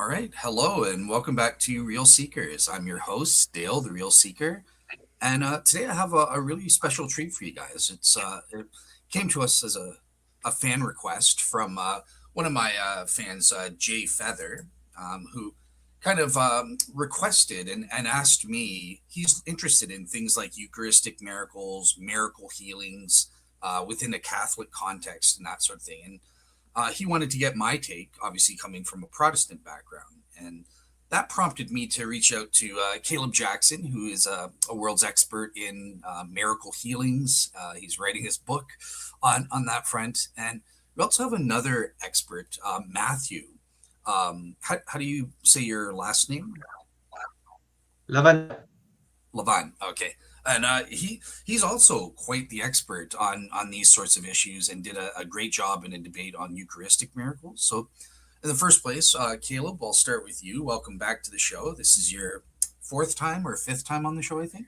All right. Hello, and welcome back to Real Seekers. I'm your host, Dale, the Real Seeker. And today I have a really special treat for you guys. It came to us as a fan request from one of my fans, Jayfeather, who kind of requested and asked me. He's interested in things like Eucharistic miracles, miracle healings within a Catholic context, and that sort of thing. And he wanted to get my take, obviously coming from a Protestant background. And that prompted me to reach out to Caleb Jackson, who is a world's expert in miracle healings. He's writing his book on that front. And we also have another expert, Matthew. How do you say your last name? Lavagna. Lavagna. Okay. And he's also quite the expert on these sorts of issues and did a great job in a debate on Eucharistic miracles. So, in the first place, Caleb, I'll start with you. Welcome back to the show. This is your fourth time or fifth time on the show, I think.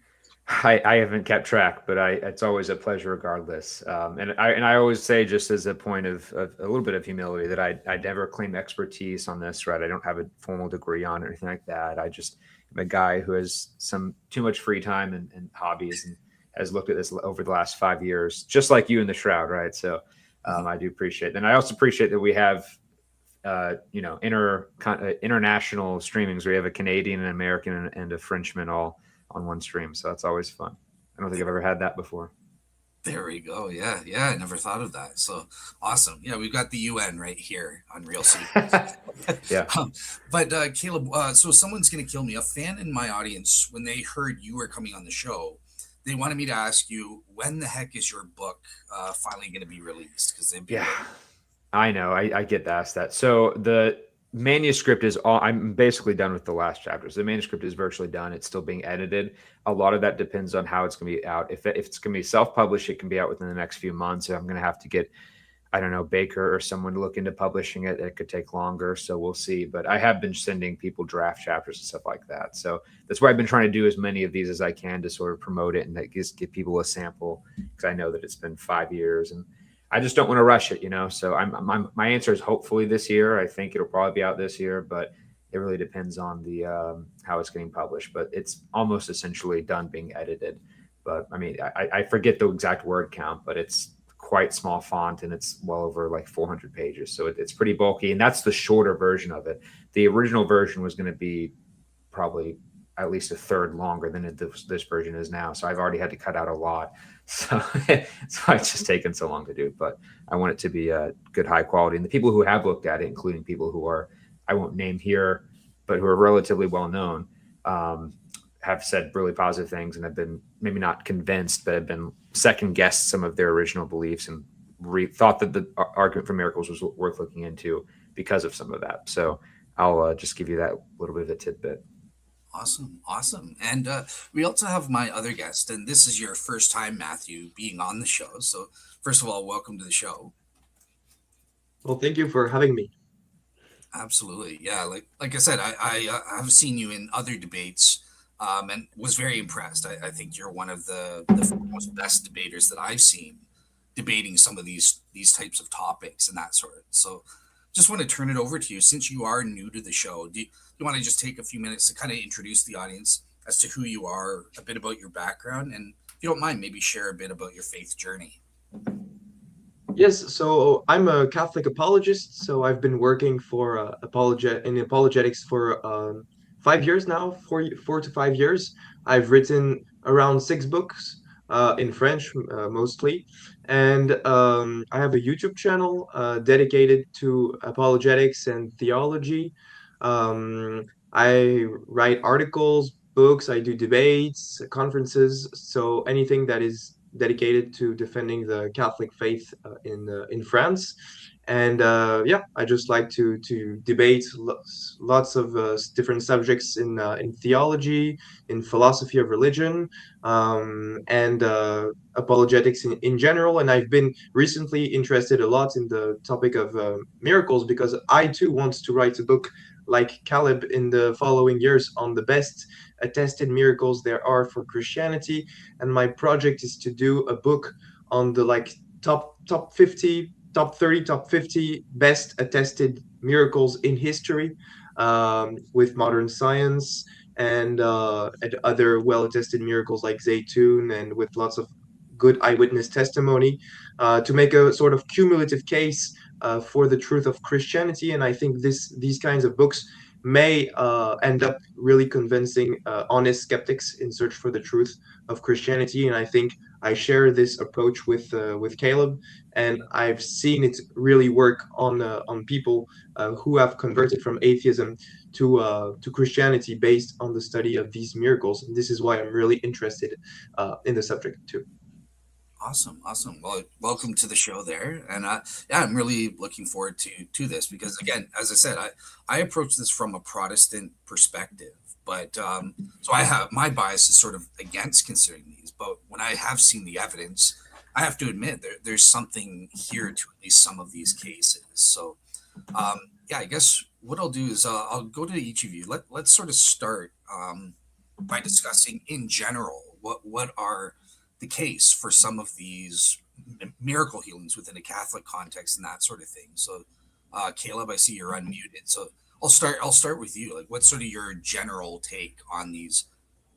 I haven't kept track, but it's always a pleasure regardless. And I always say, just as a point of a little bit of humility, that I never claim expertise on this, right? I don't have a formal degree on it or anything like that. I just am a guy who has some too much free time and hobbies, and has looked at this over the last 5 years, just like you in the Shroud, right? So I do appreciate it. And I also appreciate that we have international streamings. We have a Canadian, an American, and a Frenchman all on one stream. So that's always fun. I don't think I've ever had that before. There we go. Yeah, yeah. I never thought of that. So awesome. Yeah, we've got the UN right here on Real Secrets. Yeah. But Caleb, so someone's going to kill me. A fan in my audience, when they heard you were coming on the show, they wanted me to ask you, when the heck is your book finally going to be released? Because they've been Yeah. I know. I get asked that. So the manuscript is all, I'm basically done with the last chapters. The manuscript is virtually done. It's still being edited. A lot of that depends on how it's going to be out. If it's going to be self-published, it can be out within the next few months. I'm going to have to get, I don't know, Baker or someone to look into publishing it. It could take longer. So we'll see. But I have been sending people draft chapters and stuff like that. So that's why I've been trying to do as many of these as I can to sort of promote it and just give people a sample, because I know that it's been 5 years and I just don't want to rush it. So my answer is hopefully this year. I think it'll probably be out this year, but it really depends on the how it's getting published. But it's almost essentially done being edited. But I mean, I forget the exact word count, but it's quite small font and it's well over like 400 pages. So it's pretty bulky, and that's the shorter version of it. The original version was going to be probably at least a third longer than this version is now. So I've already had to cut out a lot. So, so it's just taken so long to do. But I want it to be good, high quality. And the people who have looked at it, including people who are, I won't name here, but who are relatively well known, have said really positive things and have been maybe not convinced, but have been second guessed some of their original beliefs and thought that the argument for miracles was worth looking into because of some of that. So I'll just give you that little bit of a tidbit. awesome. Awesome. And we also have my other guest, and this is your first time, Matthew, being on the show. So, first of all, welcome to the show. Well, thank you for having me. Absolutely, yeah. Like I said, I have seen you in other debates, and was very impressed. I think you're one of the most best debaters that I've seen debating some of these types of topics and that sort. So, just want to turn it over to you since you are new to the show. Do you want to just take a few minutes to kind of introduce the audience as to who you are, a bit about your background, and if you don't mind, maybe share a bit about your faith journey. Yes, so I'm a Catholic apologist. So I've been working for in apologetics for 5 years now, 4 to 5 years. I've written around 6 books in French mostly, and I have a YouTube channel dedicated to apologetics and theology. I write articles, books. I do debates, conferences. So anything that is dedicated to defending the Catholic faith in France. And yeah, I just like to debate lots of different subjects in theology, in philosophy of religion, and apologetics in general. And I've been recently interested a lot in the topic of miracles because I too want to write a book like Caleb in the following years on the best attested miracles there are for Christianity. And my project is to do a book on the like top 50, top 30, top 50 best attested miracles in history. with modern science and other well-attested miracles like Zaytun, and with lots of good eyewitness testimony to make a sort of cumulative case for the truth of Christianity. And I think these kinds of books may end up really convincing honest skeptics in search for the truth of Christianity. And I think I share this approach with Caleb, and I've seen it really work on people who have converted from atheism to Christianity based on the study of these miracles. And this is why I'm really interested in the subject too. Awesome, awesome. Well, welcome to the show there, and yeah, I'm really looking forward to this because, again, as I said, I approach this from a Protestant perspective, but so I have my bias is sort of against considering these. But when I have seen the evidence, I have to admit there's something here to at least some of these cases. So, yeah, I guess what I'll do is I'll go to each of you. Let's sort of start by discussing in general what are the case for some of these miracle healings within a Catholic context and that sort of thing. So, Caleb, I see you're unmuted. So I'll start with you. Like, what's sort of your general take on these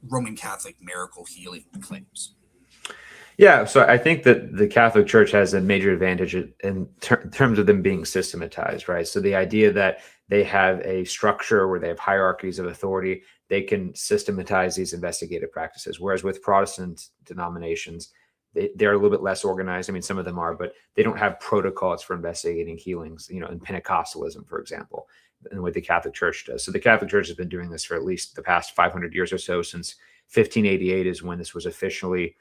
Roman Catholic miracle healing claims? Yeah, so I think that the Catholic Church has a major advantage in terms of them being systematized, right? So the idea that they have a structure where they have hierarchies of authority, they can systematize these investigative practices. Whereas with Protestant denominations, they're a little bit less organized. I mean, some of them are, but they don't have protocols for investigating healings, in Pentecostalism, for example, and what the Catholic Church does. So the Catholic Church has been doing this for at least the past 500 years or so. Since 1588 is when this was officially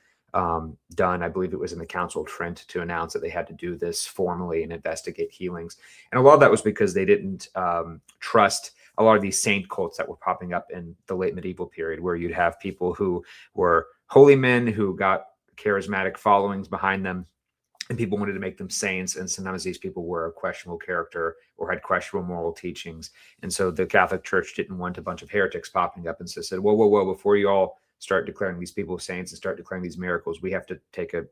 done. I believe it was in the Council of Trent to announce that they had to do this formally and investigate healings. And a lot of that was because they didn't trust a lot of these saint cults that were popping up in the late medieval period, where you'd have people who were holy men who got charismatic followings behind them, and people wanted to make them saints. And sometimes these people were of questionable character or had questionable moral teachings. And so the Catholic Church didn't want a bunch of heretics popping up and so said, whoa, before you all start declaring these people saints and start declaring these miracles, we have to take a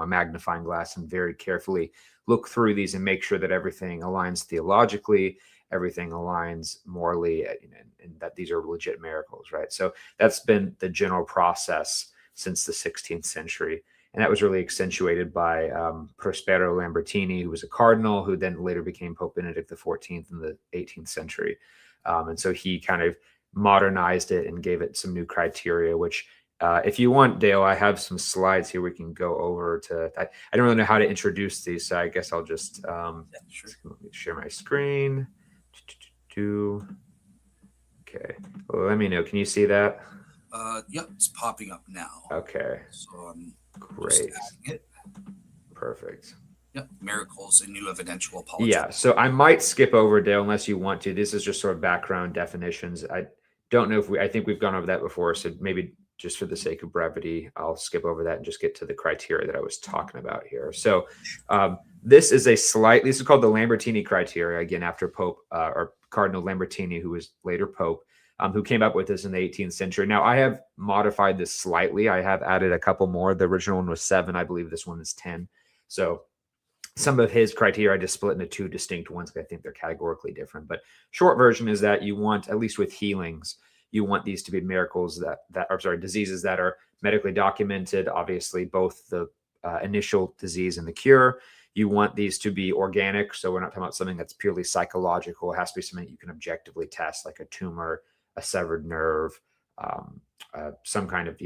magnifying glass and very carefully look through these and make sure that everything aligns theologically, everything aligns morally, and that these are legit miracles, right? So that's been the general process since the 16th century. And that was really accentuated by Prospero Lambertini, who was a cardinal, who then later became Pope Benedict XIV in the 18th century. And so he kind of modernized it and gave it some new criteria, which if you want, Dale, I have some slides here we can go over to. I don't really know how to introduce these, so I guess I'll just Sure. let me share my screen. Okay, well, let me know. Can you see that? Yep, it's popping up now. Okay, So I'm great. it. Perfect. Yep, miracles and new evidential apology. Yeah, so I might skip over, Dale, unless you want to. This is just sort of background definitions. I don't know if I think we've gone over that before, so maybe just for the sake of brevity, I'll skip over that and just get to the criteria that I was talking about here. So this is this is called the Lambertini criteria, again, after Pope or Cardinal Lambertini, who was later Pope, who came up with this in the 18th century. Now, I have modified this slightly. I have added a couple more. The original one was 7. I believe this one is 10. So some of his criteria I just split into 2 distinct ones because I think they're categorically different. But short version is that you want, at least with healings, you want these to be miracles diseases that are medically documented, obviously, both the initial disease and the cure. You want these to be organic. So we're not talking about something that's purely psychological. It has to be something you can objectively test, like a tumor, a severed nerve, some kind of,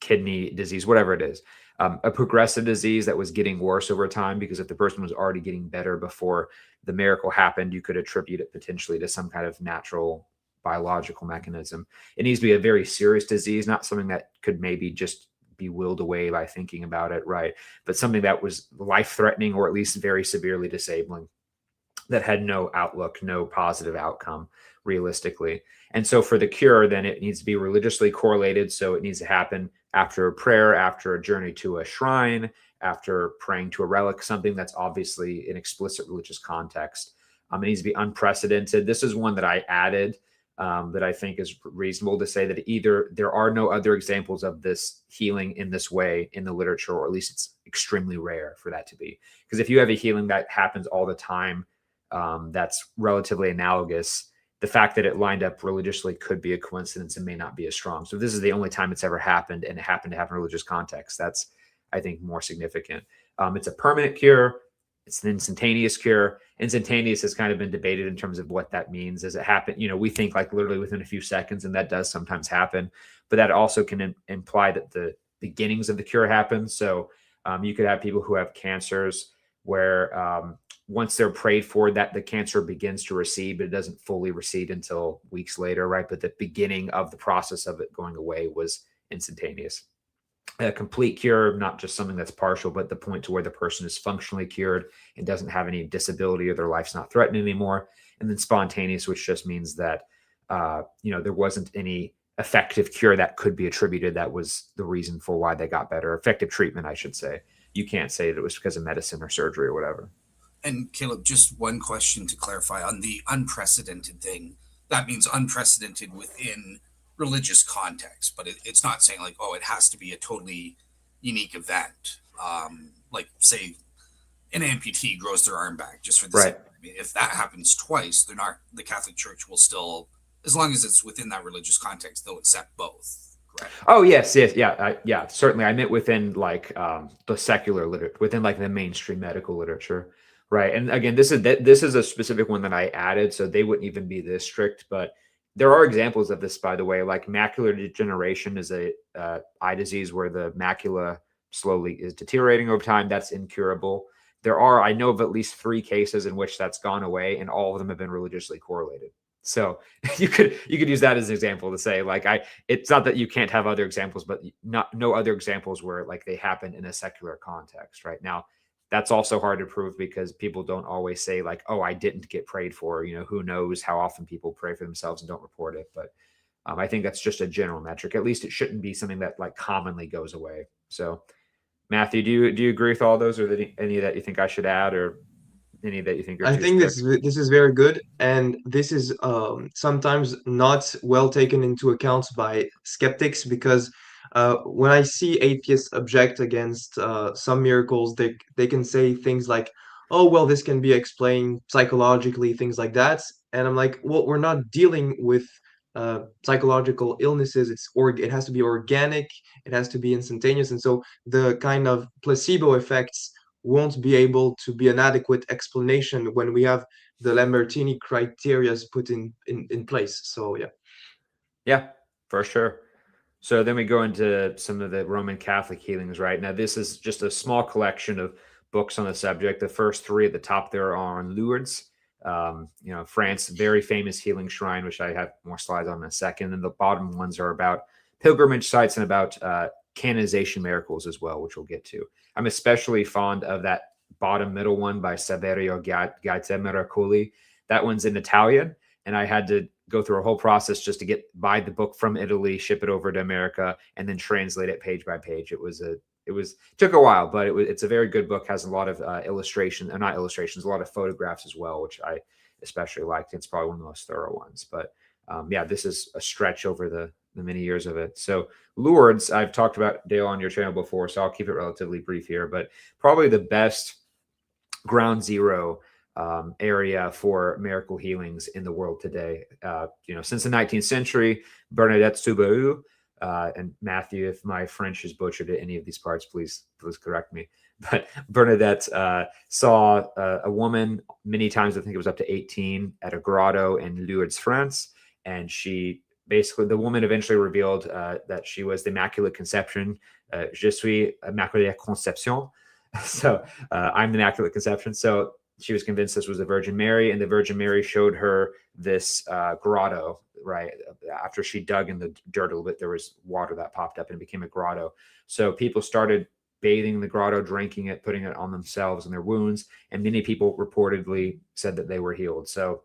kidney disease, whatever it is. A progressive disease that was getting worse over time, because if the person was already getting better before the miracle happened, you could attribute it potentially to some kind of natural biological mechanism. It needs to be a very serious disease, not something that could maybe just be willed away by thinking about it, right? But something that was life-threatening or at least very severely disabling, that had no outlook, no positive outcome realistically. And so for the cure, then it needs to be religiously correlated. So it needs to happen after a prayer, after a journey to a shrine, after praying to a relic, something that's obviously an explicit religious context. It needs to be unprecedented. This is one that I added that I think is reasonable to say that either there are no other examples of this healing in this way in the literature, or at least it's extremely rare for that to be. Because if you have a healing that happens all the time, that's relatively analogous, the fact that it lined up religiously could be a coincidence and may not be as strong. So this is the only time it's ever happened, and it happened to have a religious context. That's, I think, more significant. It's a permanent cure. It's an instantaneous cure. Instantaneous has kind of been debated in terms of what that means. Does it happen? We think like literally within a few seconds, and that does sometimes happen, but that also can imply that the beginnings of the cure happen. So you could have people who have cancers where once they're prayed for, that the cancer begins to recede, but it doesn't fully recede until weeks later, right? But the beginning of the process of it going away was instantaneous. A complete cure, not just something that's partial, but the point to where the person is functionally cured and doesn't have any disability or their life's not threatened anymore. And then spontaneous, which just means that, there wasn't any effective cure that could be attributed. That was the reason for why they got better. Effective treatment, I should say. You can't say that it was because of medicine or surgery or whatever. And Caleb, just one question to clarify on the unprecedented thing. That means unprecedented within religious context, but it's not saying like, oh, it has to be a totally unique event. Like say an amputee grows their arm back just for this. Right. I mean, if that happens twice, the Catholic Church will still, as long as it's within that religious context, they'll accept both. Correct? Oh yes, yeah. Certainly, I meant within like the secular literature, within like the mainstream medical literature, right? And again, this is a specific one that I added, so they wouldn't even be this strict. But there are examples of this, by the way. Like macular degeneration is a eye disease where the macula slowly is deteriorating over time. That's incurable. I know of at least 3 cases in which that's gone away, and all of them have been religiously correlated. So you could use that as an example to say, like, it's not that you can't have other examples, but no other examples where like they happen in a secular context. Right now, that's also hard to prove because people don't always say like, oh, I didn't get prayed for. Who knows how often people pray for themselves and don't report it. But I think that's just a general metric. At least it shouldn't be something that like commonly goes away. So Matheiau, do you agree with all those, or any that you think I should add, or any that you think are I too think strict? this is very good, and this is sometimes not well taken into account by skeptics because when I see atheists object against some miracles, they can say things like, "Oh, well, this can be explained psychologically," things like that, and I'm like, "Well, we're not dealing with psychological illnesses. It has to be organic, it has to be instantaneous, and so the kind of placebo effects." Won't be able to be an adequate explanation when we have the Lambertini criteria put in place. So yeah. Yeah, for sure. So then we go into some of the Roman Catholic healings, right? Now, this is just a small collection of books on the subject. The first 3 at the top there are on Lourdes, France, very famous healing shrine, which I have more slides on in a second. And the bottom ones are about pilgrimage sites and about canonization miracles as well, which we'll get to. I'm especially fond of that bottom middle one by Saverio Gaeta Miracoli. That one's in Italian, and I had to go through a whole process just to buy the book from Italy, ship it over to America, and then translate it page by page. It took a while, but it's a very good book. Has a lot of not illustrations, a lot of photographs as well, which I especially liked. It's probably one of the most thorough ones. But this is a stretch over the many years of it. So Lourdes, I've talked about, Dale, on your channel before, so I'll keep it relatively brief here, but probably the best ground zero area for miracle healings in the world today. Since the 19th century, Bernadette Soubirous, and Matheiau, if my French is butchered at any of these parts, please correct me. But Bernadette saw a woman many times, I think it was up to 18, at a grotto in Lourdes, France. And the woman eventually revealed that she was the Immaculate Conception. Je suis Immaculée Conception. So I'm the Immaculate Conception. So she was convinced this was the Virgin Mary, and the Virgin Mary showed her this grotto, right? After she dug in the dirt a little bit, there was water that popped up and it became a grotto. So people started bathing in the grotto, drinking it, putting it on themselves and their wounds. And many people reportedly said that they were healed. So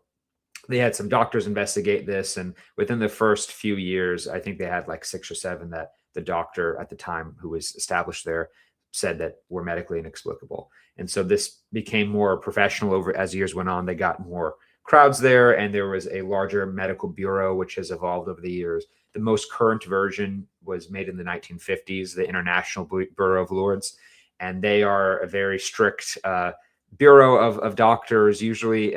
they had some doctors investigate this. And within the first few years, I think they had like 6 or 7 that the doctor at the time who was established there said that were medically inexplicable. And so this became more professional as years went on. They got more crowds there, and there was a larger medical bureau, which has evolved over the years. The most current version was made in the 1950s, the International Bureau of Lourdes, and they are a very strict bureau of doctors. Usually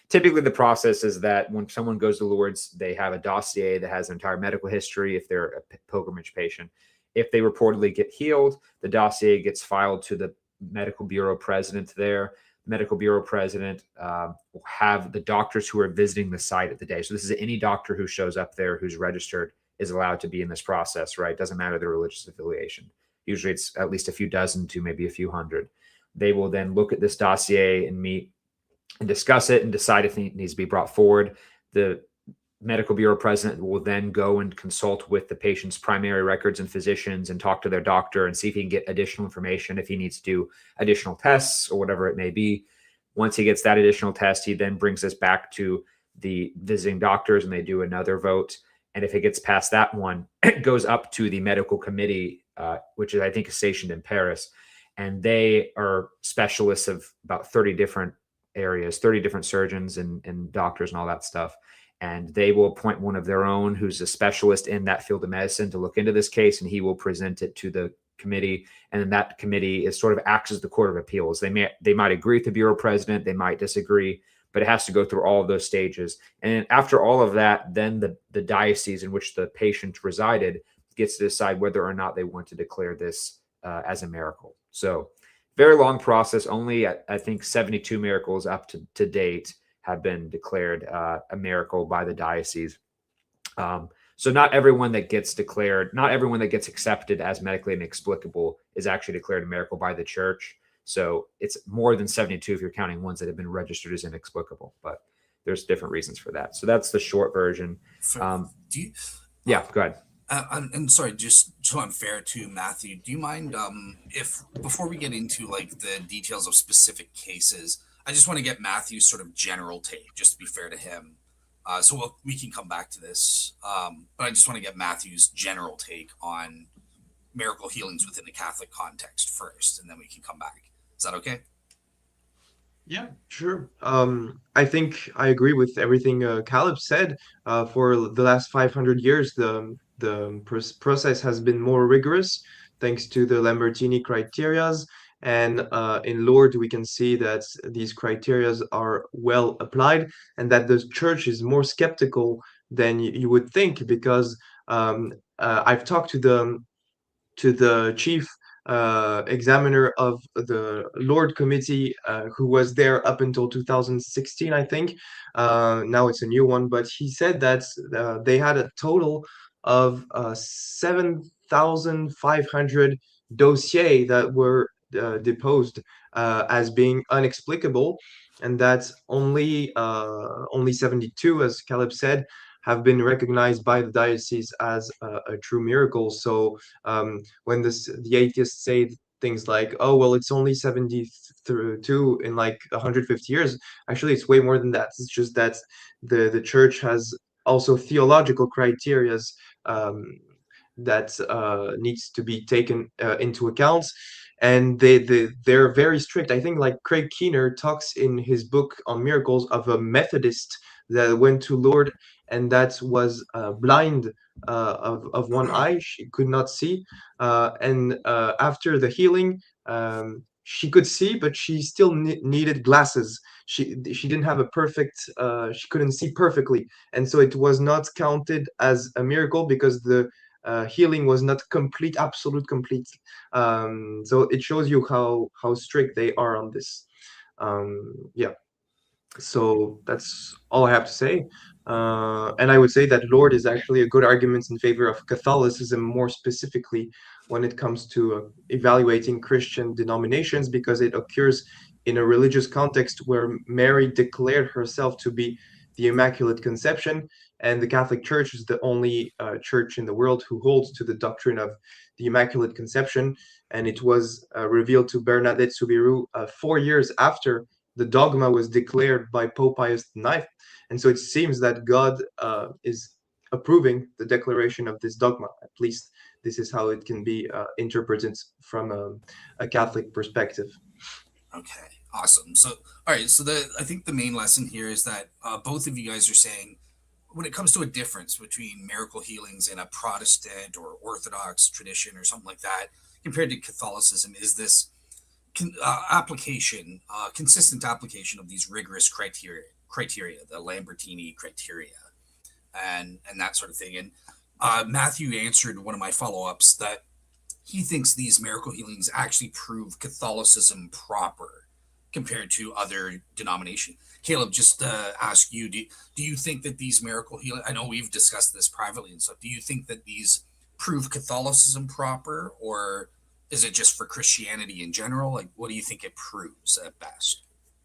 typically the process is that when someone goes to Lourdes, they have a dossier that has an entire medical history if they're a pilgrimage patient. If they reportedly get healed, the dossier gets filed to the medical bureau president there. The medical bureau president will have the doctors who are visiting the site at the day. So this is any doctor who shows up there who's registered is allowed to be in this process, right? Doesn't matter their religious affiliation. Usually it's at least a few dozen to maybe a few hundred. They will then look at this dossier and meet and discuss it and decide if it needs to be brought forward. The medical bureau president will then go and consult with the patient's primary records and physicians and talk to their doctor and see if he can get additional information, if he needs to do additional tests or whatever it may be. Once he gets that additional test, he then brings this back to the visiting doctors and they do another vote. And if it gets past that one, it goes up to the medical committee, which is, I think, is stationed in Paris. And they are specialists of about 30 different areas, 30 different surgeons and doctors and all that stuff. And they will appoint one of their own who's a specialist in that field of medicine to look into this case, and he will present it to the committee. And then that committee is sort of acts as the court of appeals. They might agree with the bureau president, they might disagree, but it has to go through all of those stages. And after all of that, then the diocese in which the patient resided gets to decide whether or not they want to declare this as a miracle. So very long process. Only, I think, 72 miracles up to date have been declared a miracle by the diocese. So not everyone that gets declared, not everyone that gets accepted as medically inexplicable is actually declared a miracle by the church. So it's more than 72 if you're counting ones that have been registered as inexplicable, but there's different reasons for that. So that's the short version. Yeah, go ahead. I'm sorry, just so I'm fair to Matthew, do you mind if before we get into like the details of specific cases, I just want to get Matthew's sort of general take, just to be fair to him. So we can come back to this, but I just want to get Matthew's general take on miracle healings within the Catholic context first, and then we can come back. Is that okay? Yeah, sure. I think I agree with everything Caleb said. For the last 500 years, the process has been more rigorous thanks to the Lambertini criterias. And in Lourdes, we can see that these criterias are well applied and that the church is more skeptical than you would think, because I've talked to the chief examiner of the Lord Committee, who was there up until 2016, I think. Now it's a new one, but he said that they had a total of 7,500 dossiers that were deposed as being unexplicable, and that only 72, as Caleb said, have been recognized by the diocese as a true miracle. So when the atheists say things like, "Oh, well, it's only 72 in like 150 years," actually, it's way more than that. It's just that the church has also theological criterias that needs to be taken into account, and they're very strict. I think like Craig Keener talks in his book on miracles of a Methodist that went to Lourdes and that was blind of one eye. She could not see. And after the healing, she could see, but she still needed glasses. She didn't have a perfect, she couldn't see perfectly. And so it was not counted as a miracle because the healing was not complete, absolute complete. So it shows you how strict they are on this. Yeah. So that's all I have to say. And I would say that Lord is actually a good argument in favor of Catholicism, more specifically when it comes to evaluating Christian denominations, because it occurs in a religious context where Mary declared herself to be the Immaculate Conception, and the Catholic Church is the only church in the world who holds to the doctrine of the Immaculate Conception. And it was revealed to Bernadette Soubirous 4 years after the dogma was declared by Pope Pius IX. And so it seems that God is approving the declaration of this dogma. At least this is how it can be interpreted from a Catholic perspective. Okay, awesome. So, all right. So I think the main lesson here is that both of you guys are saying when it comes to a difference between miracle healings in a Protestant or Orthodox tradition or something like that compared to Catholicism is this consistent application of these rigorous criteria, criteria, the Lambertini criteria, and that sort of thing. And Matheiau answered one of my follow-ups that he thinks these miracle healings actually prove Catholicism proper compared to other denominations. Caleb, just ask you, do you think that these miracle healing, I know we've discussed this privately and stuff, do you think that these prove Catholicism proper, or is it just for Christianity in general? Like, what do you think it proves at best?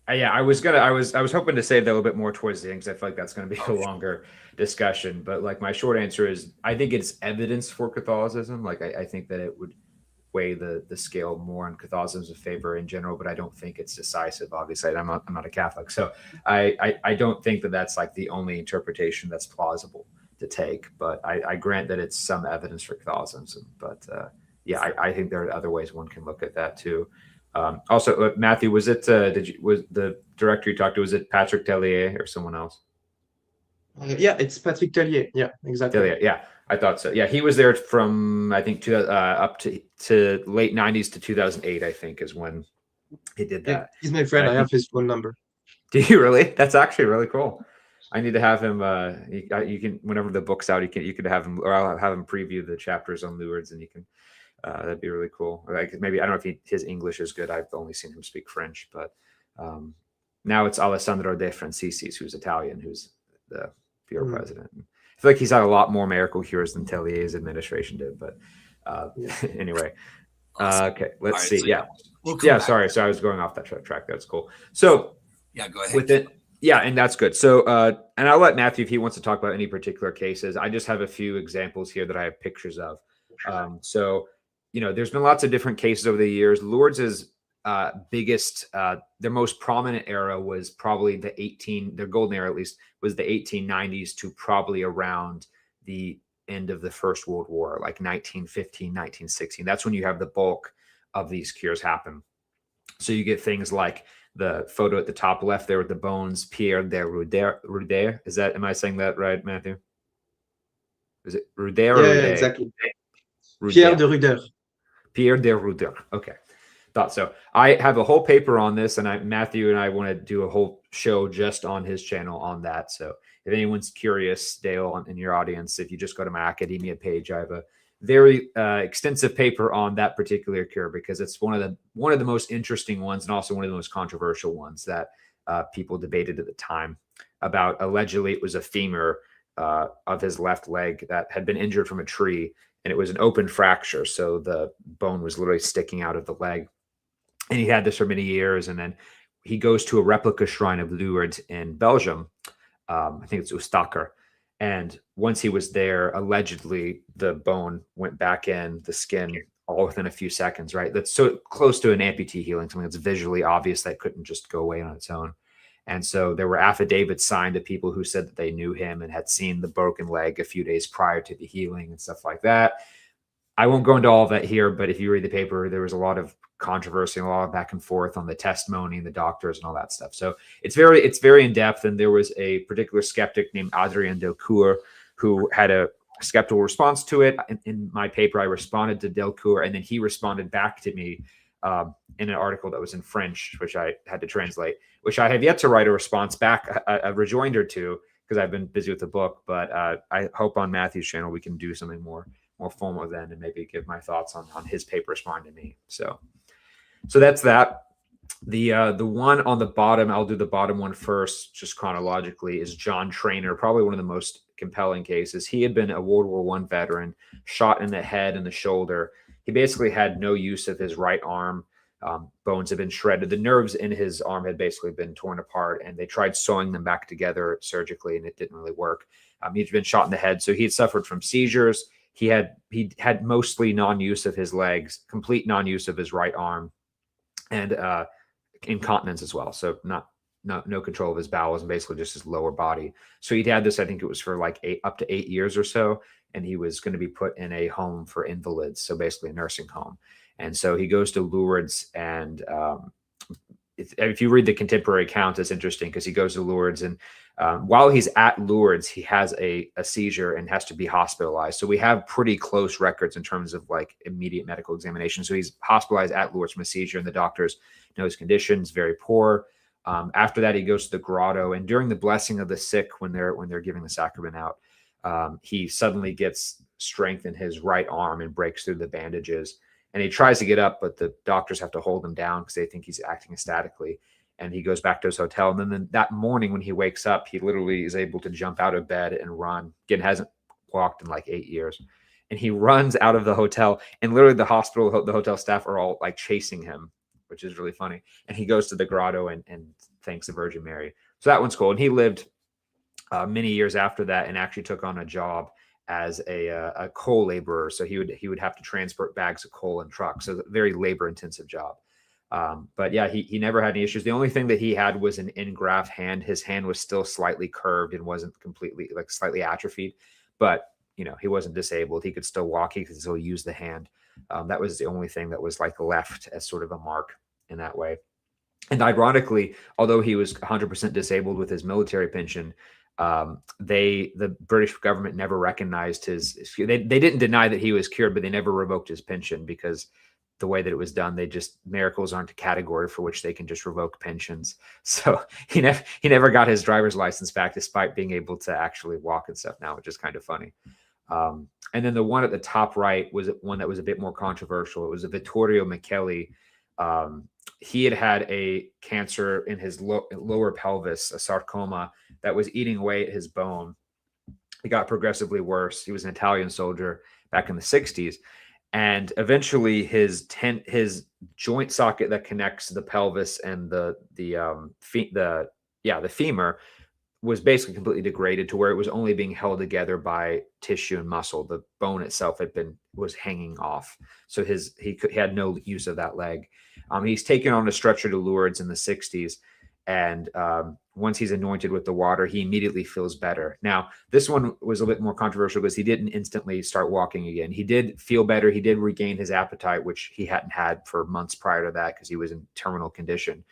Yeah, I was hoping to save that a little bit more towards the end, because I feel like that's going to be a longer discussion. But like, my short answer is, I think it's evidence for Catholicism. Like, I think that it would weigh the scale more in Catholicism's favor in general, but I don't think it's decisive. Obviously, I'm not a Catholic, so I don't think that that's like the only interpretation that's plausible to take. But I grant that it's some evidence for Catholicism. But yeah, I think there are other ways one can look at that too. Also, Matheiau, was the director you talked to, was it Patrick Tellier or someone else? Yeah, it's Patrick Tellier. Yeah, exactly. Tellier, yeah, I thought so. Yeah, he was there from, I think, up to late 90s to 2008, I think, is when he did that. Yeah, he's my friend. I have his phone number. Do you really? That's actually really cool. I need to have him. You can, whenever the book's out, you could have him, or I'll have him preview the chapters on Lourdes, and you can. That'd be really cool. Like, maybe, I don't know if his English is good. I've only seen him speak French, but now it's Alessandro De Franciscis, who's Italian, who's the bureau president. I feel like he's had a lot more miracle cures than Tellier's administration did. But anyway, okay, let's see. So we'll sorry. So I was going off that track. That's cool. So yeah, go ahead. With it. Yeah, and that's good. So, and I'll let Matheiau, if he wants to talk about any particular cases. I just have a few examples here that I have pictures of. So, there's been lots of different cases over the years. Lourdes' biggest, their most prominent era was probably their golden era, at least, was the 1890s to probably around the end of the First World War, like 1915, 1916. That's when you have the bulk of these cures happen. So you get things like the photo at the top left there with the bones, Pierre de Ruder. Am I saying that right, Matheiau? Is it Ruder or Ruder? Exactly. Ruder. Pierre de Ruder. Pierre de Ruder. Okay. Thought so. I have a whole paper on this, and Matheiau and I want to do a whole show just on his channel on that. So if anyone's curious, Dale, in your audience, if you just go to my academia page, I have a very extensive paper on that particular cure, because it's one of the most interesting ones, and also one of the most controversial ones that people debated at the time about. Allegedly, it was a femur of his left leg that had been injured from a tree, and it was an open fracture. So the bone was literally sticking out of the leg. And he had this for many years. And then he goes to a replica shrine of Lourdes in Belgium. I think it's Ustaker. And once he was there, allegedly the bone went back in the skin all within a few seconds, right? That's so close to an amputee healing, something that's visually obvious that couldn't just go away on its own. And so there were affidavits signed to people who said that they knew him and had seen the broken leg a few days prior to the healing and stuff like that. I won't go into all of that here, but if you read the paper, there was a lot of controversy and a lot of back and forth on the testimony and the doctors and all that stuff. So it's very in depth. And there was a particular skeptic named Adrien Delcourt who had a skeptical response to it. In my paper, I responded to Delcourt, and then he responded back to me in an article that was in French, which I had to translate, which I have yet to write a response back, a rejoinder to, because I've been busy with the book. But I hope on Matheiau's channel we can do something more formal then, and maybe give my thoughts on his paper responding to me. So that's that. The one on the bottom, I'll do the bottom one first, just chronologically, is John Trainer, probably one of the most compelling cases. He had been a World War I veteran, shot in the head and the shoulder. He basically had no use of his right arm. Bones had been shredded. The nerves in his arm had basically been torn apart, and they tried sewing them back together surgically, and it didn't really work. He'd been shot in the head, so he had suffered from seizures. He had mostly non-use of his legs, complete non-use of his right arm, and incontinence as well. So no control of his bowels, and basically just his lower body. So he'd had this, I think it was for like up to 8 years or so, and he was going to be put in a home for invalids, so basically a nursing home. And so he goes to Lourdes, and if you read the contemporary account, it's interesting because he goes to Lourdes, and while he's at Lourdes, he has a seizure and has to be hospitalized. So we have pretty close records in terms of like immediate medical examination. So he's hospitalized at Lourdes from a seizure, and the doctors know his condition's very poor. After that, he goes to the grotto, and during the blessing of the sick, when they're giving the sacrament out, he suddenly gets strength in his right arm and breaks through the bandages. And he tries to get up, but the doctors have to hold him down because they think he's acting ecstatically. And he goes back to his hotel. And then that morning when he wakes up, he literally is able to jump out of bed and run. Again, hasn't walked in like 8 years. And he runs out of the hotel, and literally the hotel staff are all like chasing him, which is really funny. And he goes to the grotto and thanks the Virgin Mary. So that one's cool. And he lived many years after that and actually took on a job as a coal laborer. So he would have to transport bags of coal in trucks. So a very labor intensive job. But yeah, he never had any issues. The only thing that he had was an in-graft hand. His hand was still slightly curved and wasn't completely, like, slightly atrophied, but he wasn't disabled. He could still walk. He could still use the hand. That was the only thing that was like left as sort of a mark in that way. And ironically, although he was 100% disabled with his military pension, the British government never recognized they didn't deny that he was cured, but they never revoked his pension because the way that it was done, miracles aren't a category for which they can just revoke pensions. So he never got his driver's license back, despite being able to actually walk and stuff now, which is kind of funny. And then the one at the top right was one that was a bit more controversial. It was a Vittorio Micheli. He had a cancer in his lower pelvis, a sarcoma that was eating away at his bone. It got progressively worse. He was an Italian soldier back in the 60s. And eventually his joint socket that connects the pelvis and the femur was basically completely degraded to where it was only being held together by tissue and muscle. The bone itself was hanging off. So he had no use of that leg. He's taken on a stretcher to Lourdes in the 60s. And once he's anointed with the water, he immediately feels better. Now, this one was a bit more controversial because he didn't instantly start walking again. He did feel better. He did regain his appetite, which he hadn't had for months prior to that because he was in terminal condition.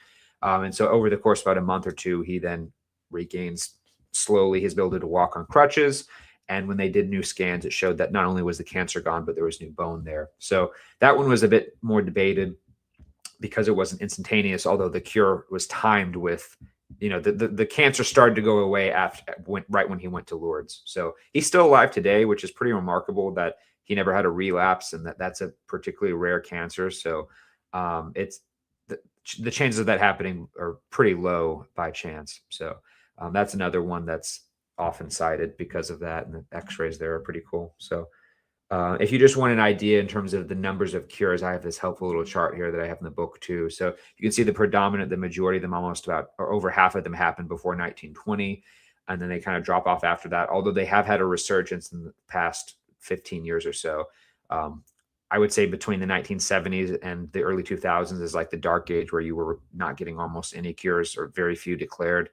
And so over the course of about a month or two, he then regains slowly his ability to walk on crutches. And when they did new scans, it showed that not only was the cancer gone, but there was new bone there. So that one was a bit more debated because it wasn't instantaneous, although the cure was timed with, the cancer started to go away right when he went to Lourdes. So he's still alive today, which is pretty remarkable that he never had a relapse, and that's a particularly rare cancer. So it's the chances of that happening are pretty low by chance. So that's another one that's often cited because of that, and the x-rays there are pretty cool. So if you just want an idea in terms of the numbers of cures, I have this helpful little chart here that I have in the book too. So you can see the majority of them, almost about or over half of them happened before 1920. And then they kind of drop off after that, although they have had a resurgence in the past 15 years or so. I would say between the 1970s and the early 2000s is like the dark age where you were not getting almost any cures or very few declared,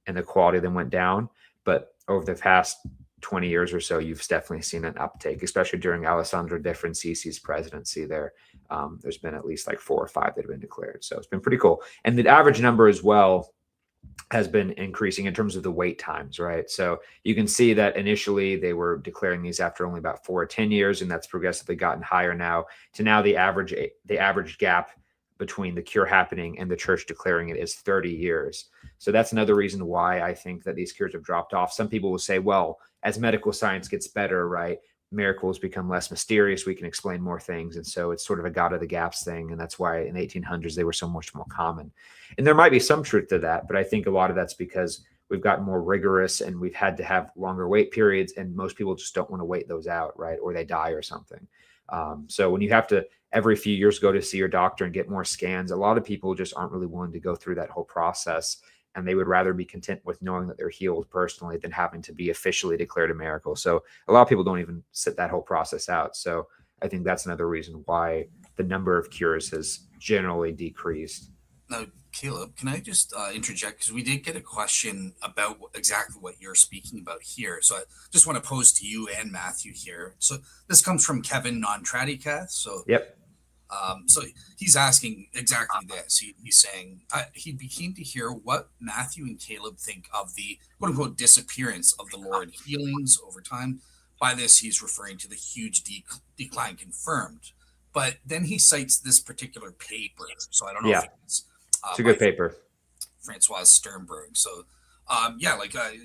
and the quality of them went down. But over the past 20 years or so, you've definitely seen an uptake, especially during Alessandro De Francisi's presidency there. There's been at least like 4 or 5 that have been declared. So it's been pretty cool. And the average number as well has been increasing in terms of the wait times, right? So you can see that initially they were declaring these after only about 4 or 10 years, and that's progressively gotten higher now to now the average gap between the cure happening and the church declaring it is 30 years. So that's another reason why I think that these cures have dropped off. Some people will say, well, as medical science gets better, right, miracles become less mysterious. We can explain more things. And so it's sort of a God of the gaps thing. And that's why in the 1800s, they were so much more common. And there might be some truth to that, but I think a lot of that's because we've gotten more rigorous and we've had to have longer wait periods. And most people just don't want to wait those out, right? Or they die or something. So when you have to every few years go to see your doctor and get more scans, a lot of people just aren't really willing to go through that whole process. And they would rather be content with knowing that they're healed personally than having to be officially declared a miracle. So a lot of people don't even sit that whole process out. So I think that's another reason why the number of cures has generally decreased. Now, Caleb, can I just interject? Because we did get a question about exactly what you're speaking about here. So I just want to pose to you and Matthew here. So this comes from Kevin Non-Tradicath. So yep. So he's asking exactly this. He's saying he'd be keen to hear what Matthew and Caleb think of the quote-unquote disappearance of the Lord healings over time. By this, he's referring to the huge decline confirmed. But then he cites this particular paper. So I don't know if it's a good paper. Francois Sternberg. So, yeah,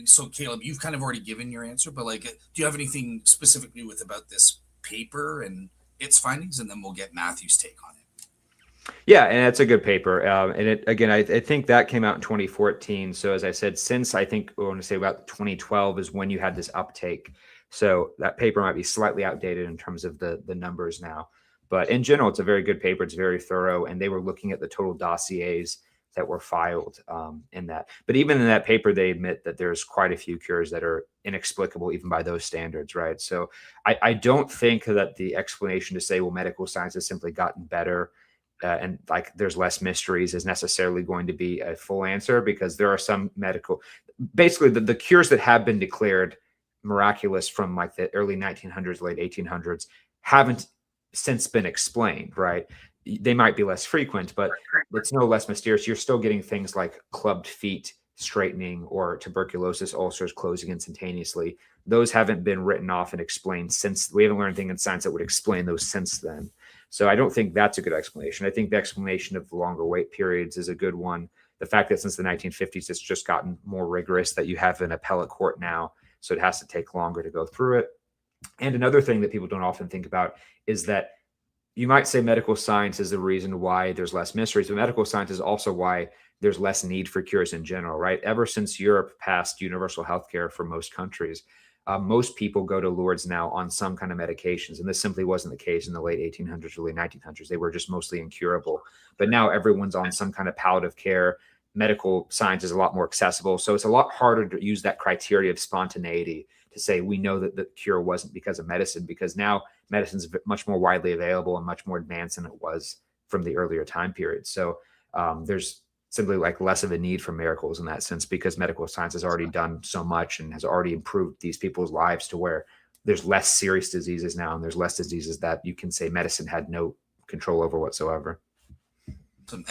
so Caleb, you've kind of already given your answer, but do you have anything specifically about this paper and its findings, and then we'll get Matthew's take on it. Yeah, and it's a good paper. And it again, I think that came out in 2014. So as I said, since I think I want to say about 2012 is when you had this uptake. So that paper might be slightly outdated in terms of the numbers now. But in general, it's a very good paper. It's very thorough, and they were looking at the total dossiers that were filed in that. But even in that paper, they admit that there's quite a few cures that are inexplicable even by those standards, right? So I don't think that the explanation to say, well, medical science has simply gotten better and like there's less mysteries is necessarily going to be a full answer, because there are some basically the cures that have been declared miraculous from like the early 1900s, late 1800s haven't since been explained, right? They might be less frequent, but it's no less mysterious. You're still getting things like clubbed feet straightening or tuberculosis ulcers closing instantaneously. Those haven't been written off and explained since. We haven't learned anything in science that would explain those since then. So I don't think that's a good explanation. I think the explanation of the longer wait periods is a good one. The fact that since the 1950s, it's just gotten more rigorous, that you have an appellate court now, so it has to take longer to go through it. And another thing that people don't often think about is that you might say medical science is the reason why there's less mysteries, but medical science is also why there's less need for cures in general, right? Ever since Europe passed universal healthcare for most countries, most people go to Lourdes now on some kind of medications. And this simply wasn't the case in the late 1800s, early 1900s. They were just mostly incurable. But now everyone's on some kind of palliative care. Medical science is a lot more accessible. So it's a lot harder to use that criteria of spontaneity to say we know that the cure wasn't because of medicine, because now medicine's much more widely available and much more advanced than it was from the earlier time period. So there's simply like less of a need for miracles in that sense, because medical science has already done so much and has already improved these people's lives to where there's less serious diseases now, and there's less diseases that you can say medicine had no control over whatsoever.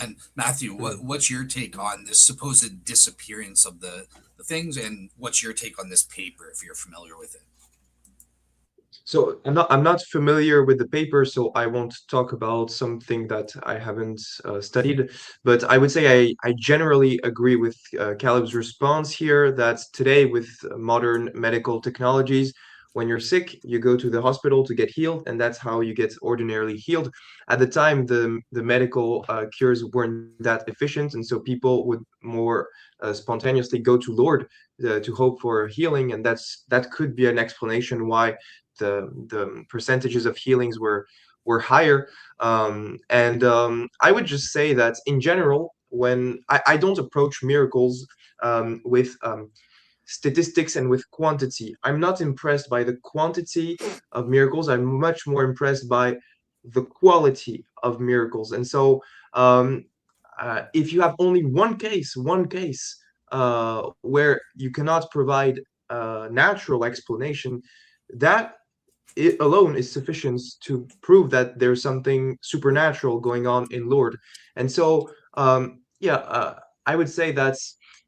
And Matthew, what's your take on this supposed disappearance of the things, and what's your take on this paper if you're familiar with it? So I'm not familiar with the paper, so I won't talk about something that I haven't studied. But I would say I generally agree with Caleb's response here, that today with modern medical technologies, when you're sick, you go to the hospital to get healed, and that's how you get ordinarily healed. At the time, the medical cures weren't that efficient, and so people would more spontaneously go to Lord to hope for healing, and that could be an explanation why the percentages of healings were higher. And I would just say that in general, when I don't approach miracles with statistics and with quantity. I'm not impressed by the quantity of miracles. I'm much more impressed by the quality of miracles. And so, if you have only one case where you cannot provide a natural explanation, that it alone is sufficient to prove that there's something supernatural going on in Lord. And so, I would say that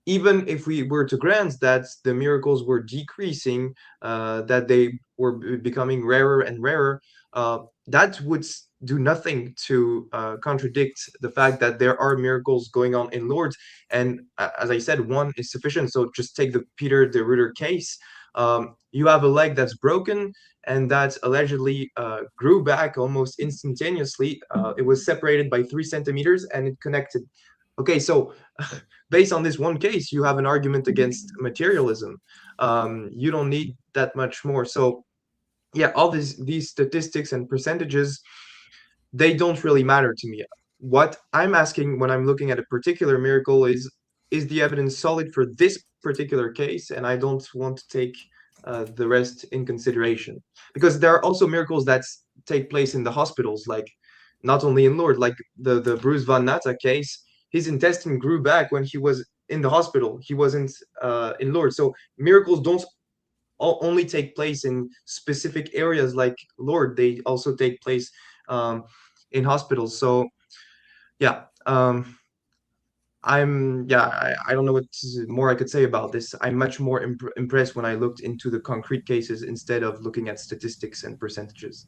even if we were to grant that the miracles were decreasing, that they were becoming rarer and rarer, that would do nothing to contradict the fact that there are miracles going on in Lourdes. And as I said, one is sufficient. So just take the Peter de Ruyter case. You have a leg that's broken and that allegedly grew back almost instantaneously. It was separated by 3 centimeters and it connected. Okay, so based on this one case, you have an argument against materialism. You don't need that much more. So, yeah, all these statistics and percentages, they don't really matter to me. What I'm asking when I'm looking at a particular miracle is the evidence solid for this particular case? And I don't want to take the rest in consideration. Because there are also miracles that take place in the hospitals, like not only in Lourdes, like the Bruce Van Natta case. His intestine grew back when he was in the hospital. He wasn't in Lourdes. So miracles don't only take place in specific areas like Lourdes. They also take place in hospitals. So yeah, I don't know what more I could say about this. I'm much more impressed when I looked into the concrete cases instead of looking at statistics and percentages.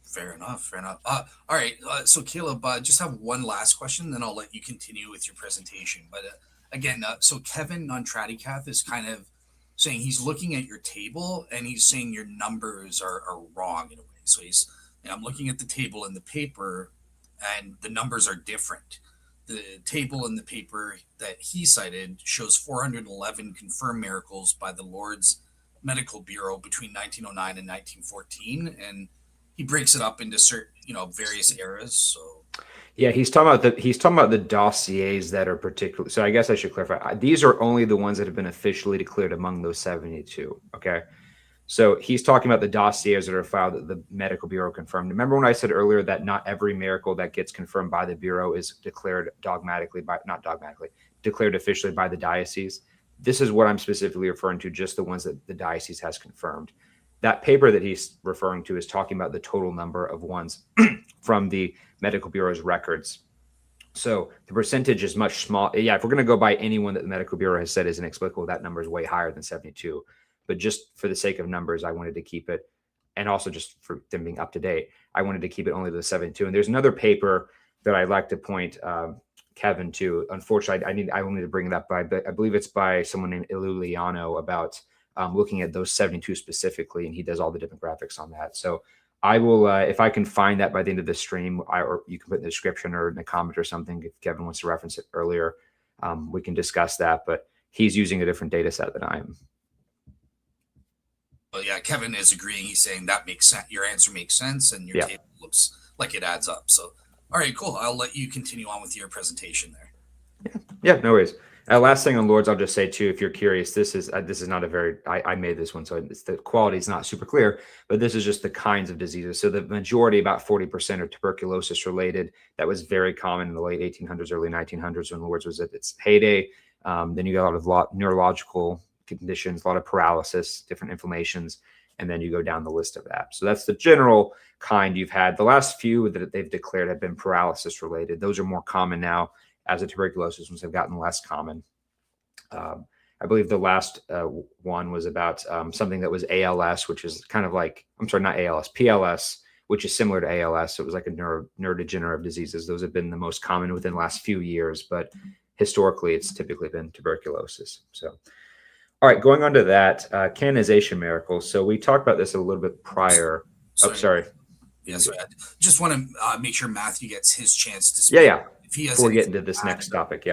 Fair enough. Fair enough. All right. So Caleb, just have one last question, then I'll let you continue with your presentation. But again, so Kevin on Tradicath is kind of saying he's looking at your table and he's saying your numbers are wrong in a way. So I'm looking at the table in the paper and the numbers are different. The table in the paper that he cited shows 411 confirmed miracles by the Lord's Medical Bureau between 1909 and 1914, and he breaks it up into certain, various eras. So yeah, he's talking about the dossiers that are particular. So I guess I should clarify. These are only the ones that have been officially declared among those 72. Okay. So he's talking about the dossiers that are filed that the medical bureau confirmed. Remember when I said earlier that not every miracle that gets confirmed by the bureau is declared declared officially by the diocese? This is what I'm specifically referring to, just the ones that the diocese has confirmed. That paper that he's referring to is talking about the total number of ones from the medical bureau's records. So the percentage is much small. Yeah, if we're going to go by anyone that the medical bureau has said is inexplicable, that number is way higher than 72. But just for the sake of numbers, I wanted to keep it, and also just for them being up to date, I wanted to keep it only to the 72. And there's another paper that I'd like to point Kevin to. Unfortunately, I wanted to bring it up by, but I believe it's by someone named Iluliano about looking at those 72 specifically, and he does all the different graphics on that. So I will, if I can find that by the end of the stream, or you can put in the description or in a comment or something, if Kevin wants to reference it earlier, we can discuss that. But he's using a different data set than I am. Well, yeah, Kevin is agreeing. He's saying that makes sense. Your answer makes sense, and your table looks like it adds up. So, all right, cool. I'll let you continue on with your presentation there. Yeah, no worries. Last thing on Lourdes, I'll just say too, if you're curious, this is not a very. I made this one, so the quality is not super clear, but this is just the kinds of diseases. So the majority, about 40%, are tuberculosis related. That was very common in the late 1800s, early 1900s when Lourdes was at its heyday. Then you got a lot of neurological conditions, a lot of paralysis, different inflammations, and then you go down the list of that. So that's the general kind you've had. The last few that they've declared have been paralysis related. Those are more common now, as the tuberculosis ones have gotten less common. I believe the last one was about something that was ALS, which is kind of like, I'm sorry, not ALS, PLS, which is similar to ALS. So it was like a neurodegenerative diseases. Those have been the most common within the last few years, but historically it's typically been tuberculosis. So, all right, going on to that, canonization miracles. So we talked about this a little bit prior. Sorry. Oh, sorry. Yeah, sorry. I just want to make sure Matheiau gets his chance to speak. Yeah. If he has Before we get into this next topic,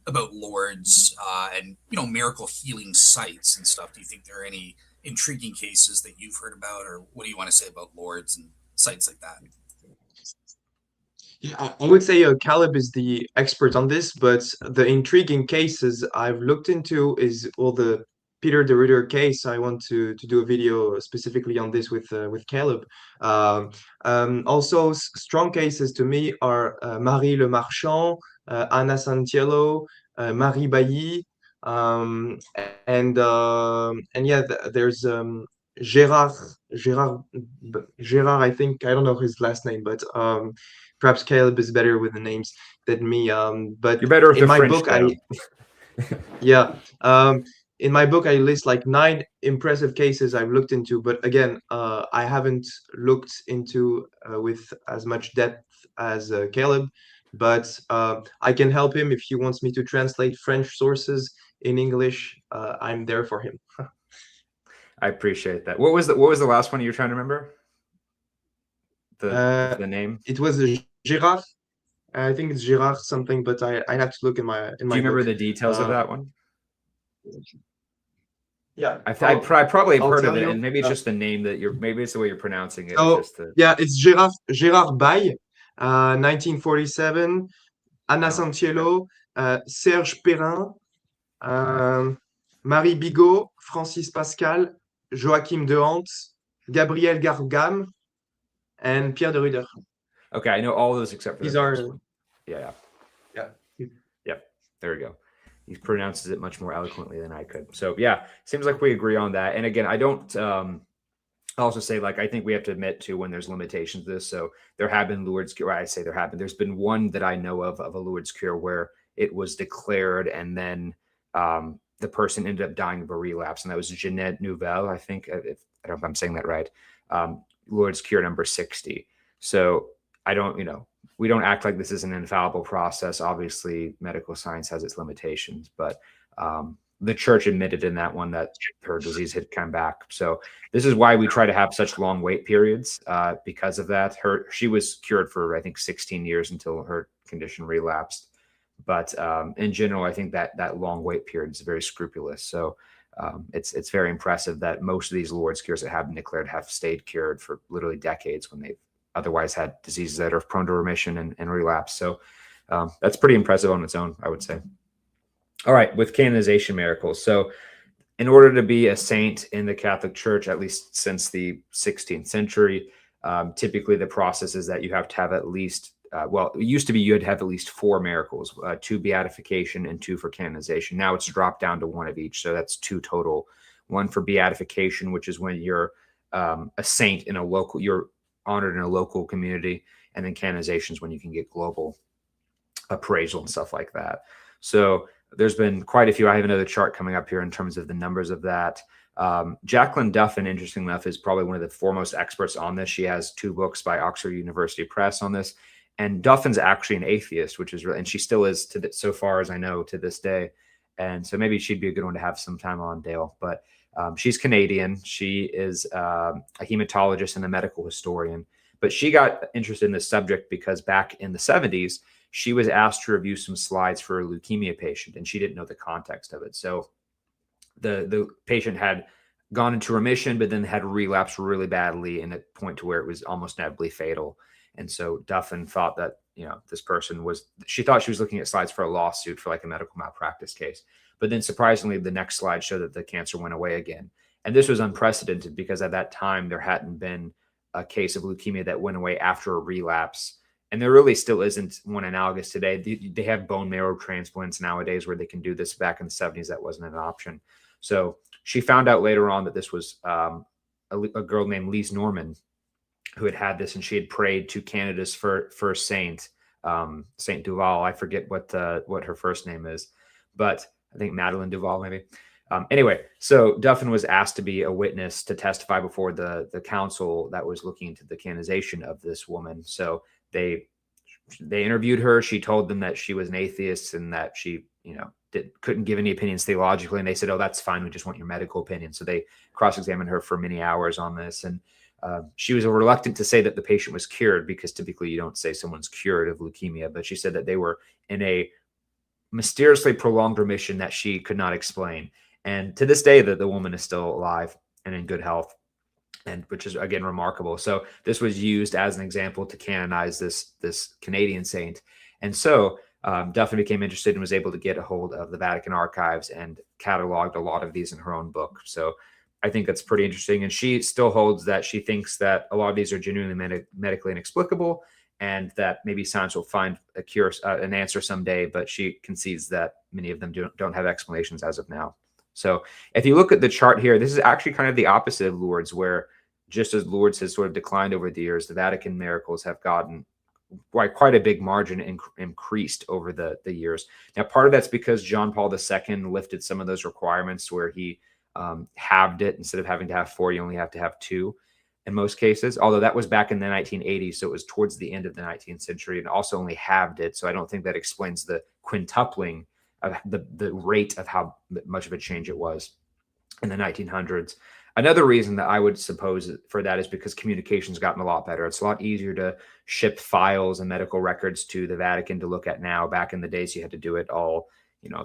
about Lourdes and miracle healing sites and stuff. Do you think there are any intriguing cases that you've heard about, or what do you want to say about Lourdes and sites like that? Yeah, I would say Caleb is the expert on this, but the intriguing cases I've looked into is the Peter the Ritter case. I want to do a video specifically on this with Caleb. Also, strong cases to me are Marie Le Marchand, Anna Santiello, Marie Bailly, and yeah, there's Gérard, I think, I don't know his last name, but perhaps Caleb is better with the names than me. But you're better with in my French, book, in my book, I list like 9 impressive cases I've looked into. But again, I haven't looked into with as much depth as Caleb. But I can help him if he wants me to translate French sources in English. I'm there for him. I appreciate that. What was the last one you were trying to remember? The name? It was Gérard. I think it's Gérard something, but I have to look in my Do you remember the details of that one? Yeah, I probably have heard of it, you. and maybe it's just the name that maybe it's the way you're pronouncing it. Oh, it's just yeah, it's Gérard Baille, 1947. Anna Santiello, Serge Perrin, Marie Bigot, Francis Pascal, Joachim de Hant, Gabriel Gargam, and Pierre de Ruder. Okay, I know all those except for these the are. first one. Yeah. There we go. He pronounces it much more eloquently than I could. So yeah, seems like we agree on that. And again, I don't. I'll also say, like, I think we have to admit to when there's limitations to this. So there have been Lourdes cure. I say there have been. There's been one that I know of a Lourdes cure where it was declared and then the person ended up dying of a relapse, and that was Jeanette Nouvelle. I think I don't know if I'm saying that right. Lourdes cure number 60. So I don't, we don't act like this is an infallible process. Obviously, medical science has its limitations, but the church admitted in that one that her disease had come back. So this is why we try to have such long wait periods because of that. She was cured for, I think, 16 years until her condition relapsed. But in general, I think that long wait period is very scrupulous. So it's very impressive that most of these Lourdes cures that have been declared have stayed cured for literally decades when they've otherwise had diseases that are prone to remission and relapse. So that's pretty impressive on its own, I would say. All right, with canonization miracles. So in order to be a saint in the Catholic Church, at least since the 16th century, typically the process is that you have to have at least, well, it used to be you had to have at least 4 miracles, 2 beatification and 2 for canonization. Now it's dropped down to 1 of each. So that's 2 total. 1 for beatification, which is when you're a saint in a local, you're honored in a local community, and then canonization is when you can get global appraisal and stuff like that. So there's been quite a few. I have another chart coming up here in terms of the numbers of that. Jacqueline Duffin, interesting enough, is probably one of the foremost experts on this. She has 2 books by Oxford University Press on this. And Duffin's actually an atheist, which is really, and she still is so far as I know to this day. And so maybe she'd be a good one to have some time on, Dale. But she's Canadian. She is a hematologist and a medical historian. But she got interested in this subject because back in the 70s, she was asked to review some slides for a leukemia patient, and she didn't know the context of it. So the patient had gone into remission, but then had relapsed really badly in a point to where it was almost inevitably fatal. And so Duffin thought that, this person she thought she was looking at slides for a lawsuit for like a medical malpractice case. But then surprisingly, the next slide showed that the cancer went away again. And this was unprecedented because at that time, there hadn't been a case of leukemia that went away after a relapse. And there really still isn't one analogous today. They have bone marrow transplants nowadays where they can do this. Back in the 70s, that wasn't an option. So she found out later on that this was a girl named Lise Norman who had this, and she had prayed to Canada's first saint, Saint Duval. I forget what her first name is, but I think Madeleine Duval maybe. Anyway, so Duffin was asked to be a witness to testify before the council that was looking into the canonization of this woman. So they interviewed her. She told them that she was an atheist and that she, couldn't give any opinions theologically. And they said, "Oh, that's fine. We just want your medical opinion." So they cross-examined her for many hours on this. And she was reluctant to say that the patient was cured because typically you don't say someone's cured of leukemia. But she said that they were in a mysteriously prolonged remission that she could not explain. And to this day, the woman is still alive and in good health, and which is again remarkable. So this was used as an example to canonize this Canadian saint. And so Duffin became interested and was able to get a hold of the Vatican archives and cataloged a lot of these in her own book. So I think that's pretty interesting. And she still holds that she thinks that a lot of these are genuinely medically inexplicable, and that maybe science will find a cure, an answer someday. But she concedes that many of them don't have explanations as of now. So if you look at the chart here, this is actually kind of the opposite of Lourdes, where just as Lourdes has sort of declined over the years, the Vatican miracles have gotten quite a big margin increased over the years. Now, part of that's because John Paul II lifted some of those requirements where he halved it. Instead of having to have 4, you only have to have 2 in most cases, although that was back in the 1980s. So it was towards the end of the 19th century, and also only halved it. So I don't think that explains the quintupling of the rate of how much of a change it was in the 1900s. Another reason that I would suppose for that is because communication's gotten a lot better. It's a lot easier to ship files and medical records to the Vatican to look at now. Back in the days, you had to do it all,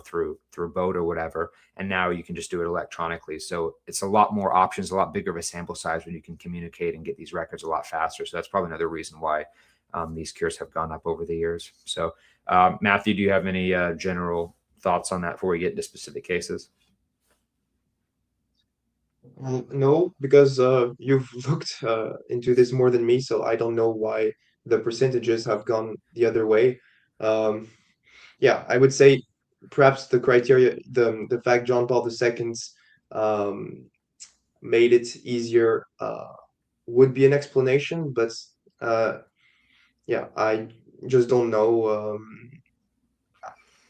through boat or whatever. And now you can just do it electronically. So it's a lot more options, a lot bigger of a sample size when you can communicate and get these records a lot faster. So that's probably another reason why these cures have gone up over the years. So Matthew, do you have any general thoughts on that before we get into specific cases? No, because you've looked into this more than me, so I don't know why the percentages have gone the other way. Yeah, I would say perhaps the criteria, the fact John Paul II made it easier would be an explanation, but yeah, I just don't know.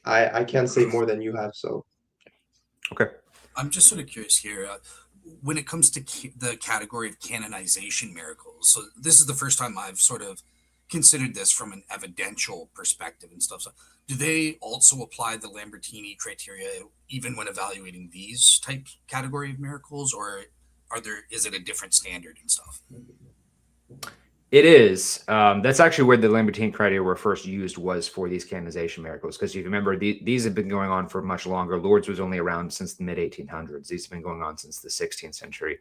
I can't say more than you have, so. Okay. I'm just sort of curious here. When it comes to the category of canonization miracles, so this is the first time I've sort of considered this from an evidential perspective and stuff. So do they also apply the Lambertini criteria even when evaluating these type category of miracles, or is it a different standard and stuff? It is. That's actually where the Lambertine criteria were first used, was for these canonization miracles. Because if you remember, these have been going on for much longer. Lourdes was only around since the mid-1800s. These have been going on since the 16th century.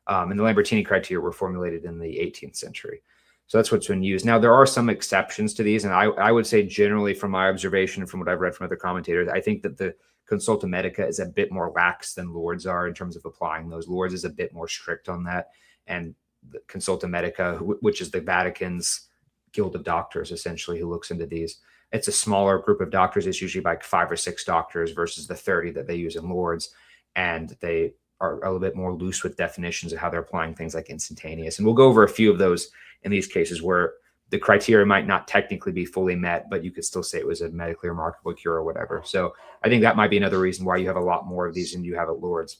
And the Lambertini criteria were formulated in the 18th century. So that's what's been used. Now, there are some exceptions to these. And I would say generally from my observation, from what I've read from other commentators, I think that the Consulta Medica is a bit more lax than Lourdes are in terms of applying those. Lourdes is a bit more strict on that. And the Consulta Medica, which is the Vatican's guild of doctors, essentially, who looks into these. It's a smaller group of doctors. It's usually like 5 or 6 doctors versus the 30 that they use in Lourdes. And they are a little bit more loose with definitions of how they're applying things like instantaneous. And we'll go over a few of those in these cases where the criteria might not technically be fully met, but you could still say it was a medically remarkable cure or whatever. So I think that might be another reason why you have a lot more of these than you have at Lourdes.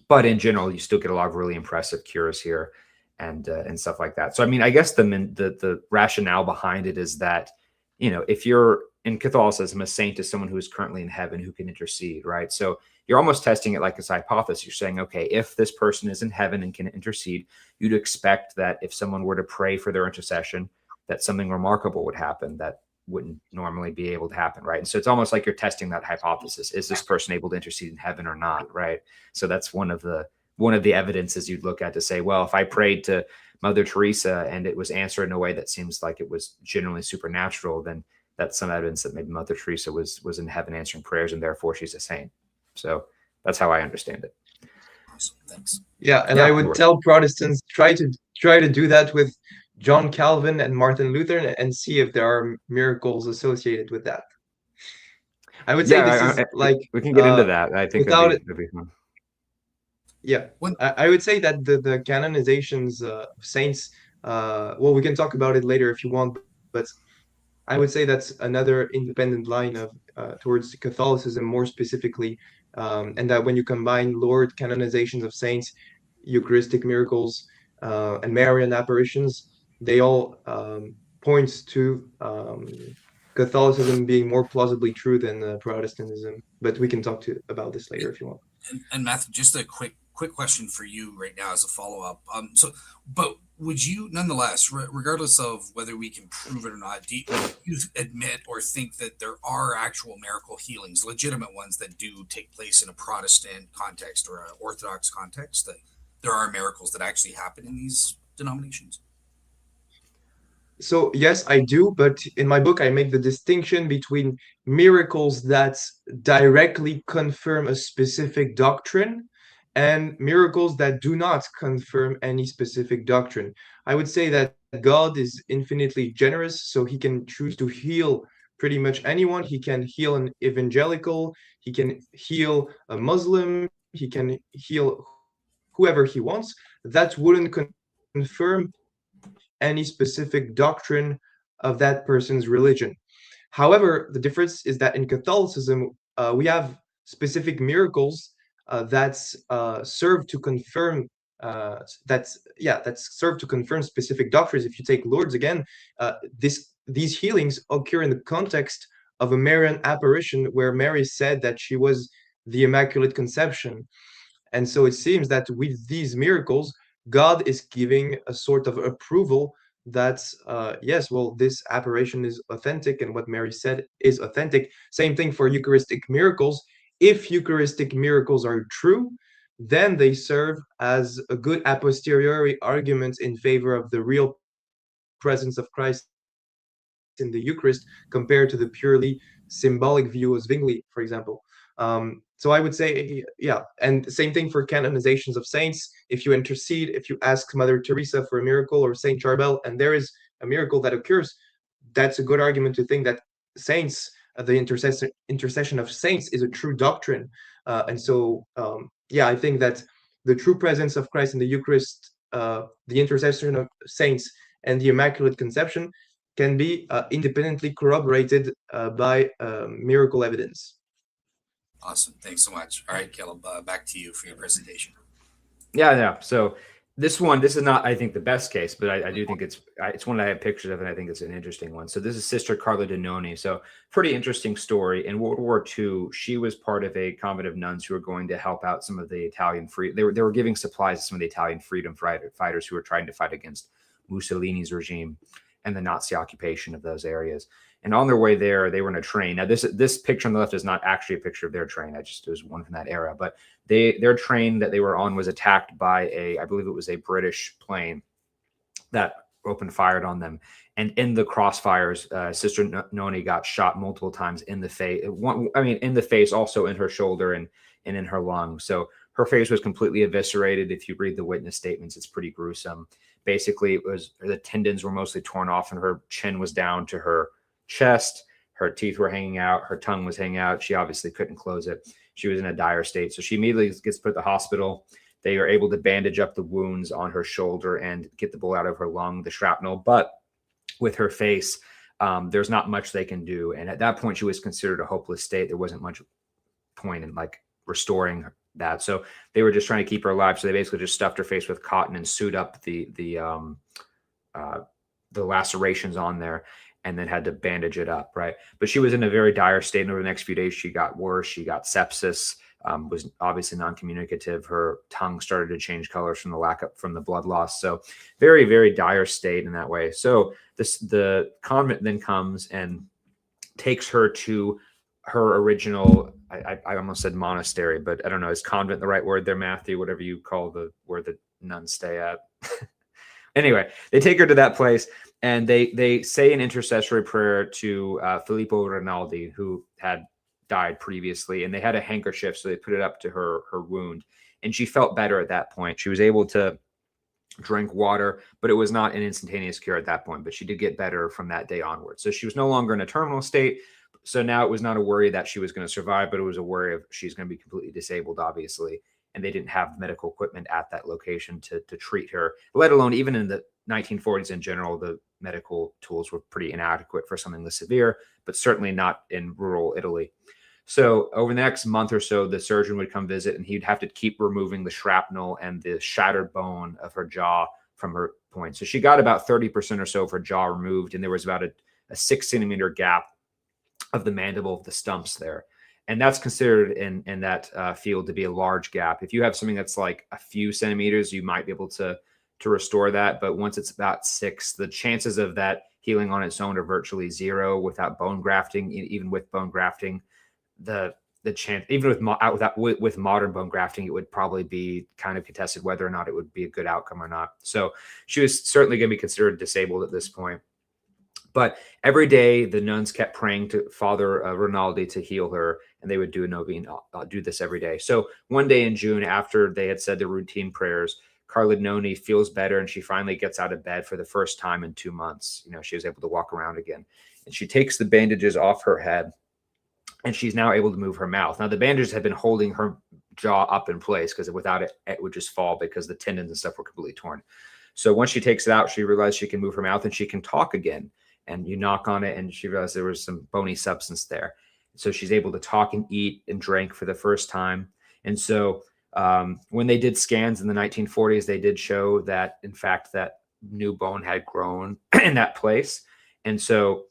But in general, you still get a lot of really impressive cures here and stuff like that. So, I mean, I guess the rationale behind it is that, you know, if you're in Catholicism, a saint is someone who is currently in heaven who can intercede, right? So you're almost testing it like this hypothesis. You're saying, okay, if this person is in heaven and can intercede, you'd expect that if someone were to pray for their intercession, that something remarkable would happen that wouldn't normally be able to happen, right? And so it's almost like you're testing that hypothesis. Is this person able to intercede in heaven or not, right? So that's one of the evidences you'd look at to say, well, if I prayed to Mother Teresa and it was answered in a way that seems like it was generally supernatural, then that's some evidence that maybe Mother Teresa was in heaven answering prayers and therefore she's a saint. So that's how I understand it. Awesome. Thanks. Yeah, and I would tell Protestants, try to do that with John Calvin and Martin Luther and see if there are miracles associated with that. I would say this is like we can get into that. I think that'd be fun. Yeah, I would say that the canonizations of saints, well, we can talk about it later if you want, but I would say that's another independent line of towards Catholicism more specifically, and that when you combine Lourdes canonizations of saints, Eucharistic miracles, and Marian apparitions, they all point to Catholicism being more plausibly true than Protestantism. But we can talk about this later if you want. And Matthew, just a quick question for you right now as a follow-up. But would you nonetheless, regardless of whether we can prove it or not, do you admit or think that there are actual miracle healings, legitimate ones that do take place in a Protestant context or an Orthodox context, that there are miracles that actually happen in these denominations? So yes, I do, but in my book, I make the distinction between miracles that directly confirm a specific doctrine and miracles that do not confirm any specific doctrine. I would say that God is infinitely generous, so he can choose to heal pretty much anyone. He can heal an evangelical, he can heal a Muslim, he can heal whoever he wants. That wouldn't confirm any specific doctrine of that person's religion. However, the difference is that in Catholicism, we have specific miracles that serve to confirm that serve to confirm specific doctrines. If you take Lourdes again, these healings occur in the context of a Marian apparition where Mary said that she was the Immaculate Conception. And so it seems that with these miracles, God is giving a sort of approval that, yes, well, this apparition is authentic and what Mary said is authentic. Same thing for Eucharistic miracles. If Eucharistic miracles are true, then they serve as a good a posteriori argument in favor of the real presence of Christ in the Eucharist compared to the purely symbolic view of Zwingli, for example. So I would say, yeah, and same thing for canonizations of saints. If you intercede, if you ask Mother Teresa for a miracle or Saint Charbel, and there is a miracle that occurs, that's a good argument to think that saints, the intercession of saints, is a true doctrine. And so, yeah, I think that the true presence of Christ in the Eucharist, the intercession of saints, and the Immaculate Conception can be independently corroborated by miracle evidence. Awesome. Thanks so much. All right, Caleb, back to you for your presentation. Yeah. So This is not, I think, the best case, but I do think it's one that I have pictures of, and I think it's an interesting one. So this is Sister Carla Danoni. So pretty interesting story. In World War II, she was part of a convent of nuns who were going to help out some of the Italian they were giving supplies to some of the Italian freedom fighters who were trying to fight against Mussolini's regime and the Nazi occupation of those areas. And on their way there, they were in a train. Now, this picture on the left is not actually a picture of their train. It was one from that era. But their train that they were on was attacked by I believe it was a British plane that opened fire on them. And in the crossfires, Sister Noni got shot multiple times in the face. In the face, also in her shoulder and in her lung. So her face was completely eviscerated. If you read the witness statements, it's pretty gruesome. Basically, the tendons were mostly torn off, and her chin was down to her chest. Her teeth were hanging out. Her tongue was hanging out. She obviously couldn't close it. She was in a dire state. So she immediately gets put to the hospital. They are able to bandage up the wounds on her shoulder and get the bullet out of her lung, the shrapnel. But with her face, there's not much they can do. And at that point, she was considered a hopeless state. There wasn't much point in restoring that. So they were just trying to keep her alive. So they basically just stuffed her face with cotton and sewed up the lacerations on there, and then had to bandage it up, right? But she was in a very dire state, and over the next few days, she got worse. She got sepsis, was obviously non-communicative. Her tongue started to change colors from the blood loss. So very, very dire state in that way. So the convent then comes and takes her to her original, I almost said monastery, but I don't know, is convent the right word there, Matthew? Whatever you call where the nuns stay at. Anyway, they take her to that place, and they say an intercessory prayer to Filippo Rinaldi, who had died previously, and they had a handkerchief, so they put it up to her wound, and she felt better at that point. She was able to drink water, but it was not an instantaneous cure at that point, but she did get better from that day onward. So she was no longer in a terminal state. So now it was not a worry that she was going to survive, but it was a worry of she's going to be completely disabled, obviously. And they didn't have medical equipment at that location to treat her, let alone even in the 1940s in general, the medical tools were pretty inadequate for something this severe, but certainly not in rural Italy. So over the next month or so, the surgeon would come visit, and he'd have to keep removing the shrapnel and the shattered bone of her jaw from her point. So she got about 30% or so of her jaw removed, and there was about a 6-centimeter gap of the mandible of the stumps there. And that's considered in that field to be a large gap. If you have something that's like a few centimeters, you might be able to restore that. But once it's about 6, the chances of that healing on its own are virtually zero without bone grafting. Even with bone grafting, the chance, even with modern bone grafting, it would probably be kind of contested whether or not it would be a good outcome or not. So she was certainly going to be considered disabled at this point. But every day, the nuns kept praying to Father Rinaldi to heal her, and they would do a novena, do this every day. So one day in June, after they had said their routine prayers, Carla Noni feels better, and she finally gets out of bed for the first time in 2 months. She was able to walk around again. And she takes the bandages off her head, and she's now able to move her mouth. Now, the bandages had been holding her jaw up in place, because without it, it would just fall because the tendons and stuff were completely torn. So once she takes it out, she realized she can move her mouth and she can talk again. And you knock on it, and she realized there was some bony substance there. So she's able to talk and eat and drink for the first time. And so when they did scans in the 1940s, they did show that, in fact, that new bone had grown in that place. And so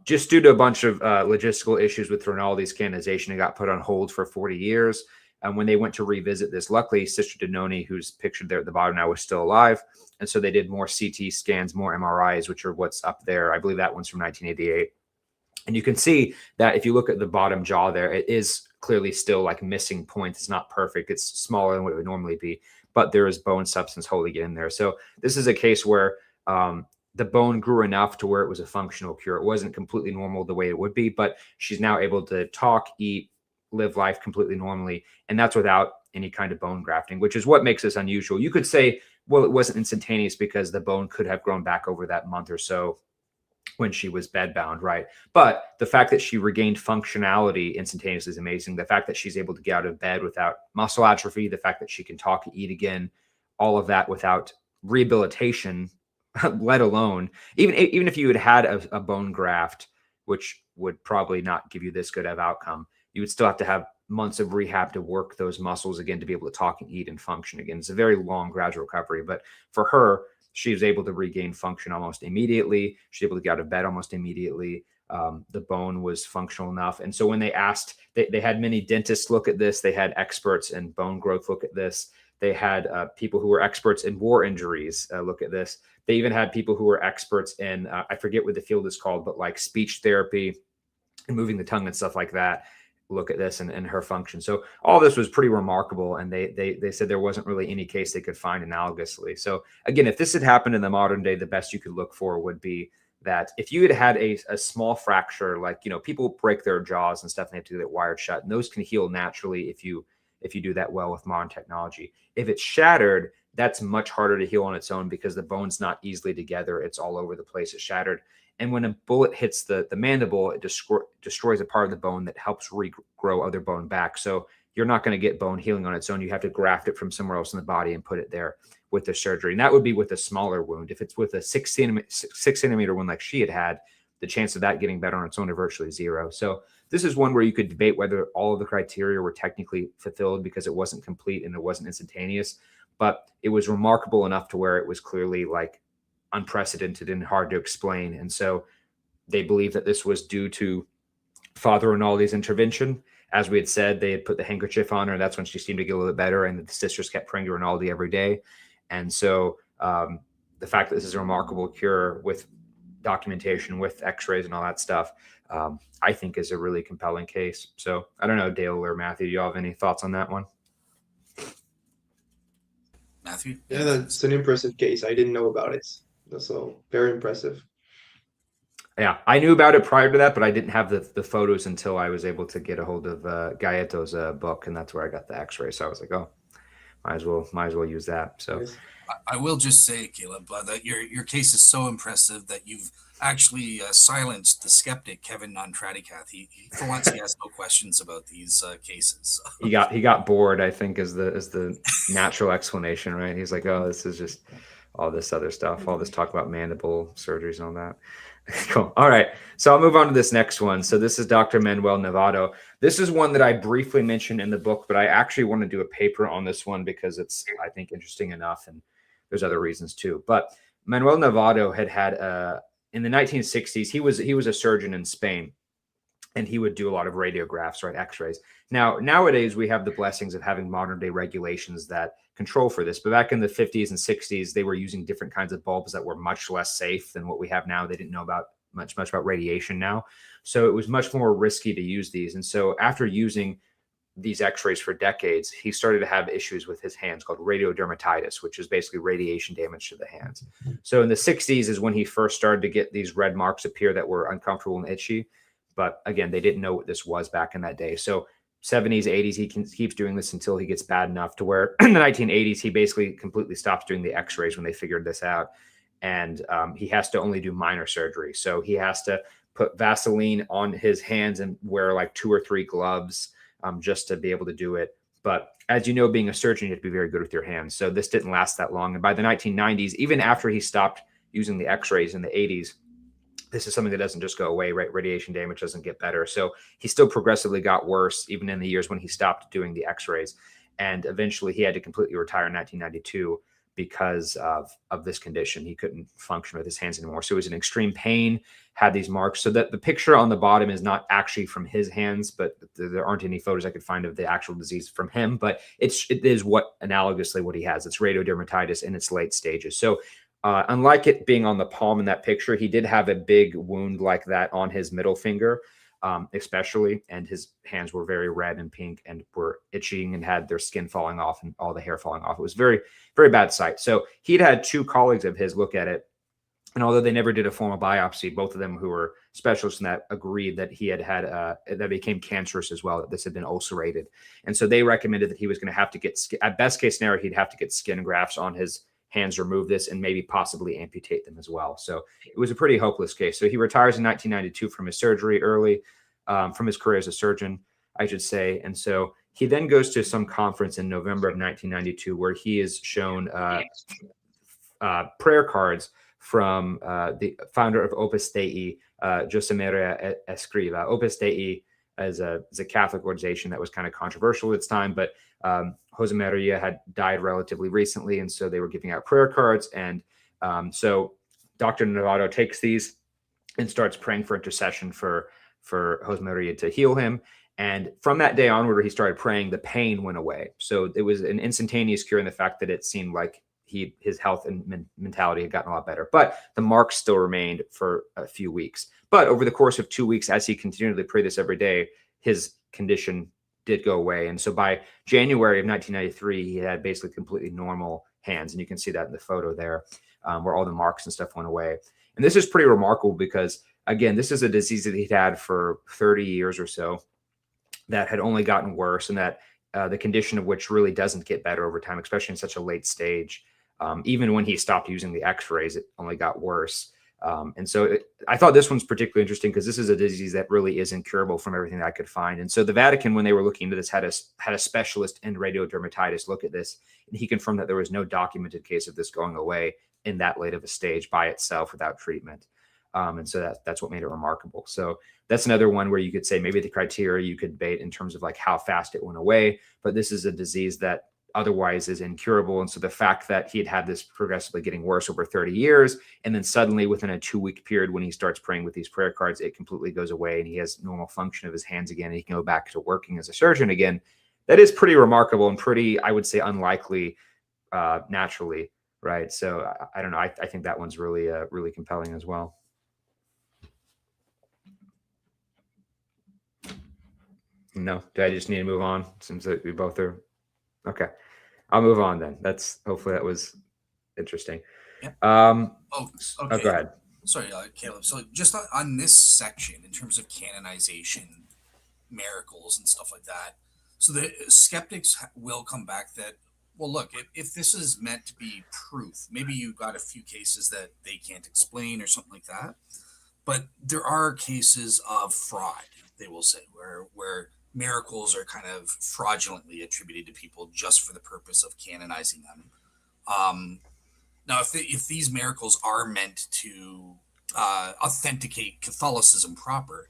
just due to a bunch of logistical issues with Rinaldi's canonization, it got put on hold for 40 years. And when they went to revisit this, luckily, Sister Danoni, who's pictured there at the bottom now, was still alive. And so they did more CT scans, more MRIs, which are what's up there. I believe that one's from 1988. And you can see that if you look at the bottom jaw there, it is clearly still like missing points. It's not perfect. It's smaller than what it would normally be, but there is bone substance holding it in there. So this is a case where the bone grew enough to where it was a functional cure. It wasn't completely normal the way it would be, but she's now able to talk, eat, live life completely normally. And that's without any kind of bone grafting, which is what makes this unusual. You could say, well, it wasn't instantaneous because the bone could have grown back over that month or so when she was bedbound, right? But the fact that she regained functionality instantaneously is amazing. The fact that she's able to get out of bed without muscle atrophy, the fact that she can talk and eat again, all of that without rehabilitation, let alone, even if you had a bone graft, which would probably not give you this good of outcome, you would still have to have months of rehab to work those muscles again to be able to talk and eat and function again. It's a very long, gradual recovery. But for her, she was able to regain function almost immediately. She was able to get out of bed almost immediately. The bone was functional enough. And so when they asked, they had many dentists look at this. They had experts in bone growth look at this. They had people who were experts in war injuries look at this. They even had people who were experts in, I forget what the field is called, but like speech therapy and moving the tongue and stuff like that, look at this and her function. So all this was pretty remarkable. And they said there wasn't really any case they could find analogously. So again, if this had happened in the modern day, the best you could look for would be that if you had a small fracture, like, people break their jaws and stuff and they have to get it wired shut, and those can heal naturally if you do that well with modern technology. If it's shattered, that's much harder to heal on its own because the bone's not easily together. It's all over the place. It's shattered. And when a bullet hits the mandible, it destroys a part of the bone that helps regrow other bone back. So you're not going to get bone healing on its own. You have to graft it from somewhere else in the body and put it there with the surgery. And that would be with a smaller wound. If it's with a 6 centimeter wound like she had, the chance of that getting better on its own are virtually zero. So this is one where you could debate whether all of the criteria were technically fulfilled because it wasn't complete and it wasn't instantaneous, but it was remarkable enough to where it was clearly like unprecedented and hard to explain. And so they believe that this was due to Father Rinaldi's intervention. As we had said, they had put the handkerchief on her. That's when she seemed to get a little bit better. And the sisters kept praying to Rinaldi every day. And so the fact that this is a remarkable cure with documentation, with x-rays and all that stuff, I think is a really compelling case. So I don't know, Dale or Matthew, do you have any thoughts on that one? Matthew? Yeah, that's an impressive case. I didn't know about it. So very impressive. Yeah, I knew about it prior to that, but I didn't have the photos until I was able to get a hold of Gaieto's book, and that's where I got the x-ray. So I was like, oh, might as well use that. So Yes. I will just say, Caleb, that your case is so impressive that you've actually silenced the skeptic Kevin Nontradicath. He for once he has no questions about these cases. he got bored, I think, is the natural explanation, right? He's like, oh, this is just all this other stuff, all this talk about mandible surgeries and all that. Cool. All right. So I'll move on to this next one. So this is Dr. Manuel Nevado. This is one that I briefly mentioned in the book, but I actually want to do a paper on this one because it's, I think, interesting enough. And there's other reasons too. But Manuel Nevado had in the 1960s, he was a surgeon in Spain, and he would do a lot of radiographs, right? X-rays. Nowadays, we have the blessings of having modern day regulations that control for this. But back in the 50s and 60s, they were using different kinds of bulbs that were much less safe than what we have now. They didn't know about much about radiation now. So it was much more risky to use these. And so after using these x-rays for decades, he started to have issues with his hands called radiodermatitis, which is basically radiation damage to the hands. So in the 60s is when he first started to get these red marks appear that were uncomfortable and itchy. But again, they didn't know what this was back in that day. So 70s, 80s, he keeps doing this until he gets bad enough to where in the 1980s, he basically completely stops doing the x-rays when they figured this out. And he has to only do minor surgery. So he has to put Vaseline on his hands and wear like 2 or 3 gloves just to be able to do it. But as you know, being a surgeon, you have to be very good with your hands. So this didn't last that long. And by the 1990s, even after he stopped using the x-rays in the 80s, this is something that doesn't just go away, right? Radiation damage doesn't get better. So he still progressively got worse, even in the years when he stopped doing the x-rays. And eventually he had to completely retire in 1992 because of this condition. He couldn't function with his hands anymore. So he was in extreme pain, had these marks. So that the picture on the bottom is not actually from his hands, but there aren't any photos I could find of the actual disease from him. But it is analogously what he has. It's radiodermatitis in its late stages. So unlike it being on the palm in that picture, he did have a big wound like that on his middle finger, especially, and his hands were very red and pink and were itching and had their skin falling off and all the hair falling off. It was very, very bad sight. So he'd had 2 colleagues of his look at it. And although they never did a formal biopsy, both of them who were specialists in that agreed that he had that became cancerous as well, that this had been ulcerated. And so they recommended that he was going to have to get, at best case scenario, he'd have to get skin grafts on his hands, remove this, and maybe possibly amputate them as well. So it was a pretty hopeless case. So he retires in 1992 from his surgery early, from his career as a surgeon, I should say. And so he then goes to some conference in November of 1992 where he is shown prayer cards from the founder of Opus Dei, Josemaria Escriva. Opus Dei as a Catholic organization that was kind of controversial at its time. But Jose Maria had died relatively recently, and so they were giving out prayer cards. And so Dr. Novato takes these and starts praying for intercession for Jose Maria to heal him. And from that day onward, he started praying, the pain went away. So it was an instantaneous cure in the fact that it seemed like his health and mentality had gotten a lot better. But the marks still remained for a few weeks. But over the course of 2 weeks, as he continued to pray this every day, his condition did go away. And so by January of 1993, he had basically completely normal hands. And you can see that in the photo there, where all the marks and stuff went away. And this is pretty remarkable because, again, this is a disease that he'd had for 30 years or so that had only gotten worse, and that the condition of which really doesn't get better over time, especially in such a late stage. Even when he stopped using the x-rays, it only got worse. And so I thought this one's particularly interesting because this is a disease that really is incurable from everything that I could find. And so the Vatican, when they were looking into this, had a specialist in radiodermatitis look at this, and he confirmed that there was no documented case of this going away in that late of a stage by itself without treatment. And so that's what made it remarkable. So that's another one where you could say maybe the criteria you could debate in terms of like how fast it went away, but this is a disease that otherwise is incurable. And so the fact that he had this progressively getting worse over 30 years, and then suddenly within a 2-week period, when he starts praying with these prayer cards, it completely goes away and he has normal function of his hands again, and he can go back to working as a surgeon again. That is pretty remarkable and pretty, I would say, unlikely naturally, right? So I don't know. I think that one's really, really compelling as well. No, do I just need to move on? Seems like we both are. Okay, I'll move on then. Hopefully that was interesting. Yep. Okay. Okay. Go ahead. Sorry, Caleb. So just on this section, in terms of canonization, miracles, and stuff like that, so the skeptics will come back that, well, look, if this is meant to be proof, maybe you got a few cases that they can't explain or something like that, but there are cases of fraud, they will say, where miracles are kind of fraudulently attributed to people just for the purpose of canonizing them. Now, if these miracles are meant to authenticate Catholicism proper,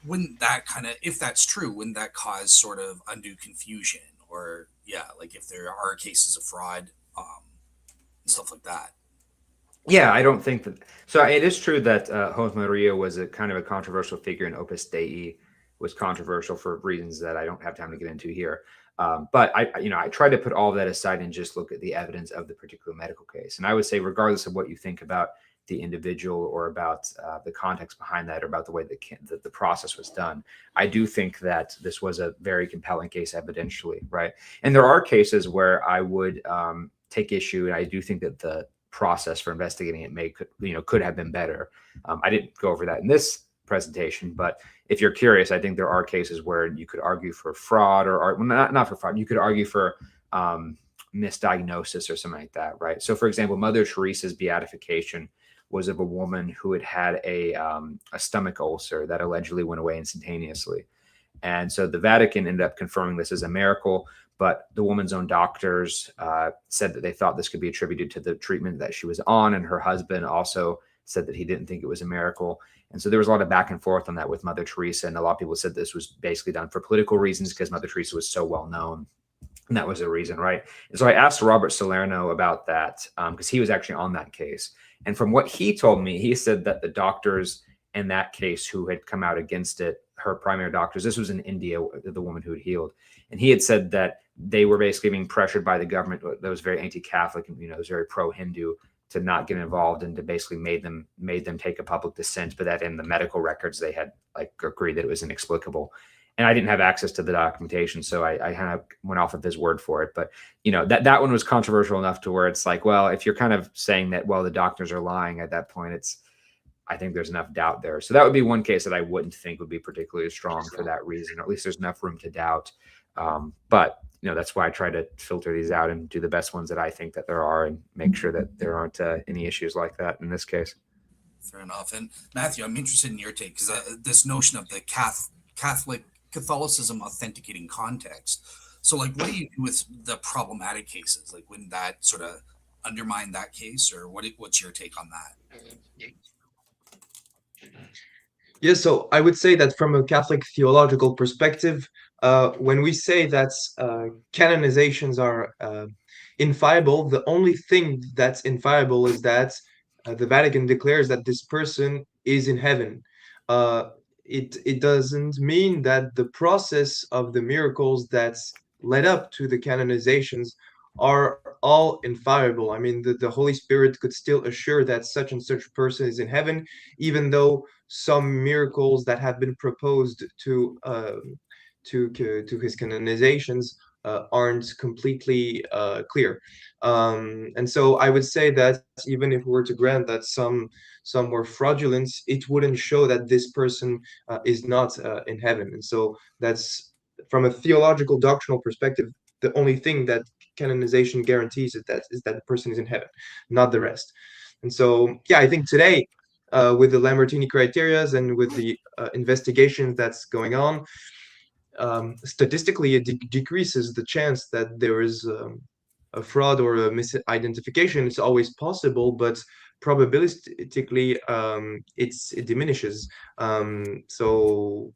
wouldn't that if that's true, wouldn't that cause sort of undue confusion? Or, yeah, like if there are cases of fraud and stuff like that. Yeah, I don't think that. So it is true that Jose Maria was a kind of a controversial figure, in Opus Dei was controversial for reasons that I don't have time to get into here. But I try to put all of that aside and just look at the evidence of the particular medical case. And I would say, regardless of what you think about the individual or about the context behind that, or about the way that the process was done, I do think that this was a very compelling case evidentially, right? And there are cases where I would take issue, and I do think that the process for investigating it could have been better. I didn't go over that in this presentation, but if you're curious, I think there are cases where you could argue for fraud, or not for fraud. You could argue for misdiagnosis or something like that, right? So, for example, Mother Teresa's beatification was of a woman who had a stomach ulcer that allegedly went away instantaneously, and so the Vatican ended up confirming this as a miracle. But the woman's own doctors said that they thought this could be attributed to the treatment that she was on, and her husband also said that he didn't think it was a miracle. And so there was a lot of back and forth on that with Mother Teresa, and a lot of people said this was basically done for political reasons because Mother Teresa was so well known, and that was the reason, right? And so I asked Robert Salerno about that because he was actually on that case, and from what he told me, he said that the doctors in that case who had come out against it, her primary doctors, this was in India, the woman who had healed, and he had said that they were basically being pressured by the government that was very anti-Catholic and was very pro-Hindu to not get involved, and to basically made them take a public dissent, but that in the medical records they had agreed that it was inexplicable. And I didn't have access to the documentation, so I kind of went off of his word for it. But that one was controversial enough to where it's like, well, if you're kind of saying that, well, the doctors are lying at that point, I think there's enough doubt there. So that would be one case that I wouldn't think would be particularly strong for that reason, or at least there's enough room to doubt. But that's why I try to filter these out and do the best ones that I think that there are, and make sure that there aren't any issues like that in this case. Fair enough. And Matheiau, I'm interested in your take, because this notion of the Catholicism authenticating context. So, what do you do with the problematic cases? Wouldn't that sort of undermine that case, or what's your take on that? Yeah, so I would say that from a Catholic theological perspective, when we say that canonizations are infallible, the only thing that's infallible is that the Vatican declares that this person is in heaven. Uh, it doesn't mean that the process of the miracles that's led up to the canonizations are all infallible. I mean, the Holy Spirit could still assure that such and such person is in heaven, even though some miracles that have been proposed to his canonizations aren't completely clear. And so I would say that even if we were to grant that some were fraudulent, it wouldn't show that this person is not in heaven. And so that's from a theological doctrinal perspective, the only thing that canonization guarantees is that the person is in heaven, not the rest. And so, yeah, I think today, with the Lambertini criterias and with the investigations that's going on, statistically, it decreases the chance that there is a fraud or a misidentification. It's always possible, but probabilistically, it diminishes. So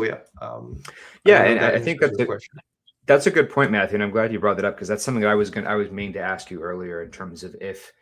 yeah, I Yeah, don't know if and that I think answers your question. that's a good point, Matthew, and I'm glad you brought that up because that's something I was meaning to ask you earlier in terms of if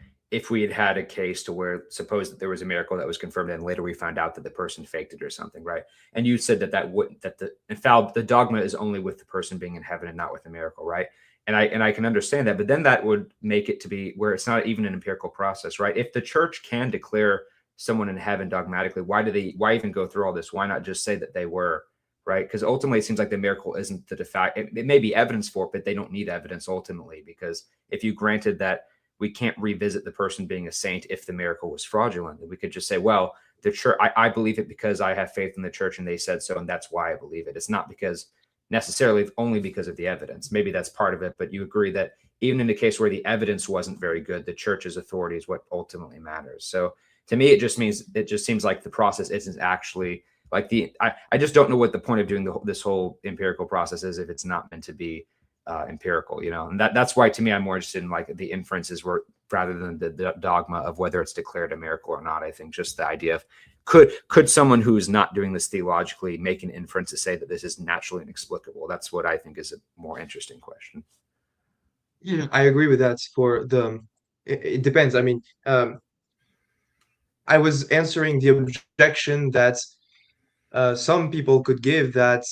we had had a case to where suppose that there was a miracle that was confirmed and later we found out that the person faked it or something, right? And you said that the dogma is only with the person being in heaven and not with the miracle, right? And I can understand that, but then that would make it to be where it's not even an empirical process, right? If the church can declare someone in heaven dogmatically, why even go through all this? Why not just say that they were? Right? Because ultimately, it seems like the miracle isn't the fact. It may be evidence for it, but they don't need evidence ultimately. Because if you granted that we can't revisit the person being a saint if the miracle was fraudulent, we could just say, well, the church, I believe it because I have faith in the church and they said so, and that's why I believe it. It's not because necessarily only because of the evidence. Maybe that's part of it, but you agree that even in the case where the evidence wasn't very good, the church's authority is what ultimately matters. So to me, it just seems like the process isn't actually like I just don't know what the point of doing this whole empirical process is if it's not meant to be empirical, you know. And that's why to me I'm more interested in like the inferences were rather than the dogma of whether it's declared a miracle or not. I think just the idea of could someone who's not doing this theologically make an inference to say that this is naturally inexplicable? That's what I think is a more interesting question. Yeah, I agree with that. It depends. I mean, I was answering the objection that some people could give that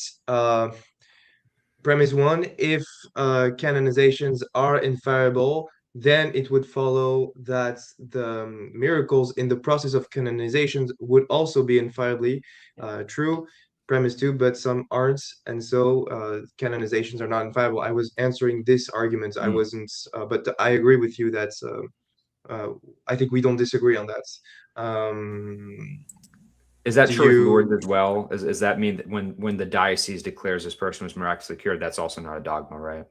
premise one, if canonizations are infallible, then it would follow that the miracles in the process of canonizations would also be infallibly true. Premise two, but some aren't, and so canonizations are not infallible. I was answering this argument. I wasn't, but I agree with you that uh, I think we don't disagree on that. Is that Do true with Lourdes you? as well? Does that mean that when the diocese declares this person was miraculously cured, that's also not a dogma, right?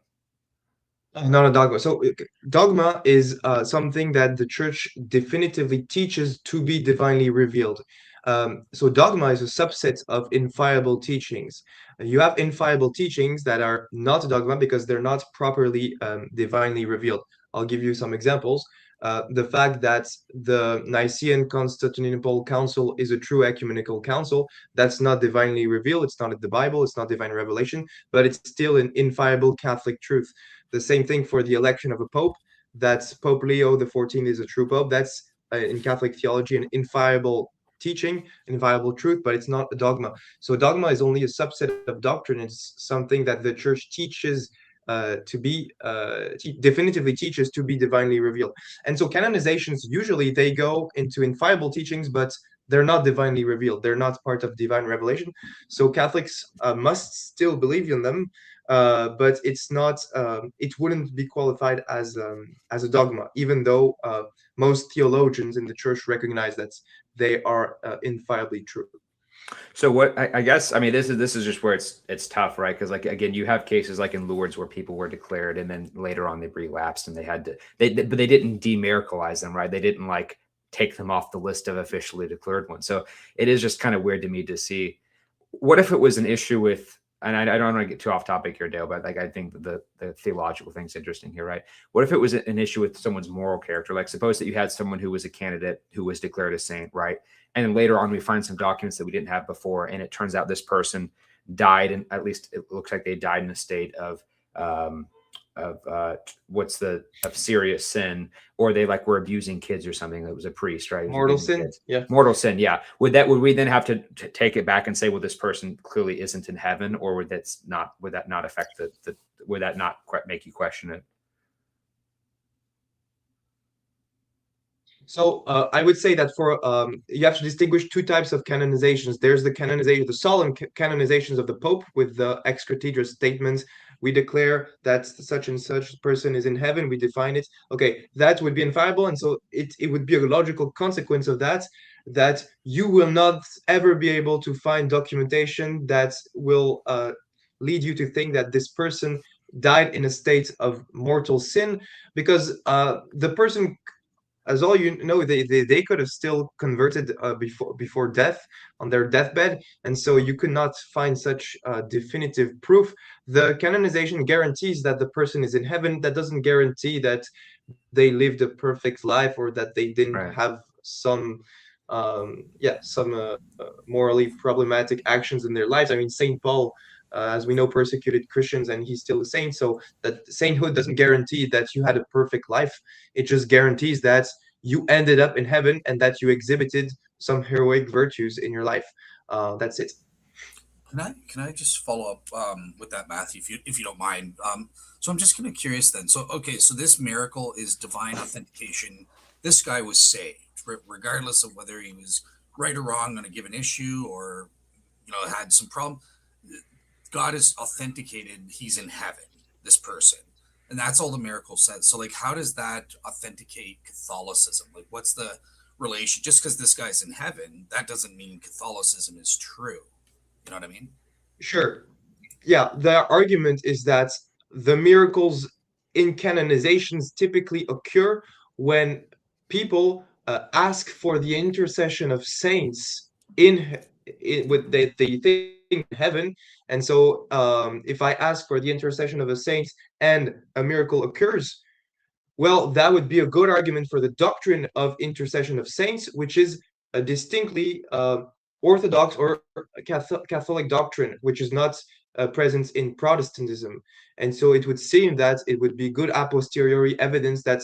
Not a dogma. So dogma is something that the church definitively teaches to be divinely revealed. So dogma is a subset of infallible teachings. You have infallible teachings that are not dogma because they're not properly divinely revealed. I'll give you some examples. The fact that the Nicene Constantinople Council is a true ecumenical council, that's not divinely revealed. It's not in the Bible. It's not divine revelation, but it's still an infallible Catholic truth. The same thing for the election of a pope. That's Pope Leo the 14th is a true pope. That's in Catholic theology an infallible teaching, infallible truth, but it's not a dogma. So dogma is only a subset of doctrine. It's something that the church teaches definitively teaches to be divinely revealed. And so canonizations usually they go into infallible teachings, but they're not divinely revealed. They're not part of divine revelation. So Catholics must still believe in them, but it's not. It wouldn't be qualified as a dogma, even though most theologians in the church recognize that they are infallibly true. So what I guess I mean this is just where it's tough, right? Because like again, you have cases like in Lourdes where people were declared and then later on they relapsed and they had to but they didn't demiracleize them, right? They didn't like take them off the list of officially declared ones. So it is just kind of weird to me to see what if it was an issue with and I don't want to get too off topic here, Dale, but like I think the theological thing's interesting here, right? What if it was an issue with someone's moral character? Like suppose that you had someone who was a candidate who was declared a saint, right? And then later on we find some documents that we didn't have before, and it turns out this person died, and at least it looks like they died in a state of serious sin, or they like were abusing kids or something. That was a priest, right? Mortal sin. Kids. Yeah. Mortal sin. Yeah. Would we then have to take it back and say, well, this person clearly isn't in heaven, or would that not affect would that not quite make you question it? So I would say that for you have to distinguish two types of canonizations. There's the canonization, the solemn canonizations of the Pope with the ex cathedra statements. We declare that such and such person is in heaven. We define it. Okay, that would be infallible, and so it would be a logical consequence of that you will not ever be able to find documentation that will lead you to think that this person died in a state of mortal sin, because the person, as all you know, they could have still converted before death, on their deathbed, and so you could not find such definitive proof. The canonization guarantees that the person is in heaven. That doesn't guarantee that they lived a perfect life, or that they didn't have some morally problematic actions in their lives. I mean, Saint Paul, as we know, persecuted Christians, and he's still a saint. So that sainthood doesn't guarantee that you had a perfect life. It just guarantees that you ended up in heaven and that you exhibited some heroic virtues in your life. That's it. Can I just follow up with that, Matthew, if you don't mind? So I'm just kind of curious then. So so this miracle is divine authentication. This guy was saved, regardless of whether he was right or wrong on a given issue, or had some problem. God has authenticated he's in heaven, this person. And that's all the miracle says. So like, how does that authenticate Catholicism? Like, what's the relation? Just because this guy's in heaven, that doesn't mean Catholicism is true. You know what I mean? Sure. Yeah, the argument is that the miracles in canonizations typically occur when people ask for the intercession of saints with they think in heaven. And so if I ask for the intercession of a saint and a miracle occurs, well, that would be a good argument for the doctrine of intercession of saints, which is a distinctly Orthodox or Catholic doctrine, which is not present in Protestantism. And so it would seem that it would be good a posteriori evidence that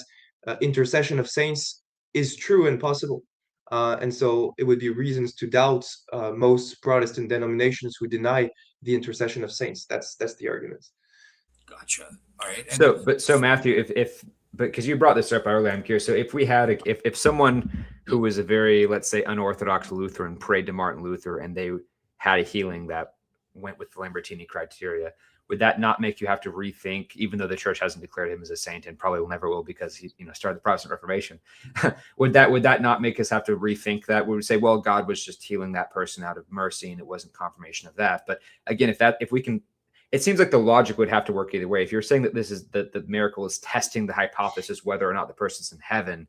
intercession of saints is true and possible. And so it would be reasons to doubt most Protestant denominations who deny the intercession of saints. That's the argument. Gotcha. All right. So Matthew, but because you brought this up earlier, I'm curious. So if we had if someone who was a very, let's say, unorthodox Lutheran prayed to Martin Luther and they had a healing that went with the Lambertini criteria, would that not make you have to rethink, even though the church hasn't declared him as a saint and probably will never will because he started the Protestant Reformation? would that not make us have to rethink that? We would say, well, God was just healing that person out of mercy and it wasn't confirmation of that. But again, if we can, it seems like the logic would have to work either way. If you're saying that this is that the miracle is testing the hypothesis whether or not the person's in heaven,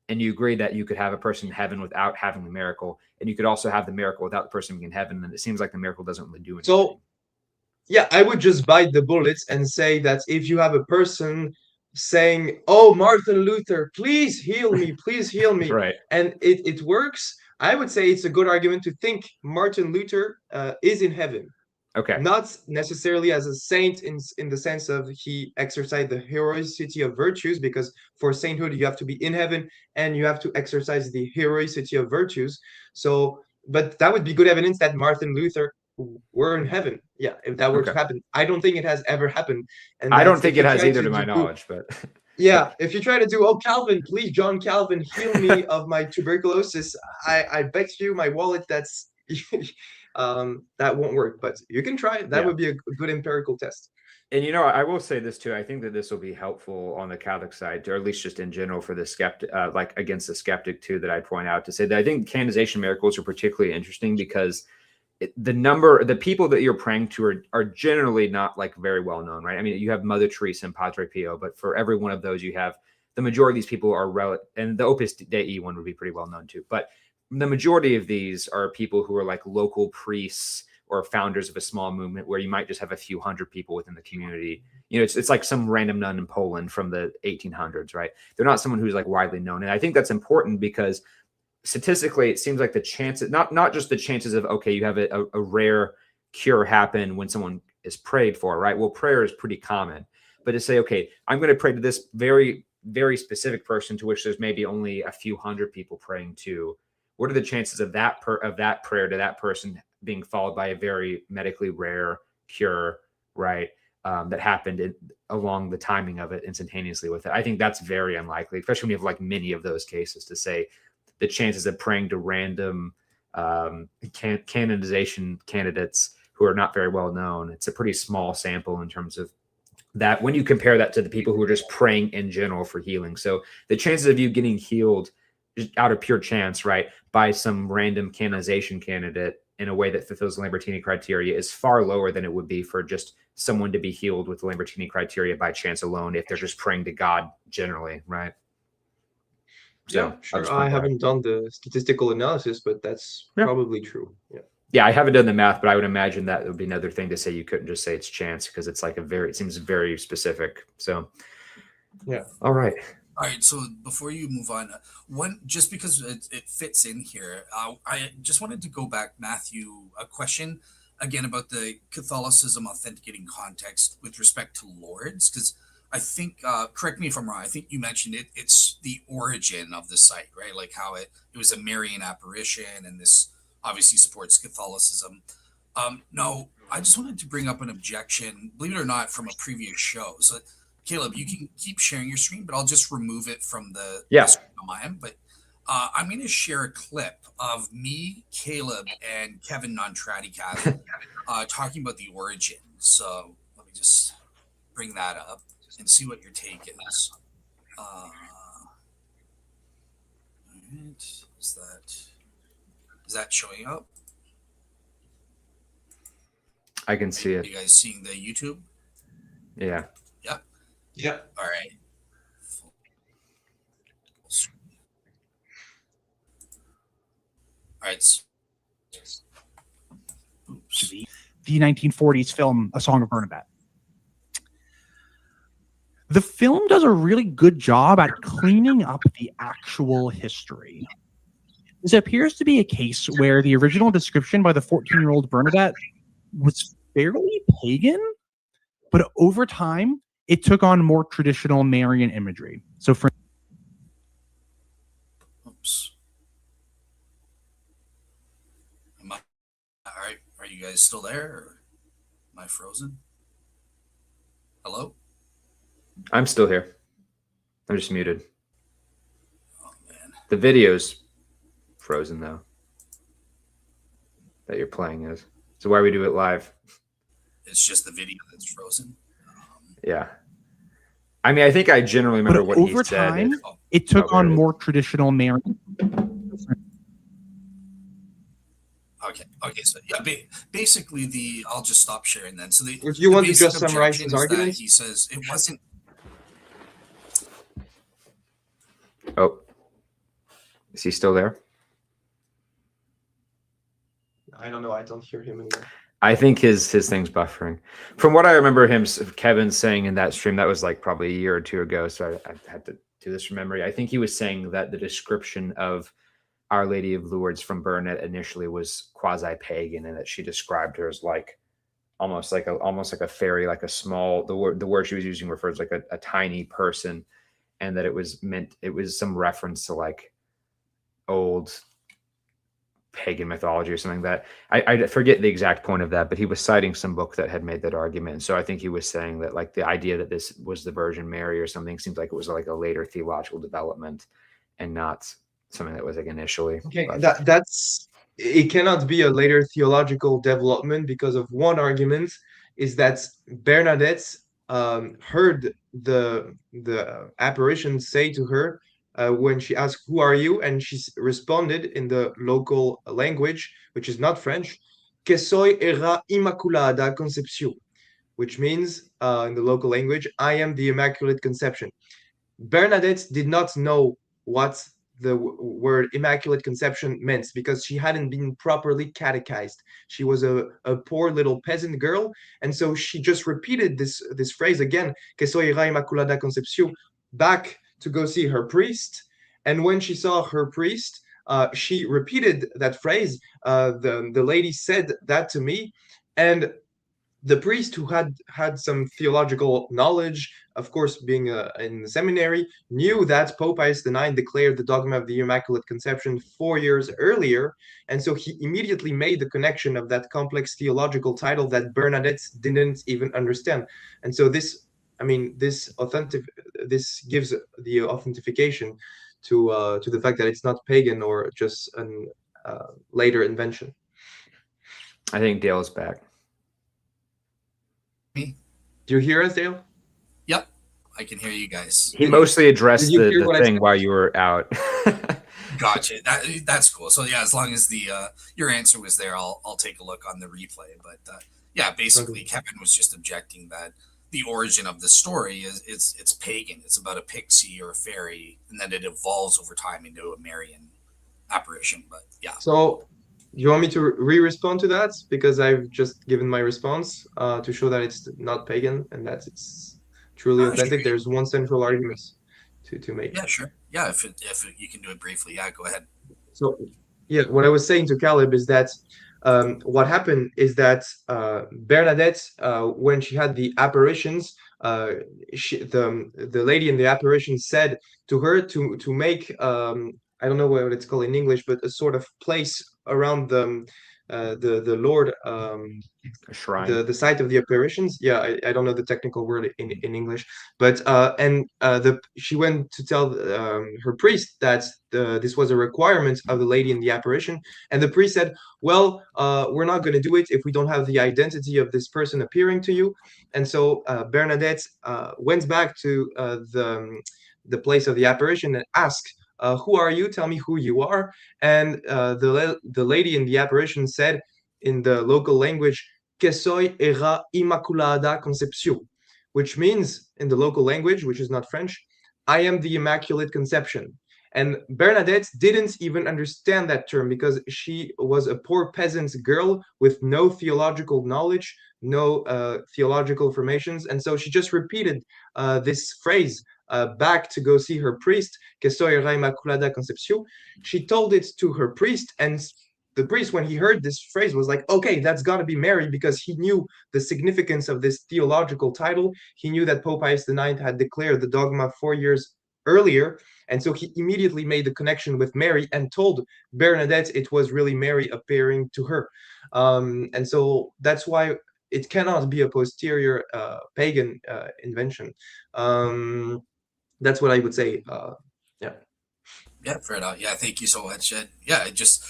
and you agree that you could have a person in heaven without having the miracle, and you could also have the miracle without the person being in heaven, then it seems like the miracle doesn't really do anything. So, yeah, I would just bite the bullet and say that if you have a person saying, "Oh, Martin Luther, please heal me, please heal me," right, and it works, I would say it's a good argument to think Martin Luther is in heaven. Okay. Not necessarily as a saint in the sense of he exercised the heroicity of virtues, because for sainthood you have to be in heaven and you have to exercise the heroicity of virtues. So, but that would be good evidence that Martin Luther were in heaven. Yeah, if that were to happen. I don't think it has ever happened. And I don't think it has either to my knowledge, but yeah, if you try to do, "Oh, Calvin, please, John Calvin, heal me of my tuberculosis," I bet you my wallet that's that won't work, but you can try it. That would be a good empirical test. And I will say this too. I think that this will be helpful on the Catholic side, or at least just in general for the skeptic, like against the skeptic too, that I'd point out to say that I think canonization miracles are particularly interesting because the people that you're praying to are generally not like very well known, right? I mean, you have Mother Teresa and Padre Pio, but for every one of those, you have the majority of these people are and the Opus Dei one would be pretty well known too, but the majority of these are people who are like local priests or founders of a small movement where you might just have a few hundred people within the community. You know, it's like some random nun in Poland from the 1800s, right? They're not someone who's like widely known. And I think that's important because statistically, it seems like the chances, not just the chances of, okay, you have a rare cure happen when someone is prayed for, right? Well, prayer is pretty common, but to say, okay, I'm going to pray to this very, very specific person to which there's maybe only a few hundred people praying to, what are the chances of that prayer to that person being followed by a very medically rare cure, right? That happened along the timing of it instantaneously with it. I think that's very unlikely, especially when you have like many of those cases, to say the chances of praying to random canonization candidates who are not very well known. It's a pretty small sample in terms of that when you compare that to the people who are just praying in general for healing. So the chances of you getting healed just out of pure chance, right, by some random canonization candidate in a way that fulfills the Lambertini criteria is far lower than it would be for just someone to be healed with the Lambertini criteria by chance alone if they're just praying to God generally, right? So, yeah, sure. I haven't done the statistical analysis, but that's probably true. Yeah. Yeah, I haven't done the math, but I would imagine that would be another thing to say. You couldn't just say it's chance because it's like it seems very specific. So, yeah. All right. So before you move on, just because it fits in here, I just wanted to go back, Matthew, a question again about the Catholicism authenticating context with respect to Lourdes, because I think, correct me if I'm wrong, I think you mentioned it's the origin of the site, right? Like how it was a Marian apparition, and this obviously supports Catholicism. No, I just wanted to bring up an objection, believe it or not, from a previous show. So, Caleb, you can keep sharing your screen, but I'll just remove it from the screen on my end. But I'm going to share a clip of me, Caleb, and Kevin Nontradicat talking about the origin. So let me just bring that up and see what your take is. Is that showing up? I can see it. Are you guys seeing the YouTube? Yeah. Yeah. All right. All right. Oops. The 1940s film, A Song of Bernadette. The film does a really good job at cleaning up the actual history. This appears to be a case where the original description by the 14-year-old Bernadette was fairly pagan, but over time, it took on more traditional Marian imagery. So for Oops. All right. Are you guys still there, or am I frozen? Hello? I'm still here. I'm just muted. Oh, man. The video's frozen, though, that you're playing is. So why we do it live? It's just the video that's frozen. Yeah. I mean, I think I generally remember what he said. Over time, it took on more traditional Marian. Okay. So yeah, basically I'll just stop sharing then. So if you want to just summarize his argument, he says it wasn't. Oh, is he still there? I don't know. I don't hear him anymore. I think his thing's buffering. From what I remember Kevin saying in that stream, that was like probably a year or two ago, so I had to do this from memory. I think he was saying that the description of Our Lady of Lourdes from Bernadette initially was quasi-pagan, and that she described her as like almost like a fairy, like a small. The word she was using refers like a tiny person, and that it was some reference to like old pagan mythology or something. That I forget the exact point of that, but he was citing some book that had made that argument. And so I think he was saying that like the idea that this was the Virgin Mary or something seems like it was like a later theological development and not something that was like initially. Okay, that's it cannot be a later theological development because of one argument is that Bernadette heard the apparition say to her when she asked, "Who are you?" and she responded in the local language, which is not French, "Que soy era Immaculada Concepción," which means in the local language, "I am the Immaculate Conception." Bernadette did not know what the word immaculate conception meant, because she hadn't been properly catechized. She was a poor little peasant girl, and so she just repeated this phrase again, que soy era immaculada concepción, back to go see her priest. And when she saw her priest, she repeated that phrase. The lady said that to me, and the priest, who had some theological knowledge, of course, being in the seminary, knew that Pope Pius IX declared the dogma of the Immaculate Conception 4 years earlier, and so he immediately made the connection of that complex theological title that Bernadette didn't even understand. And so this, I mean, this gives the authentication to the fact that it's not pagan or just an later invention. I think Dale's back. Me? Do you hear us, Dale? Yep, I can hear you guys. He mostly addressed Did you hear the what I thing said? while you were out. Gotcha. That's cool. So yeah, as long as the your answer was there, I'll take a look on the replay. But yeah, basically, Kevin was just objecting that the origin of the story is it's pagan. It's about a pixie or a fairy, and then it evolves over time into a Marian apparition. But yeah, So, you want me to respond to that? Because I've just given my response to show that it's not pagan and that it's truly authentic. Sure. There's one central argument to make. Yeah, sure. Yeah, if you can do it briefly, yeah, go ahead. So, yeah, what I was saying to Caleb is that what happened is that Bernadette, when she had the apparitions, the lady in the apparition said to her to make I don't know what it's called in English, but a sort of place around the Lord, A shrine. the site of the apparitions. Yeah, I don't know the technical word in English, but she went to tell her priest that this was a requirement of the lady in the apparition, and the priest said, well, we're not going to do it if we don't have the identity of this person appearing to you. And so Bernadette went back to the place of the apparition and asked, who are you? Tell me who you are. And the lady in the apparition said in the local language, que soy era immaculada concepción, which means in the local language, which is not French, I am the Immaculate Conception. And Bernadette didn't even understand that term because she was a poor peasant girl with no theological knowledge, no theological formations. And so she just repeated this phrase back to go see her priest, que soy era immaculada concepción. She told it to her priest, and the priest, when he heard this phrase, was like, okay, that's got to be Mary, because he knew the significance of this theological title. He knew that Pope Pius IX had declared the dogma 4 years earlier. And so he immediately made the connection with Mary and told Bernadette it was really Mary appearing to her. And so that's why it cannot be a posterior pagan invention. That's what I would say. Yeah. Yeah, fair enough. Yeah, thank you so much. Yeah, just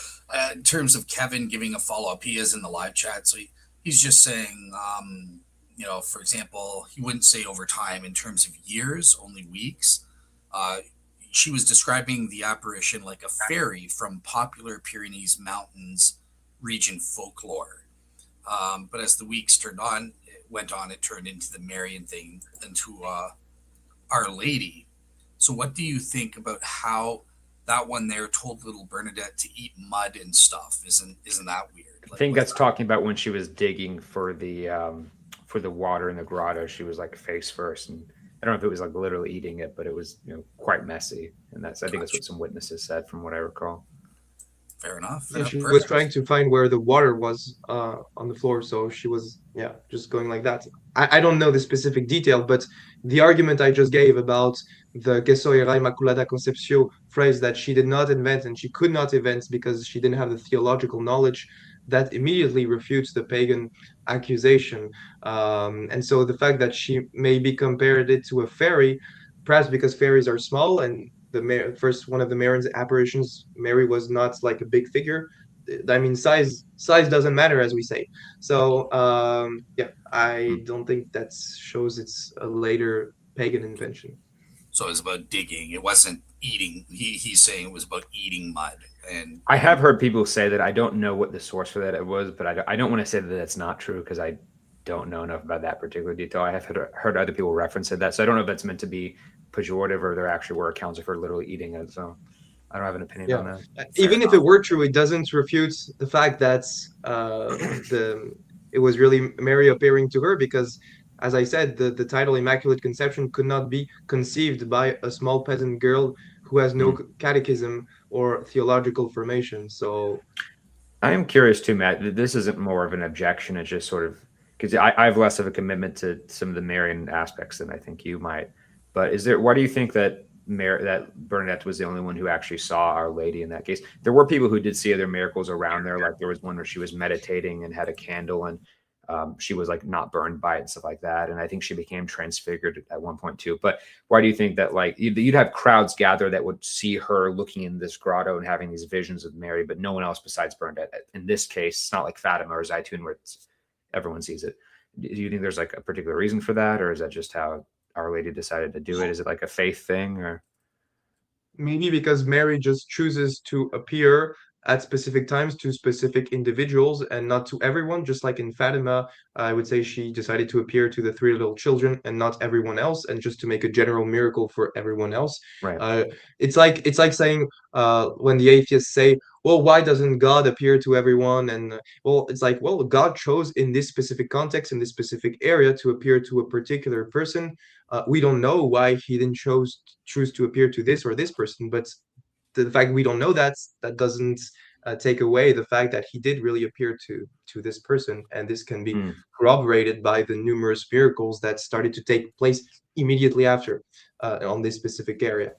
in terms of Kevin giving a follow up, he is in the live chat, so he's just saying, for example, he wouldn't say over time in terms of years, only weeks. She was describing the apparition like a fairy from popular Pyrenees Mountains region folklore. But as the weeks went on, it turned into the Marian thing, into Our Lady. So what do you think about how that one there told little Bernadette to eat mud and stuff? Isn't that weird? I think that's talking about when she was digging for the water in the grotto. She was like face first, and I don't know if it was like literally eating it, but it was quite messy. And I think that's what some witnesses said, from what I recall. Fair enough. Yeah, she was trying to find where the water was on the floor, so she was just going like that. I don't know the specific detail, but the argument I just gave about the que soy era immaculada concepción phrase that she did not invent and she could not invent because she didn't have the theological knowledge, that immediately refutes the pagan accusation. And so the fact that she maybe compared it to a fairy, perhaps because fairies are small, and first one of the Marian's apparitions, Mary was not like a big figure. I mean, size doesn't matter, as we say. So I don't think that shows it's a later pagan invention. So it was about digging. It wasn't eating. He's saying it was about eating mud. And I have heard people say that. I don't know what the source for that it was, but I don't want to say that that's not true because I don't know enough about that particular detail. I have heard other people reference that, so I don't know if that's meant to be pejorative or there actually were accounts of her literally eating it. So I don't have an opinion Yeah. on that. Even if enough. it were true, it doesn't refute the fact that it was really Mary appearing to her, because, as I said, the title Immaculate Conception could not be conceived by a small peasant girl who has no catechism or theological formation. So I am curious too, Matt. This isn't more of an objection. It's just sort of because I have less of a commitment to some of the Marian aspects than I think you might. But why do you think that that Bernadette was the only one who actually saw Our Lady in that case? There were people who did see other miracles around there. Like there was one where she was meditating and had a candle, and she was like not burned by it and stuff like that. And I think she became transfigured at one point too. But why do you think that like you'd have crowds gather that would see her looking in this grotto and having these visions of Mary, but no one else besides Bernadette? In this case, it's not like Fatima or Zaytun where everyone sees it. Do you think there's like a particular reason for that, or is that just how Our Lady decided to do it? Is it like a faith thing, or maybe because Mary just chooses to appear at specific times to specific individuals and not to everyone, just like in Fatima, I would say she decided to appear to the three little children and not everyone else, and just to make a general miracle for everyone else. right? It's like saying when the atheists say, well, why doesn't God appear to everyone? And well, it's like, well, God chose in this specific context, in this specific area, to appear to a particular person. We don't know why he didn't choose to appear to this or this person, but the fact we don't know that doesn't take away the fact that he did really appear to this person, and this can be corroborated by the numerous miracles that started to take place immediately after on this specific area.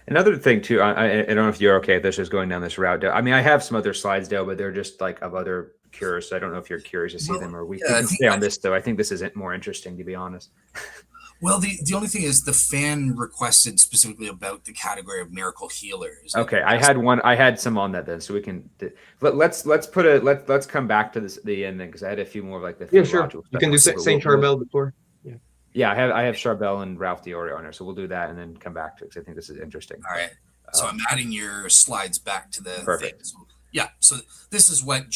Another thing too, I don't know if you're okay if this is going down this route. I mean, I have some other slides, Dale, but they're just like of other cures. So I don't know if you're curious to see them, or we can stay on this though. I think this isn't more interesting, to be honest. Well, the only thing is the fan requested specifically about the category of miracle healers. Okay, I had some on that then, so we can let's come back to the end then, because I had a few more of like the theological stuff. You can do Saint Charbel before. Yeah, I have Charbel and Ralph Diori on there, so we'll do that and then come back to it because I think this is interesting. All right. So I'm adding your slides back to the perfect. thing. So, yeah. So this is what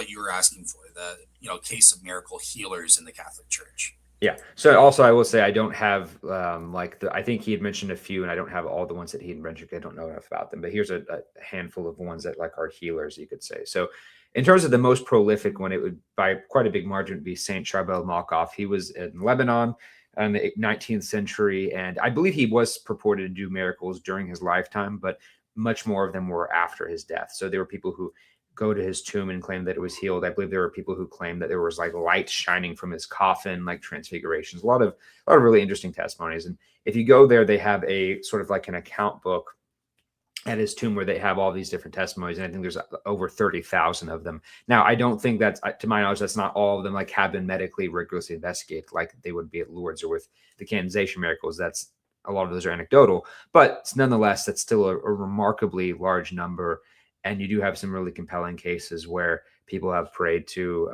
you were asking for, the case of miracle healers in the Catholic Church. Yeah. So also I will say I don't have I think he had mentioned a few, and I don't have all the ones that he had mentioned. I don't know enough about them, but here's a handful of ones that like are healers, you could say. So in terms of the most prolific one, it would by quite a big margin be Saint Charbel Malkoff. He was in Lebanon in the 19th century, and I believe he was purported to do miracles during his lifetime, but much more of them were after his death. So there were people who go to his tomb and claim that it was healed. I believe there were people who claimed that there was like light shining from his coffin, like transfigurations. A lot of really interesting testimonies. And if you go there, they have a sort of like an account book at his tomb where they have all these different testimonies, and I think there's over 30,000 of them. Now, I don't think that's, to my knowledge, that's not all of them like have been medically rigorously investigated like they would be at Lourdes or with the canonization miracles. That's a lot of those are anecdotal, but nonetheless, that's still a remarkably large number. And you do have some really compelling cases where people have prayed to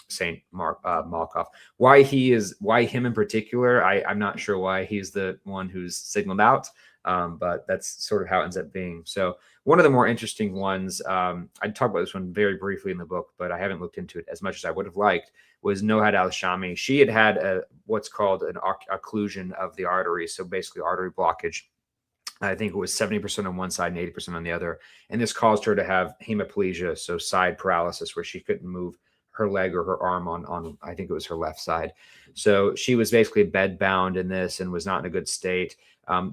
Saint Malkoff. Why him in particular, I'm not sure why he's the one who's signaled out. But that's sort of how it ends up being. So one of the more interesting ones, I talk about this one very briefly in the book, but I haven't looked into it as much as I would have liked, was Nohad al-Shami. She had what's called an occlusion of the artery. So basically artery blockage. I think it was 70% on one side and 80% on the other. And this caused her to have hemiplegia, so side paralysis, where she couldn't move her leg or her arm on I think it was her left side. So she was basically bed bound in this and was not in a good state.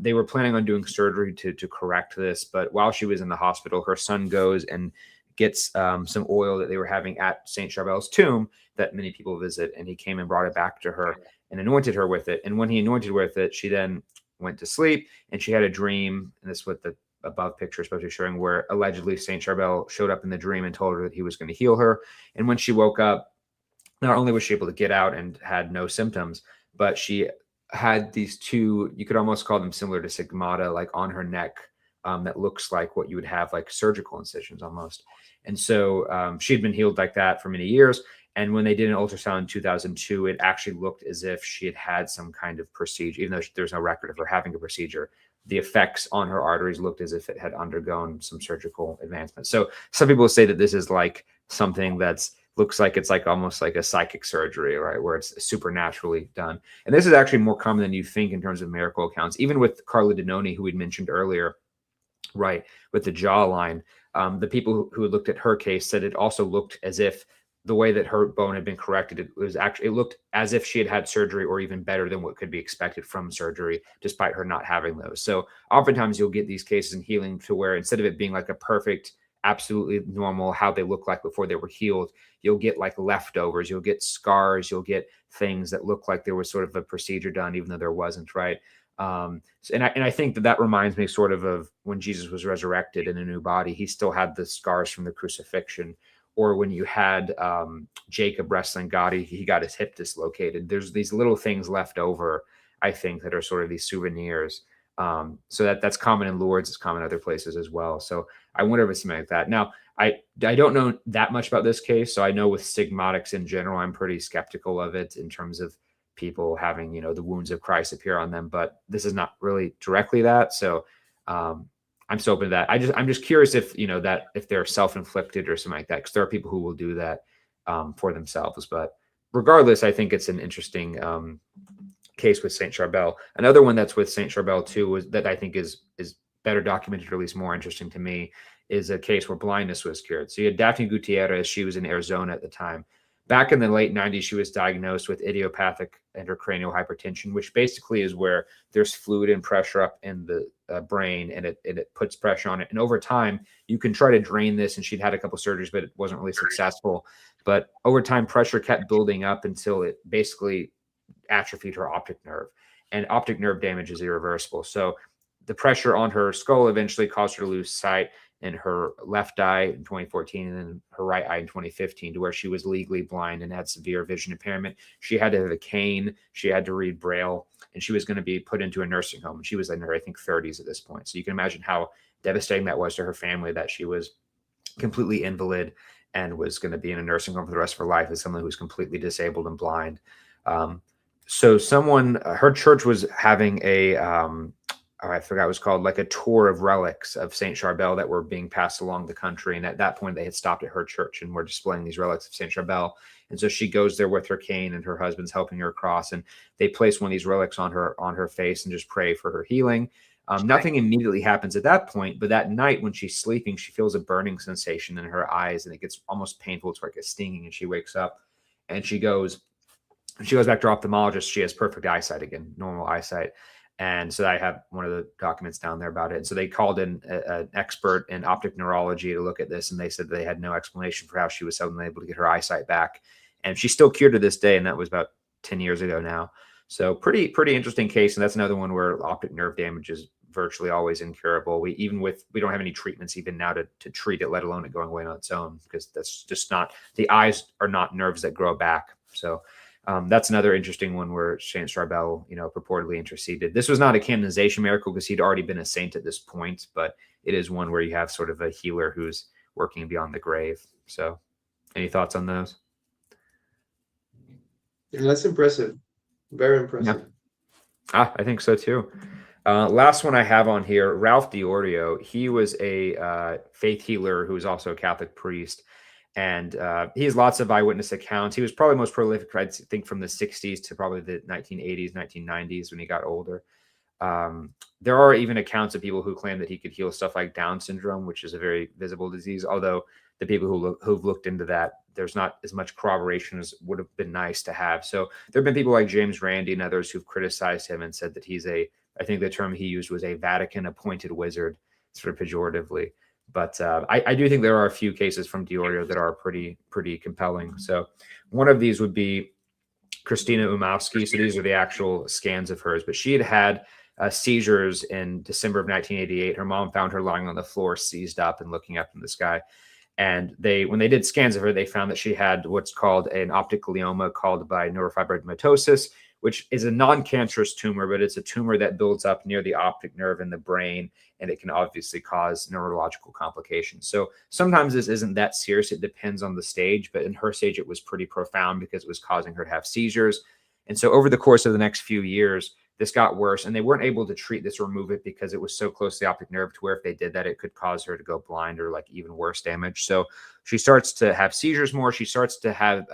They were planning on doing surgery to correct this, but while she was in the hospital, her son goes and gets some oil that they were having at Saint Charbel's tomb that many people visit, and he came and brought it back to her and anointed her with it. And when he anointed with it, she then went to sleep, and she had a dream, and this is what the above picture is supposed to be showing, where allegedly Saint Charbel showed up in the dream and told her that he was going to heal her. And when she woke up, not only was she able to get out and had no symptoms, but she had these two, you could almost call them similar to stigmata, like on her neck, that looks like what you would have like surgical incisions almost. And so she had been healed like that for many years. And when they did an ultrasound in 2002, it actually looked as if she had had some kind of procedure, even though there's no record of her having a procedure. The effects on her arteries looked as if it had undergone some surgical advancement. So some people say that this is like something that's looks like it's like almost like a psychic surgery, right? Where it's supernaturally done. And this is actually more common than you think in terms of miracle accounts. Even with Carla Dinoni, who we'd mentioned earlier, right, with the jawline. The people who looked at her case said it also looked as if the way that her bone had been corrected, it looked as if she had had surgery, or even better than what could be expected from surgery, despite her not having those. So oftentimes you'll get these cases in healing to where instead of it being like a perfect, absolutely normal, how they look like before they were healed, you'll get like leftovers, you'll get scars, you'll get things that look like there was sort of a procedure done, even though there wasn't, right? And I think that reminds me sort of when Jesus was resurrected in a new body, he still had the scars from the crucifixion. Or when you had Jacob wrestling God, he got his hip dislocated. There's these little things left over, I think, that are sort of these souvenirs. So that's common in Lourdes, it's common in other places as well. So I wonder if it's something like that. Now, I don't know that much about this case. So I know with stigmatics in general, I'm pretty skeptical of it in terms of people having, the wounds of Christ appear on them. But this is not really directly that. So I'm so open to that. I'm just curious if, that if they're self-inflicted or something like that, because there are people who will do that for themselves. But regardless, I think it's an interesting case with Saint Charbel. Another one that's with Saint Charbel too, was that I think is better documented, or at least more interesting to me, is a case where blindness was cured. So you had Daphne Gutierrez. She was in Arizona at the time. Back in the late 90s, she was diagnosed with idiopathic intracranial hypertension, which basically is where there's fluid and pressure up in the brain, and it puts pressure on it. And over time, you can try to drain this, and she'd had a couple surgeries, but it wasn't really successful. But over time, pressure kept building up until it basically atrophied her optic nerve. And optic nerve damage is irreversible. So the pressure on her skull eventually caused her to lose sight in her left eye in 2014, and then her right eye in 2015, to where she was legally blind and had severe vision impairment. She had to have a cane. She had to read Braille, and she was going to be put into a nursing home. And she was in her, I think, 30s at this point. So you can imagine how devastating that was to her family, that she was completely invalid and was going to be in a nursing home for the rest of her life as someone who was completely disabled and blind. So her church was having I forgot what it was called, like a tour of relics of Saint Charbel that were being passed along the country. And at that point, they had stopped at her church and were displaying these relics of Saint Charbel. And so she goes there with her cane, and her husband's helping her across. And they place one of these relics on her face and just pray for her healing. Nothing immediately happens at that point, but that night when she's sleeping, she feels a burning sensation in her eyes, and it gets almost painful. It's like a stinging, and she wakes up, and she goes back to her ophthalmologist. She has perfect eyesight again, normal eyesight. And so I have one of the documents down there about it. And so they called in an expert in optic neurology to look at this, and they said they had no explanation for how she was suddenly able to get her eyesight back. And she's still cured to this day, and that was about 10 years ago now. So pretty interesting case. And that's another one where optic nerve damage is virtually always incurable. We don't have any treatments even now to treat it, let alone it going away on its own, because that's just not, the eyes are not nerves that grow back. So that's another interesting one where Saint Charbel, purportedly interceded. This was not a canonization miracle because he'd already been a saint at this point, but it is one where you have sort of a healer who's working beyond the grave. So any thoughts on those? Yeah, that's impressive. Very impressive. Yeah. I think so too. Last one I have on here, Ralph Diorio. He was a faith healer who was also a Catholic priest. And he has lots of eyewitness accounts. He was probably most prolific, I think, from the 60s to probably the 1980s, 1990s when he got older. There are even accounts of people who claim that he could heal stuff like Down syndrome, which is a very visible disease. Although the people who've looked into that, there's not as much corroboration as would have been nice to have. So there have been people like James Randi and others who've criticized him and said that he's I think the term he used was a Vatican appointed wizard, sort of pejoratively. But I do think there are a few cases from Diorio that are pretty compelling. So one of these would be Christina Umowski. So these are the actual scans of hers. But she had seizures in December of 1988. Her mom found her lying on the floor, seized up and looking up in the sky. And when they did scans of her, they found that she had what's called an optic glioma caused by neurofibromatosis, which is a non-cancerous tumor, but it's a tumor that builds up near the optic nerve in the brain, and it can obviously cause neurological complications. So sometimes this isn't that serious. It depends on the stage, but in her stage, it was pretty profound because it was causing her to have seizures. And so over the course of the next few years, this got worse, and they weren't able to treat this or remove it because it was so close to the optic nerve to where if they did that, it could cause her to go blind or like even worse damage. So she starts to have seizures more. She starts to have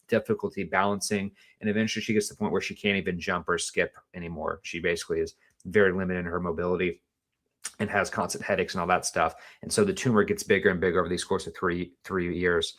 difficulty balancing, and eventually she gets to the point where she can't even jump or skip anymore. She basically is very limited in her mobility. and has constant headaches and all that stuff. And so the tumor gets bigger and bigger over these course of three years.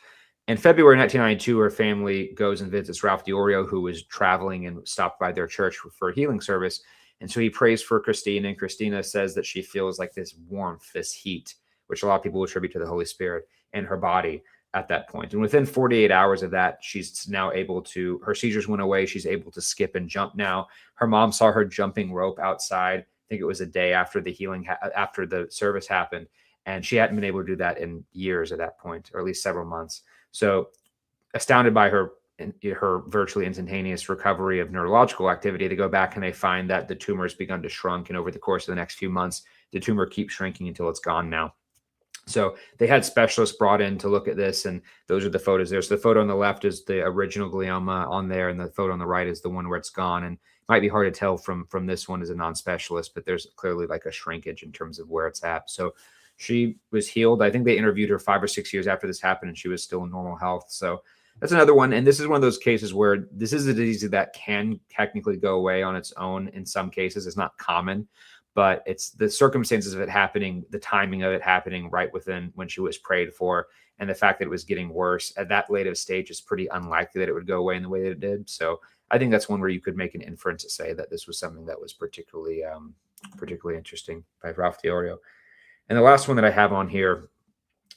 In February 1992, her family goes and visits Ralph DiOrio, who was traveling and stopped by their church for a healing service. And so he prays for Christina, and Christina says that she feels like this warmth, this heat, which a lot of people attribute to the Holy Spirit, in her body at that point. And within 48 hours of that, she's now able to, her seizures went away. She's able to skip and jump now. Her mom saw her jumping rope outside. I think it was a day after the healing, after the service happened. And she hadn't been able to do that in years at that point, or at least several months. So astounded by her virtually instantaneous recovery of neurological activity, they go back and they find that the tumor has begun to shrink. And over the course of the next few months, the tumor keeps shrinking until it's gone now. So they had specialists brought in to look at this, and those are the photos there. So the photo on the left is the original glioma on there, and the photo on the right is the one where it's gone. And it might be hard to tell from this one as a non-specialist, but there's clearly like a shrinkage in terms of where it's at. So she was healed. I think they interviewed her 5 or 6 years after this happened, and she was still in normal health. So that's another one. And this is one of those cases where this is a disease that can technically go away on its own in some cases. It's not common, but it's the circumstances of it happening, the timing of it happening right within when she was prayed for, and the fact that it was getting worse at that late of a stage is pretty unlikely that it would go away in the way that it did. So I think that's one where you could make an inference to say that this was something that was particularly interesting by Ralph DiOrio. And the last one that I have on here,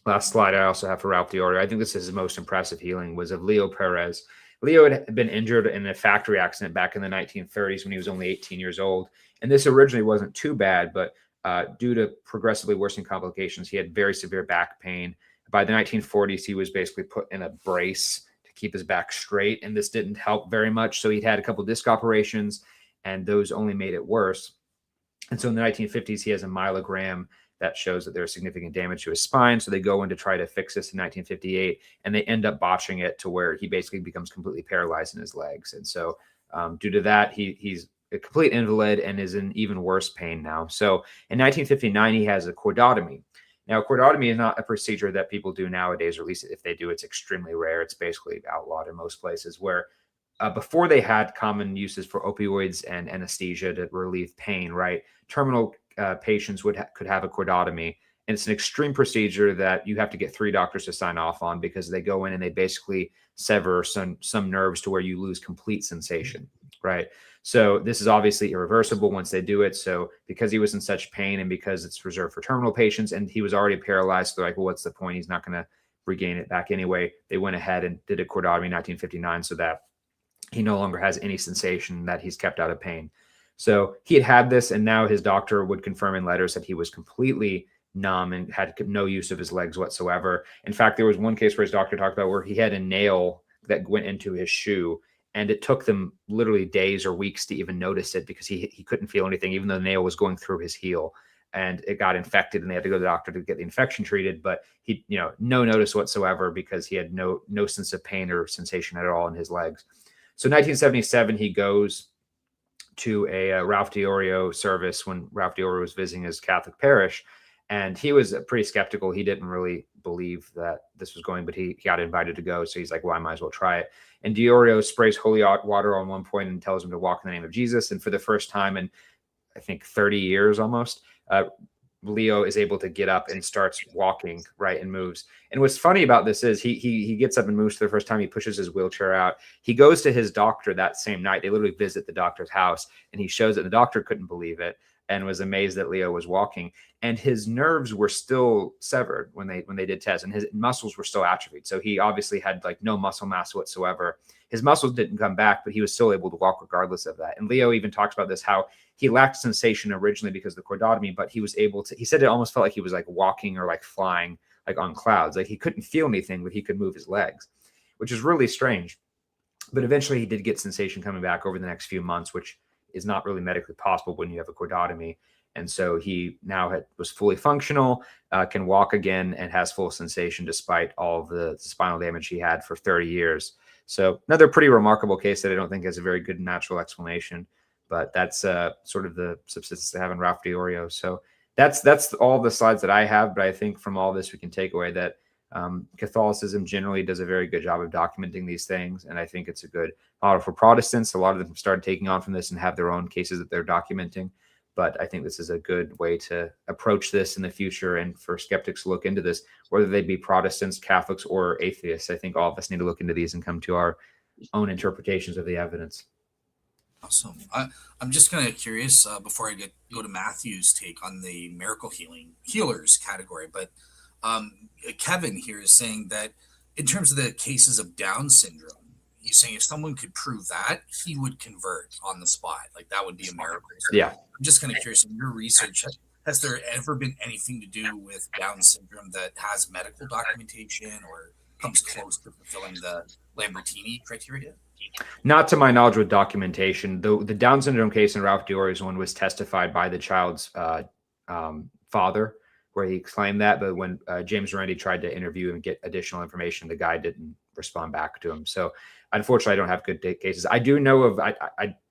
last slide I also have for Ralph DiOrio, I think this is his most impressive healing, was of Leo Perez. Leo had been injured in a factory accident back in the 1930s when he was only 18 years old. And this originally wasn't too bad, but due to progressively worsening complications, he had very severe back pain. By the 1940s, he was basically put in a brace to keep his back straight, and this didn't help very much. So he'd had a couple of disc operations, and those only made it worse. And so in the 1950s, he has a myelogram that shows that there's significant damage to his spine. So they go in to try to fix this in 1958, and they end up botching it to where he basically becomes completely paralyzed in his legs. And so due to that, he's a complete invalid and is in even worse pain now. So in 1959, he has a cordotomy. Now, cordotomy is not a procedure that people do nowadays, or at least if they do, it's extremely rare. It's basically outlawed in most places, where before they had common uses for opioids and anesthesia to relieve pain, right? Terminal patients could have a cordotomy. And it's an extreme procedure that you have to get 3 doctors to sign off on, because they go in and they basically sever some nerves to where you lose complete sensation, right? So this is obviously irreversible once they do it. So because he was in such pain, and because it's reserved for terminal patients, and he was already paralyzed, they're like, well, what's the point? He's not going to regain it back anyway. They went ahead and did a cordotomy in 1959 so that he no longer has any sensation, that he's kept out of pain. So he had this, and now his doctor would confirm in letters that he was completely numb and had no use of his legs whatsoever. In fact, there was one case where his doctor talked about where he had a nail that went into his shoe, and it took them literally days or weeks to even notice it, because he couldn't feel anything, even though the nail was going through his heel, and it got infected, and they had to go to the doctor to get the infection treated. But he, no notice whatsoever, because he had no sense of pain or sensation at all in his legs. So 1977, he goes to a Ralph DiOrio service when Ralph DiOrio was visiting his Catholic parish. And he was pretty skeptical. He didn't really believe that this was going, but he got invited to go. So he's like, well, I might as well try it. And DiOrio sprays holy water on one point and tells him to walk in the name of Jesus. And for the first time in, I think, 30 years almost, Leo is able to get up and starts walking, right, and moves. And what's funny about this is he gets up and moves for the first time. He pushes his wheelchair out. He goes to his doctor that same night. They literally visit the doctor's house, and he shows it. The doctor couldn't believe it and was amazed that Leo was walking. And his nerves were still severed when they did tests, and his muscles were still atrophied. So he obviously had like no muscle mass whatsoever. His muscles didn't come back, but he was still able to walk regardless of that. And Leo even talks about this, how he lacked sensation originally because of the cordotomy, but he was able to, he said it almost felt like he was like walking or like flying like on clouds. Like he couldn't feel anything, but he could move his legs, which is really strange. But eventually he did get sensation coming back over the next few months, which is not really medically possible when you have a cordotomy. And so he now was fully functional, can walk again, and has full sensation despite all of the spinal damage he had for 30 years. So another pretty remarkable case that I don't think has a very good natural explanation, but that's sort of the subsistence they have in Ralph DiOrio. So that's all the slides that I have. But I think from all this, we can take away that Catholicism generally does a very good job of documenting these things. And I think it's a good model for Protestants. A lot of them have started taking on from this and have their own cases that they're documenting. But I think this is a good way to approach this in the future, and for skeptics to look into this, whether they be Protestants, Catholics, or atheists. I think all of us need to look into these and come to our own interpretations of the evidence. Awesome. I'm just kind of curious before I go to Matthew's take on the miracle healers category, but Kevin here is saying that in terms of the cases of Down syndrome, he's saying if someone could prove that, he would convert on the spot. Like that would be a miracle. So Yeah. I'm just kind of curious, in your research, has there ever been anything to do with Down syndrome that has medical documentation or comes close to fulfilling the Lambertini criteria? Not to my knowledge with documentation. The Down syndrome case in Ralph Diori's one was testified by the child's father, where he claimed that. But when James Randy tried to interview and get additional information, the guy didn't respond back to him. So unfortunately, I don't have good cases. I do know of,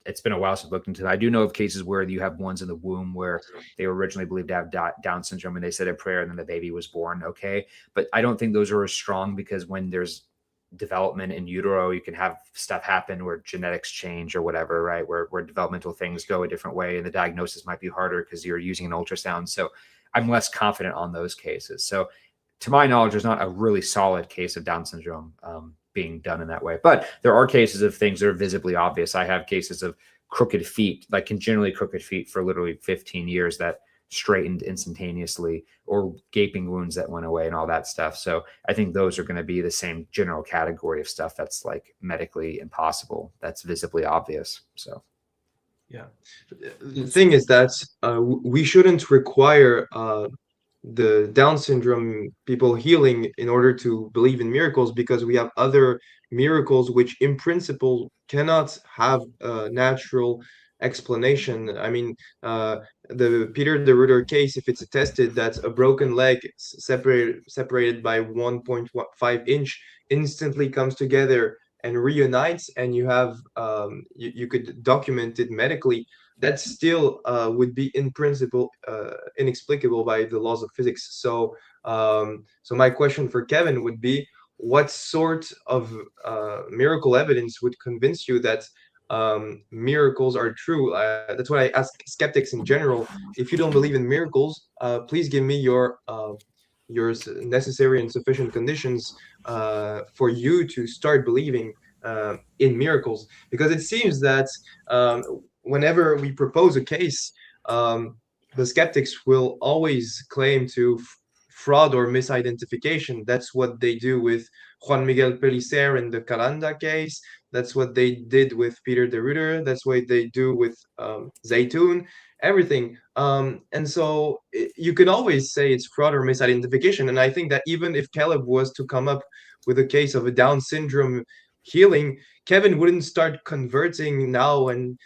it's been a while since I've looked into that. I do know of cases where you have ones in the womb where they were originally believed to have Down syndrome and they said a prayer and then the baby was born. Okay. But I don't think those are as strong, because when there's development in utero, you can have stuff happen where genetics change or whatever, right? Where developmental things go a different way and the diagnosis might be harder because you're using an ultrasound. So I'm less confident on those cases. So to my knowledge, there's not a really solid case of Down syndrome being done in that way. But there are cases of things that are visibly obvious. I have cases of crooked feet, like congenitally crooked feet for literally 15 years that straightened instantaneously, or gaping wounds that went away and all that stuff. So I think those are going to be the same general category of stuff that's like medically impossible, that's visibly obvious. So yeah, the thing is that we shouldn't require the Down syndrome people healing in order to believe in miracles, because we have other miracles which in principle cannot have a natural explanation. I mean, the Peter the Rooter case, if it's attested that a broken leg separated by 1.5 inch instantly comes together and reunites, and you have you could document it medically, that still would be in principle inexplicable by the laws of physics. So so my question for Kevin would be, what sort of miracle evidence would convince you that miracles are true? That's what I ask skeptics in general. If you don't believe in miracles, please give me your necessary and sufficient conditions for you to start believing in miracles. Because it seems that whenever we propose a case, the skeptics will always claim to fraud or misidentification. That's what they do with Juan Miguel Pellicer in the Calanda case. That's what they did with Peter de Ruyter. That's what they do with Zaytoun, everything. And so you can always say it's fraud or misidentification. And I think that even if Caleb was to come up with a case of a Down syndrome healing, Kevin wouldn't start converting now and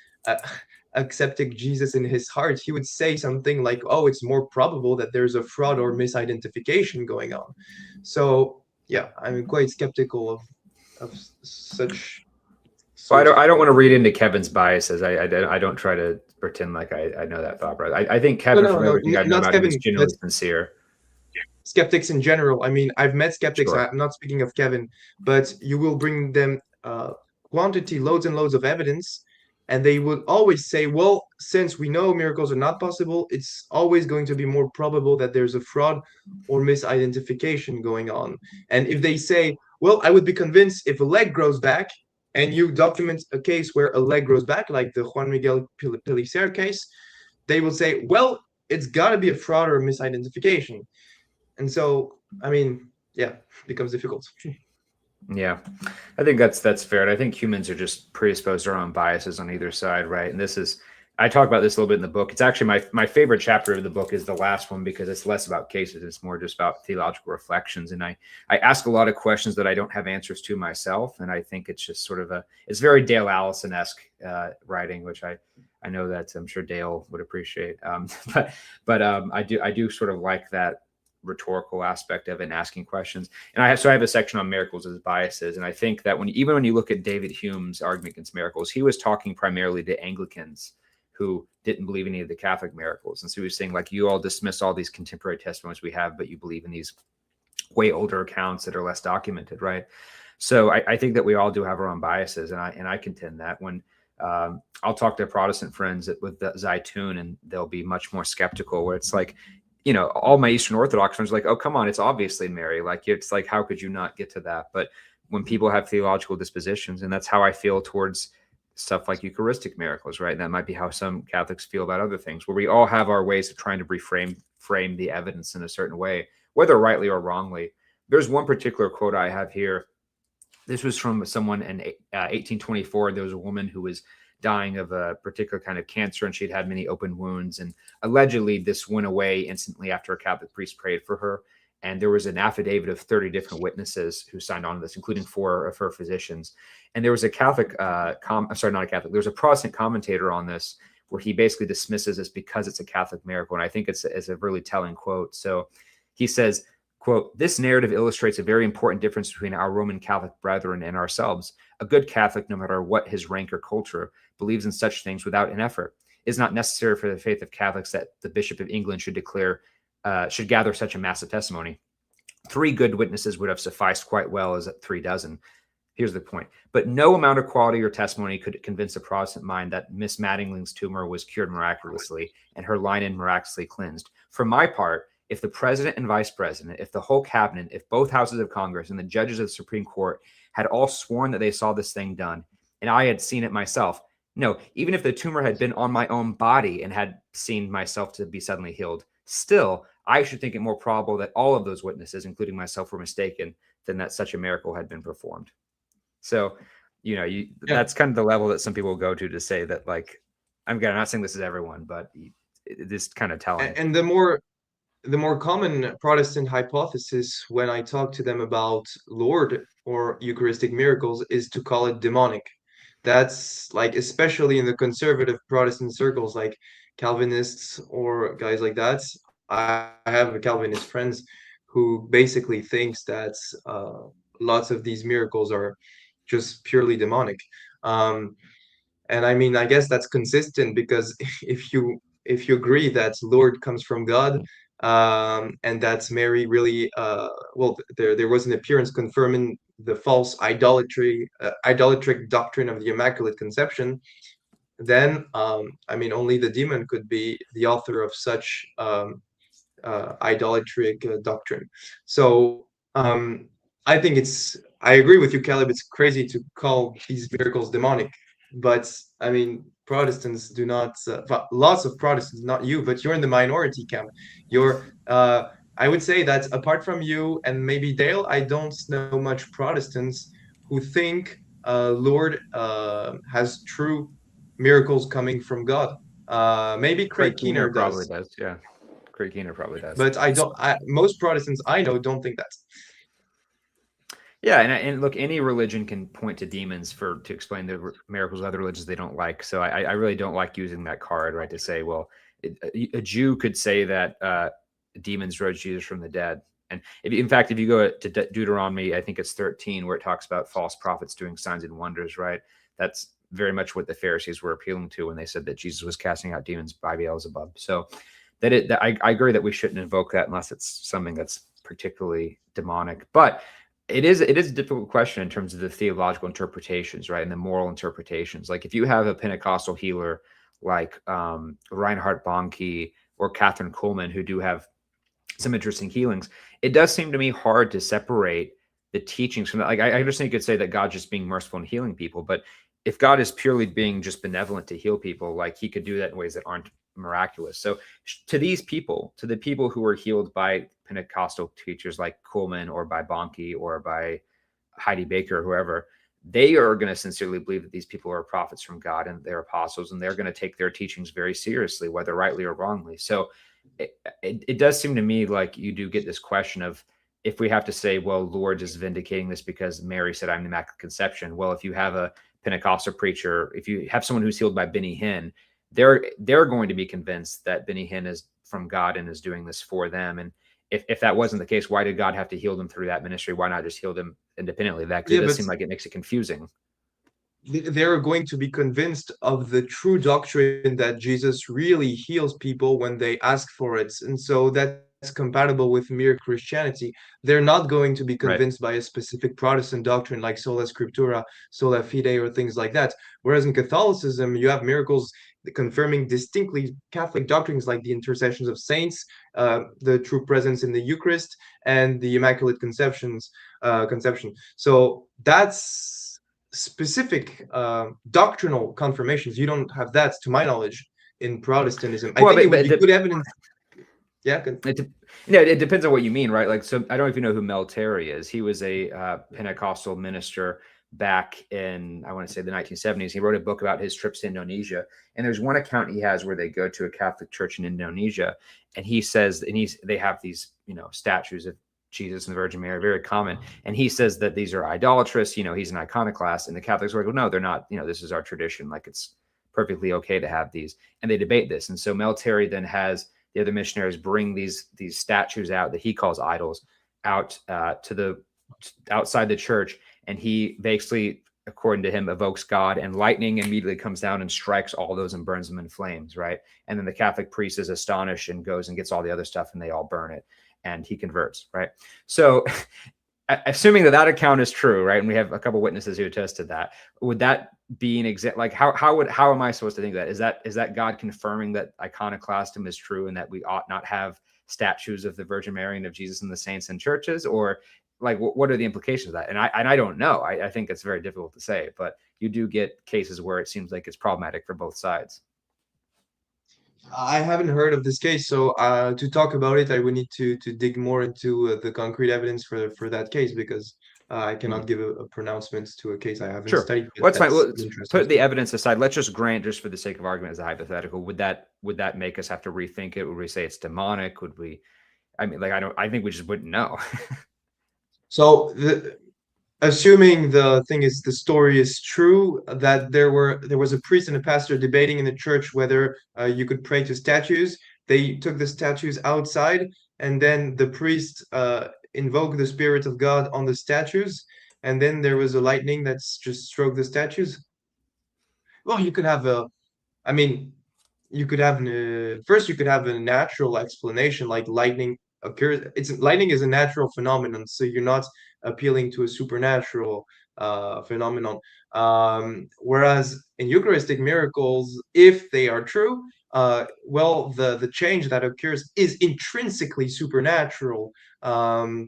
accepting Jesus in his heart. He would say something like, oh, it's more probable that there's a fraud or misidentification going on. So yeah, I'm quite skeptical of such. So I don't want to read into Kevin's biases. I don't try to pretend like I know that thought, bro. I think Kevin, from everything I know about him, is genuinely sincere. Skeptics in general. I mean, I've met skeptics. Sure. I'm not speaking of Kevin, but you will bring them loads and loads of evidence, and they would always say, well, since we know miracles are not possible, it's always going to be more probable that there's a fraud or misidentification going on. And if they say, well, I would be convinced if a leg grows back, and you document a case where a leg grows back, like the Juan Miguel Pellicer case, they will say, well, it's got to be a fraud or a misidentification. And so, I mean, yeah, it becomes difficult. Yeah, I think that's fair. And I think humans are just predisposed to our own biases on either side, right? And I talk about this a little bit in the book. It's actually my favorite chapter of the book is the last one, because it's less about cases. It's more just about theological reflections. And I ask a lot of questions that I don't have answers to myself. And I think it's just sort of it's very Dale Allison-esque writing, which I know that I'm sure Dale would appreciate. But I do sort of like that rhetorical aspect of it and asking questions. And I have a section on miracles as biases. And I think that even when you look at David Hume's argument against miracles, he was talking primarily to Anglicans who didn't believe any of the Catholic miracles. And so he was saying, like, you all dismiss all these contemporary testimonies we have, but you believe in these way older accounts that are less documented, right? So I think that we all do have our own biases. And I contend that when I'll talk to Protestant friends with the Zaytun, and they'll be much more skeptical, where it's like, you know, all my Eastern Orthodox friends are like, oh, come on, it's obviously Mary. Like, it's like, how could you not get to that? But when people have theological dispositions, and that's how I feel towards stuff like Eucharistic miracles, right? And that might be how some Catholics feel about other things, where we all have our ways of trying to frame the evidence in a certain way, whether rightly or wrongly. There's one particular quote I have here. This was from someone in 1824. There was a woman who was dying of a particular kind of cancer, and she'd had many open wounds. And allegedly, this went away instantly after a Catholic priest prayed for her. And there was an affidavit of 30 different witnesses who signed on to this, including 4 of her physicians. And there was a Catholic, not a Catholic, there was a Protestant commentator on this, where he basically dismisses this because it's a Catholic miracle. And I think it's a really telling quote. So he says, quote, "This narrative illustrates a very important difference between our Roman Catholic brethren and ourselves. A good Catholic, no matter what his rank or culture, believes in such things without an effort. It is not necessary for the faith of Catholics that the Bishop of England should gather such a massive testimony. 3 good witnesses would have sufficed quite well as 3 dozen. Here's the point. But no amount of quality or testimony could convince a Protestant mind that Miss Mattingly's tumor was cured miraculously and her linen miraculously cleansed. For my part, if the president and vice president, if the whole cabinet, if both houses of Congress and the judges of the Supreme Court had all sworn that they saw this thing done, and I had seen it myself, no, even if the tumor had been on my own body and had seen myself to be suddenly healed, still, I should think it more probable that all of those witnesses, including myself, were mistaken than that such a miracle had been performed." So, you know, that's kind of the level that some people go to say that, like, I'm not saying this is everyone, but this kind of telling. And the more common Protestant hypothesis when I talk to them about Lord or Eucharistic miracles is to call it demonic. That's like, especially in the conservative Protestant circles, like Calvinists or guys like that. I have Calvinist friends who basically thinks that lots of these miracles are just purely demonic. And I mean, I guess that's consistent, because if you agree that Lord comes from God, and that's Mary really, there was an appearance confirming the false idolatric doctrine of the Immaculate Conception, then I mean, only the demon could be the author of such idolatric doctrine. So I think I agree with you, Caleb. It's crazy to call these miracles demonic, but I mean, Protestants do not. Lots of Protestants, not you, but you're in the minority camp. I would say that apart from you and maybe Dale, I don't know much Protestants who think Lord has true miracles coming from God. Maybe Craig Keener probably does. Yeah, Craig Keener probably does. But most Protestants I know don't think that. Yeah, and look, any religion can point to demons to explain the miracles of other religions they don't like. So I really don't like using that card, right, to say, well, a Jew could say that demons rose Jesus from the dead. And in fact, if you go to Deuteronomy, I think it's 13, where it talks about false prophets doing signs and wonders, right? That's very much what the Pharisees were appealing to when they said that Jesus was casting out demons by Beelzebub. So I agree that we shouldn't invoke that unless it's something that's particularly demonic. But it is a difficult question in terms of the theological interpretations, right, and the moral interpretations. Like, if you have a Pentecostal healer like Reinhard Bonnke or Catherine Kuhlman, who do have some interesting healings, it does seem to me hard to separate the teachings from that. Like, I understand you could say that God's just being merciful and healing people, but if God is purely being just benevolent to heal people, like, he could do that in ways that aren't miraculous. So to these people, to the people who were healed by Pentecostal teachers like Kuhlman or by Bonnke or by Heidi Baker or whoever, they are going to sincerely believe that these people are prophets from God and they're apostles, and they're going to take their teachings very seriously, whether rightly or wrongly. So it does seem to me like you do get this question of, if we have to say, well, Lord is vindicating this because Mary said, I'm the Immaculate Conception. Well, if you have a Pentecostal preacher, if you have someone who's healed by Benny Hinn, they're going to be convinced that Benny Hinn is from God and is doing this for them. And if that wasn't the case, why did God have to heal them through that ministry? Why not just heal them independently of that? Because it does seem like it makes it confusing. They're going to be convinced of the true doctrine that Jesus really heals people when they ask for it. And so that compatible with mere Christianity, they're not going to be Right. convinced by a specific Protestant doctrine like sola scriptura, sola fide, or things like that. Whereas in Catholicism, you have miracles confirming distinctly Catholic doctrines like the intercessions of saints, the true presence in the Eucharist, and the Immaculate Conception. So that's specific doctrinal confirmations. You don't have that, to my knowledge, in Protestantism. I Well, think it would but be good evidence. Yeah, it depends on what you mean, right? Like, so I don't know if you know who Mel Terry is. He was a Pentecostal minister back in, I want to say, the 1970s. He wrote a book about his trips to Indonesia, and there's one account he has where they go to a Catholic church in Indonesia, and he says, and they have these, statues of Jesus and the Virgin Mary, very common, and he says that these are idolatrous. He's an iconoclast, and the Catholics are like, well, no, they're not. This is our tradition. Like, it's perfectly okay to have these, and they debate this. And so Mel Terry then has the other missionaries bring these statues out that he calls idols out outside the church, and he basically, according to him, evokes God, and lightning immediately comes down and strikes all those and burns them in flames, right? And then the Catholic priest is astonished and goes and gets all the other stuff, and they all burn it, and he converts, right? So assuming that account is true, right, and we have a couple witnesses who attest to that, would that be an exact, like, how am I supposed to think that? Is that God confirming that iconoclastum is true and that we ought not have statues of the Virgin Mary and of Jesus and the saints in churches? Or like, what are the implications of that? And I don't know. I think it's very difficult to say, but you do get cases where it seems like it's problematic for both sides. I haven't heard of this case, so to talk about it, I would need to dig more into the concrete evidence for that case, because I cannot give a pronouncement to a case I haven't studied. Well, that's fine. Well, interesting put the evidence aside. Let's just grant, just for the sake of argument, as a hypothetical. Would that make us have to rethink it? Would we say it's demonic? Would we? I mean, like, I think we just wouldn't know. So assuming the story is true, that there was a priest and a pastor debating in the church whether you could pray to statues. They took the statues outside, and then the priest invoked the spirit of God on the statues, and then there was a lightning that's just stroked the statues. Well, you could have first you could have a natural explanation, like lightning occurs. Lightning is a natural phenomenon, so you're not appealing to a supernatural phenomenon. Whereas in Eucharistic miracles, if they are true, well, the change that occurs is intrinsically supernatural.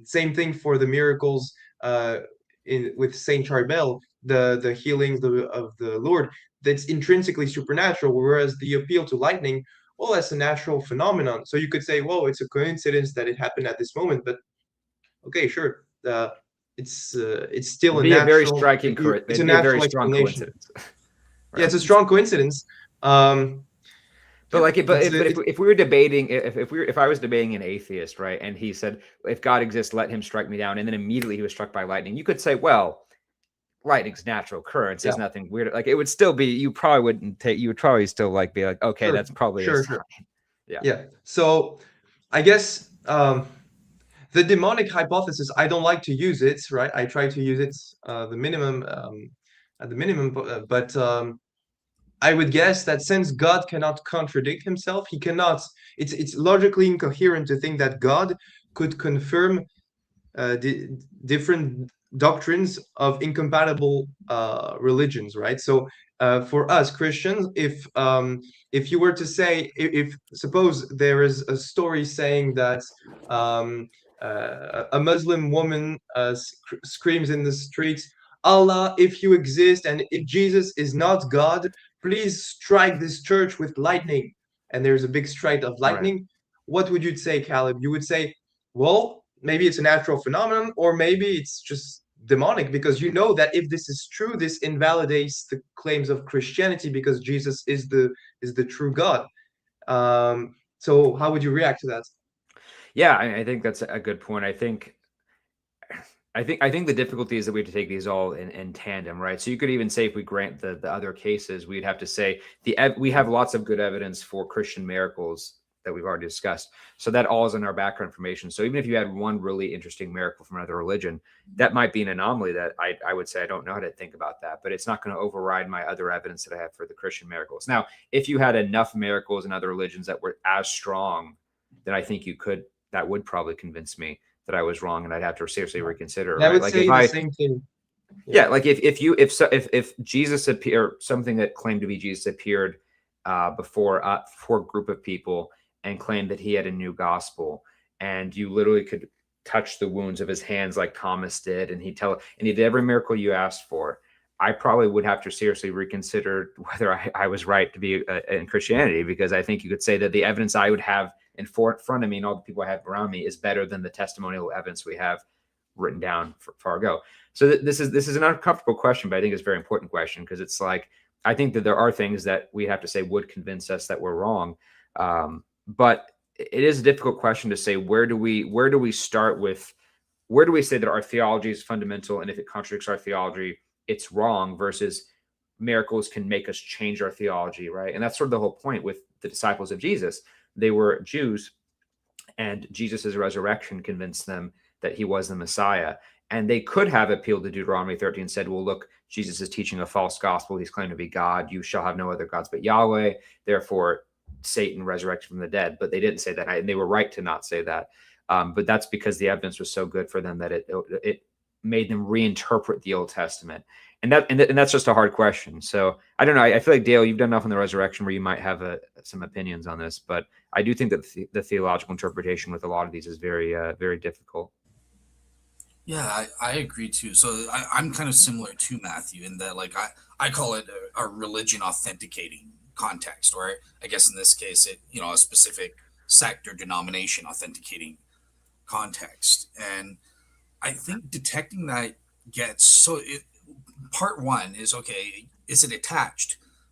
Same thing for the miracles with Saint Charbel, the healings of the Lord. That's intrinsically supernatural, whereas the appeal to lightning, well, that's a natural phenomenon. So you could say, well, it's a coincidence that it happened at this moment, but okay, sure. It's still It'd be a very striking, it's a natural strong coincidence. Right? Yeah, it's a strong coincidence. But if we were debating, if I was debating an atheist, right, and he said, if God exists, let him strike me down, and then immediately he was struck by lightning, you could say, well, lightning's natural occurrence. There's nothing weird. Like, it would still be, you would probably still be like, okay, sure, that's probably a sign. Yeah. So I guess the demonic hypothesis, I don't like to use it, right? I try to use it at the minimum, but I would guess that since God cannot contradict himself, he cannot. It's logically incoherent to think that God could confirm different doctrines of incompatible religions, right? So for us Christians, if you were to say, if suppose there is a story saying that a Muslim woman screams in the streets, Allah, if you exist and if Jesus is not God, please strike this church with lightning. And there's a big strike of lightning. Right. What would you say, Caleb? You would say, well, maybe it's a natural phenomenon, or maybe it's just demonic, because you know that if this is true, this invalidates the claims of Christianity, because Jesus is the true God. So how would you react to that? Yeah, I think that's a good point. I think the difficulty is that we have to take these all in tandem, right? So you could even say, if we grant the other cases, we'd have to say we have lots of good evidence for Christian miracles that we've already discussed. So that all is in our background information. So even if you had one really interesting miracle from another religion, that might be an anomaly that I would say I don't know how to think about that, but it's not going to override my other evidence that I have for the Christian miracles. Now, if you had enough miracles in other religions that were as strong, then I think you could that would probably convince me that I was wrong, and I'd have to seriously reconsider. I Right? would Like say if the I, same thing. yeah, like if Jesus appeared, something that claimed to be Jesus appeared before a group of people and claimed that he had a new gospel, and you literally could touch the wounds of his hands like Thomas did, and he did every miracle you asked for, I probably would have to seriously reconsider whether I was right to be in Christianity, because I think you could say that the evidence I would have in front of me and all the people I have around me is better than the testimonial evidence we have written down far ago. So this is an uncomfortable question, but I think it's a very important question, because it's like, I think that there are things that we have to say would convince us that we're wrong. But it is a difficult question to say, where do we start with, where do we say that our theology is fundamental, and if it contradicts our theology, it's wrong, versus miracles can make us change our theology, right? And that's sort of the whole point with the disciples of Jesus. They were Jews, and Jesus's resurrection convinced them that he was the Messiah. And they could have appealed to Deuteronomy 13 and said, well, look, Jesus is teaching a false gospel. He's claiming to be God. You shall have no other gods but Yahweh. Therefore, Satan resurrected from the dead. But they didn't say that. And they were right to not say that. But that's because the evidence was so good for them that it made them reinterpret the Old Testament. And that's just a hard question. So I don't know. I feel like, Dale, you've done enough on the resurrection where you might have some opinions on this. But I do think that the theological interpretation with a lot of these is very, very difficult. Yeah, I agree too. So I'm kind of similar to Matheiau in that, like, I call it a religion authenticating context, or I guess in this case, a specific sect or denomination authenticating context. And I think detecting that part one is, okay, is it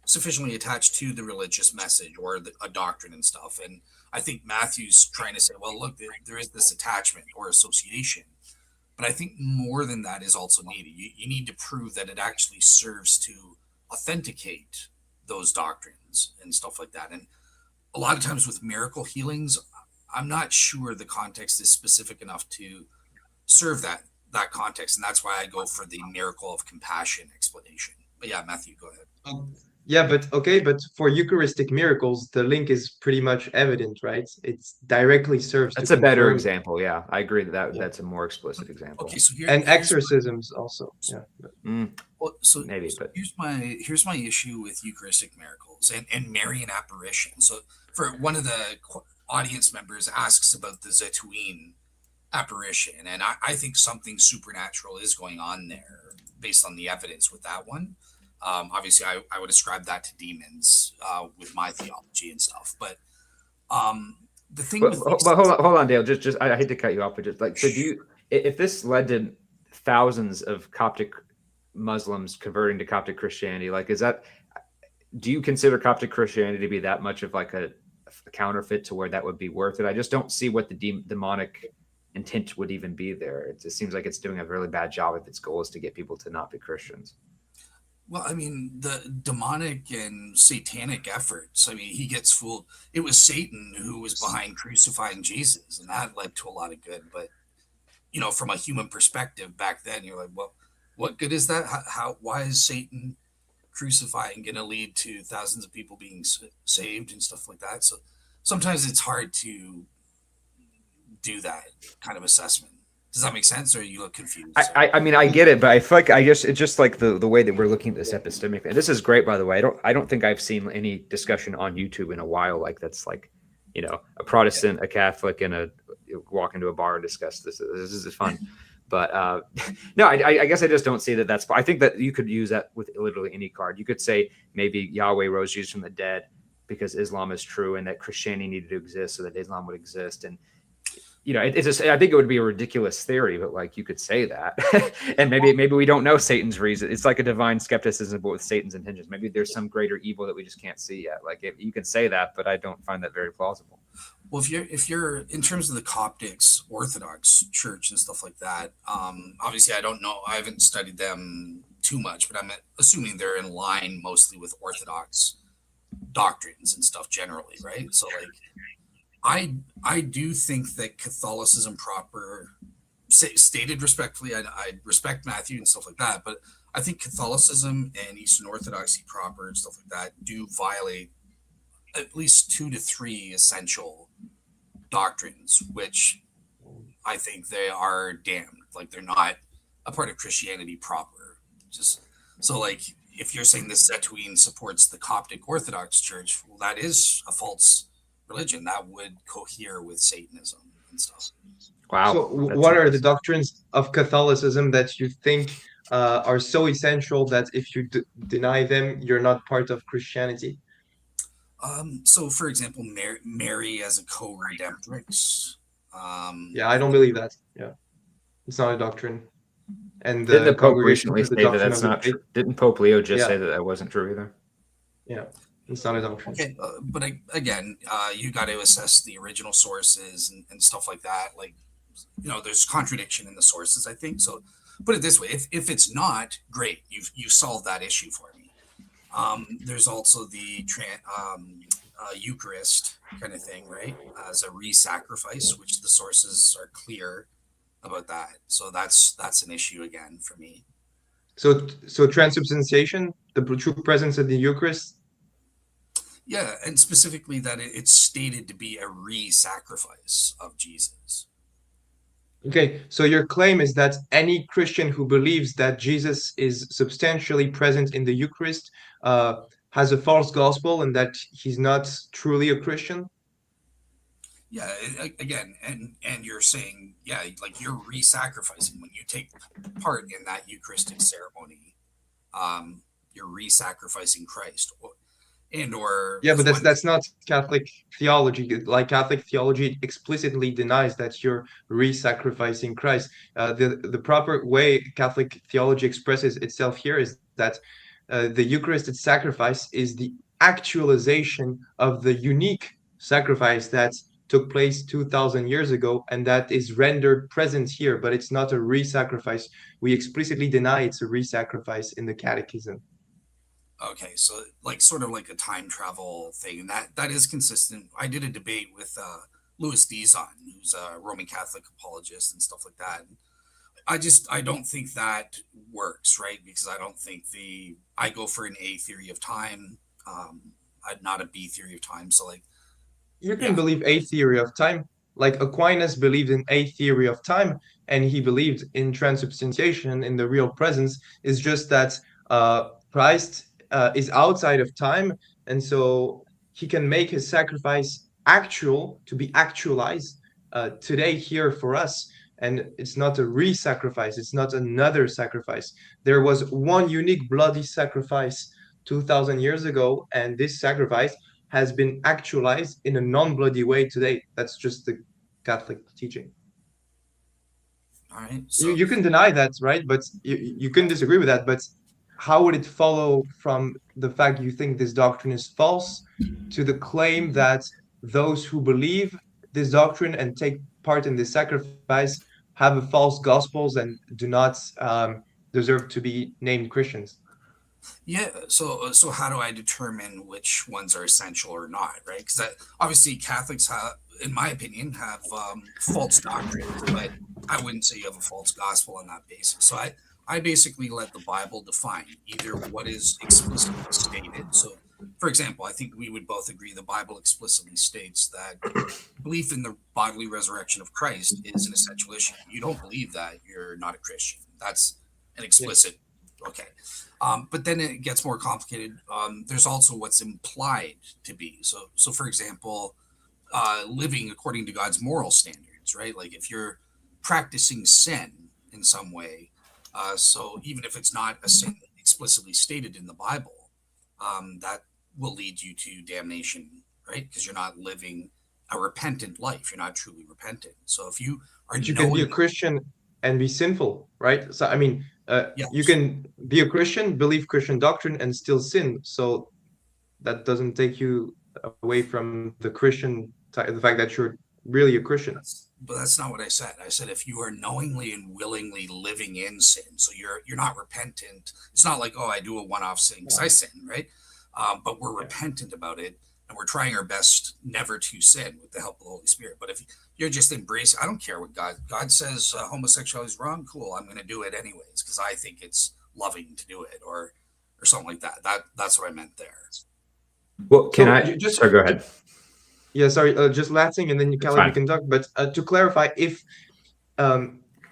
sufficiently attached to the religious message or a doctrine and stuff? And I think Matheiau's trying to say, well, look, there is this attachment or association. But I think more than that is also needed. You need to prove that it actually serves to authenticate those doctrines and stuff like that. And a lot of times with miracle healings, I'm not sure the context is specific enough to serve that context. And that's why I go for the miracle of compassion explanation. But yeah, Matheiau, go ahead. Yeah, but for Eucharistic miracles, the link is pretty much evident, right? It's directly serves That's to a better confirm. example. Yeah, I agree that's a more explicit example. Okay, so and exorcisms also. Yeah. Well, so maybe, but here's my issue with Eucharistic miracles and Marian apparition. So for one of the audience members asks about the Zetoin apparition, and I think something supernatural is going on there based on the evidence with that one. Obviously, I would ascribe that to demons with my theology and stuff. But the thing with hold on, Dale. Just I hate to cut you off, but just like, so if this led to thousands of Coptic Muslims converting to Coptic Christianity, like, do you consider Coptic Christianity to be that much of like a counterfeit to where that would be worth it? I just don't see what the demonic intent would even be there. It just seems like it's doing a really bad job if its goal is to get people to not be Christians. Well, I mean, the demonic and satanic efforts, I mean, he gets fooled. It was Satan who was behind crucifying Jesus, and that led to a lot of good. But, from a human perspective back then, you're like, well, what good is that? Why is Satan crucifying going to lead to thousands of people being saved and stuff like that? So sometimes it's hard to do that kind of assessment. Does that make sense, or you look confused? I mean, I get it, but I feel like it's just like the way that we're looking at this epistemic. And this is great, by the way. I don't think I've seen any discussion on YouTube in a while like that's like, a Protestant, a Catholic, and walk into a bar and discuss this. This is fun. But no, I guess I just don't see that. I think that you could use that with literally any card. You could say maybe Yahweh rose Jesus from the dead because Islam is true, and that Christianity needed to exist so that Islam would exist. And it's just, I think it would be a ridiculous theory, but like, you could say that. And maybe we don't know Satan's reason. It's like a divine skepticism, but with Satan's intentions. Maybe there's some greater evil that we just can't see yet. Like, you can say that, but I don't find that very plausible. Well, if you're in terms of the Coptics, Orthodox Church and stuff like that, obviously I don't know. I haven't studied them too much, but I'm assuming they're in line mostly with Orthodox doctrines and stuff generally, right? So like, I do think that Catholicism proper, stated respectfully, I respect Matheiau and stuff like that, but I think Catholicism and Eastern Orthodoxy proper and stuff like that do violate at least 2 to 3 essential doctrines, which I think they are damned. Like they're not a part of Christianity proper. Just so like if you're saying this Zetuine supports the Coptic Orthodox Church, well, that is a false religion. That would cohere with Satanism and stuff. Wow. So, that's what are the interesting. doctrines of Catholicism that you think are so essential that if you deny them, you're not part of Christianity? So, for example, Mary as a co-redemptrix. Yeah, I don't believe that. Yeah, it's not a doctrine. And Didn't the the Pope congregation recently for the say that doctrine that's of the not faith. true? Didn't Pope Leo just Yeah, say that that wasn't true either? yeah, it's not a doctrine. Okay, but again, you got to assess the original sources and stuff like that. Like, there's contradiction in the sources, I think. So, put it this way: if it's not, great, you solved that issue for me. There's also the Eucharist kind of thing, right? As a re-sacrifice, which the sources are clear about that. So that's an issue again for me. So transubstantiation, the true presence of the Eucharist. Yeah, and specifically that it's stated to be a re-sacrifice of Jesus. Okay, so your claim is that any Christian who believes that Jesus is substantially present in the Eucharist has a false gospel and that he's not truly a Christian? Yeah, again, and you're saying, yeah, like you're re-sacrificing when you take part in that Eucharistic ceremony. You're re-sacrificing Christ, or Yeah, as but one. that's not Catholic theology. Like Catholic theology explicitly denies that you're re-sacrificing Christ. The proper way Catholic theology expresses itself here is that the Eucharistic sacrifice is the actualization of the unique sacrifice that took place 2,000 years ago and that is rendered present here, but it's not a re-sacrifice. We explicitly deny it's a re-sacrifice in the Catechism. Okay, so like sort of like a time travel thing, and that is consistent. I did a debate with Louis Dizon, who's a Roman Catholic apologist and stuff like that. I don't think that works, right? Because I don't think I go for an A theory of time, not a B theory of time. So like, You can yeah, believe a theory of time. Like Aquinas believed in a theory of time, and he believed in transubstantiation, in the real presence. It's just that Christ is outside of time, and so he can make his sacrifice actual, to be actualized today here for us. And it's not a re-sacrifice, it's not another sacrifice. There was one unique bloody sacrifice 2,000 years ago, and this sacrifice has been actualized in a non-bloody way today. That's just the Catholic teaching. all right. You can deny that, right? But you can disagree with that. But how would it follow from the fact you think this doctrine is false to the claim that those who believe this doctrine and take part in this sacrifice have a false gospels and do not deserve to be named Christians? Yeah. So how do I determine which ones are essential or not? Right? Because obviously Catholics have, in my opinion, have false doctrines, but I wouldn't say you have a false gospel on that basis. So I basically let the Bible define either what is explicitly stated. So, for example, I think we would both agree the Bible explicitly states that belief in the bodily resurrection of Christ is an essential issue. You don't believe that, you're not a Christian. That's an explicit. Okay. But then it gets more complicated. There's also what's implied to be. So for example, living according to God's moral standards, right? Like if you're practicing sin in some way, so even if it's not a sin explicitly stated in the Bible, that will lead you to damnation, right? Because you're not living a repentant life. You're not truly repentant. So if you are But you can be a knowing, Christian and be sinful, right? So I mean, you yes, can be a Christian, believe Christian doctrine, and still sin. So that doesn't take you away from the Christian, the fact that you're really a Christian. but that's not what I said. I said if you are knowingly and willingly living in sin, so you're not repentant. It's not like, oh, I do a one-off sin because I sin, right? But we're repentant about it, and we're trying our best never to sin with the help of the Holy Spirit. But if you're just embracing, I don't care what God says homosexuality is wrong. Cool, I'm going to do it anyways because I think it's loving to do it, or something like that. That's what I meant there. Well, can So I just sorry, go ahead. Yeah, sorry, just last thing, and then Caleb, you fine. can talk. But to clarify, if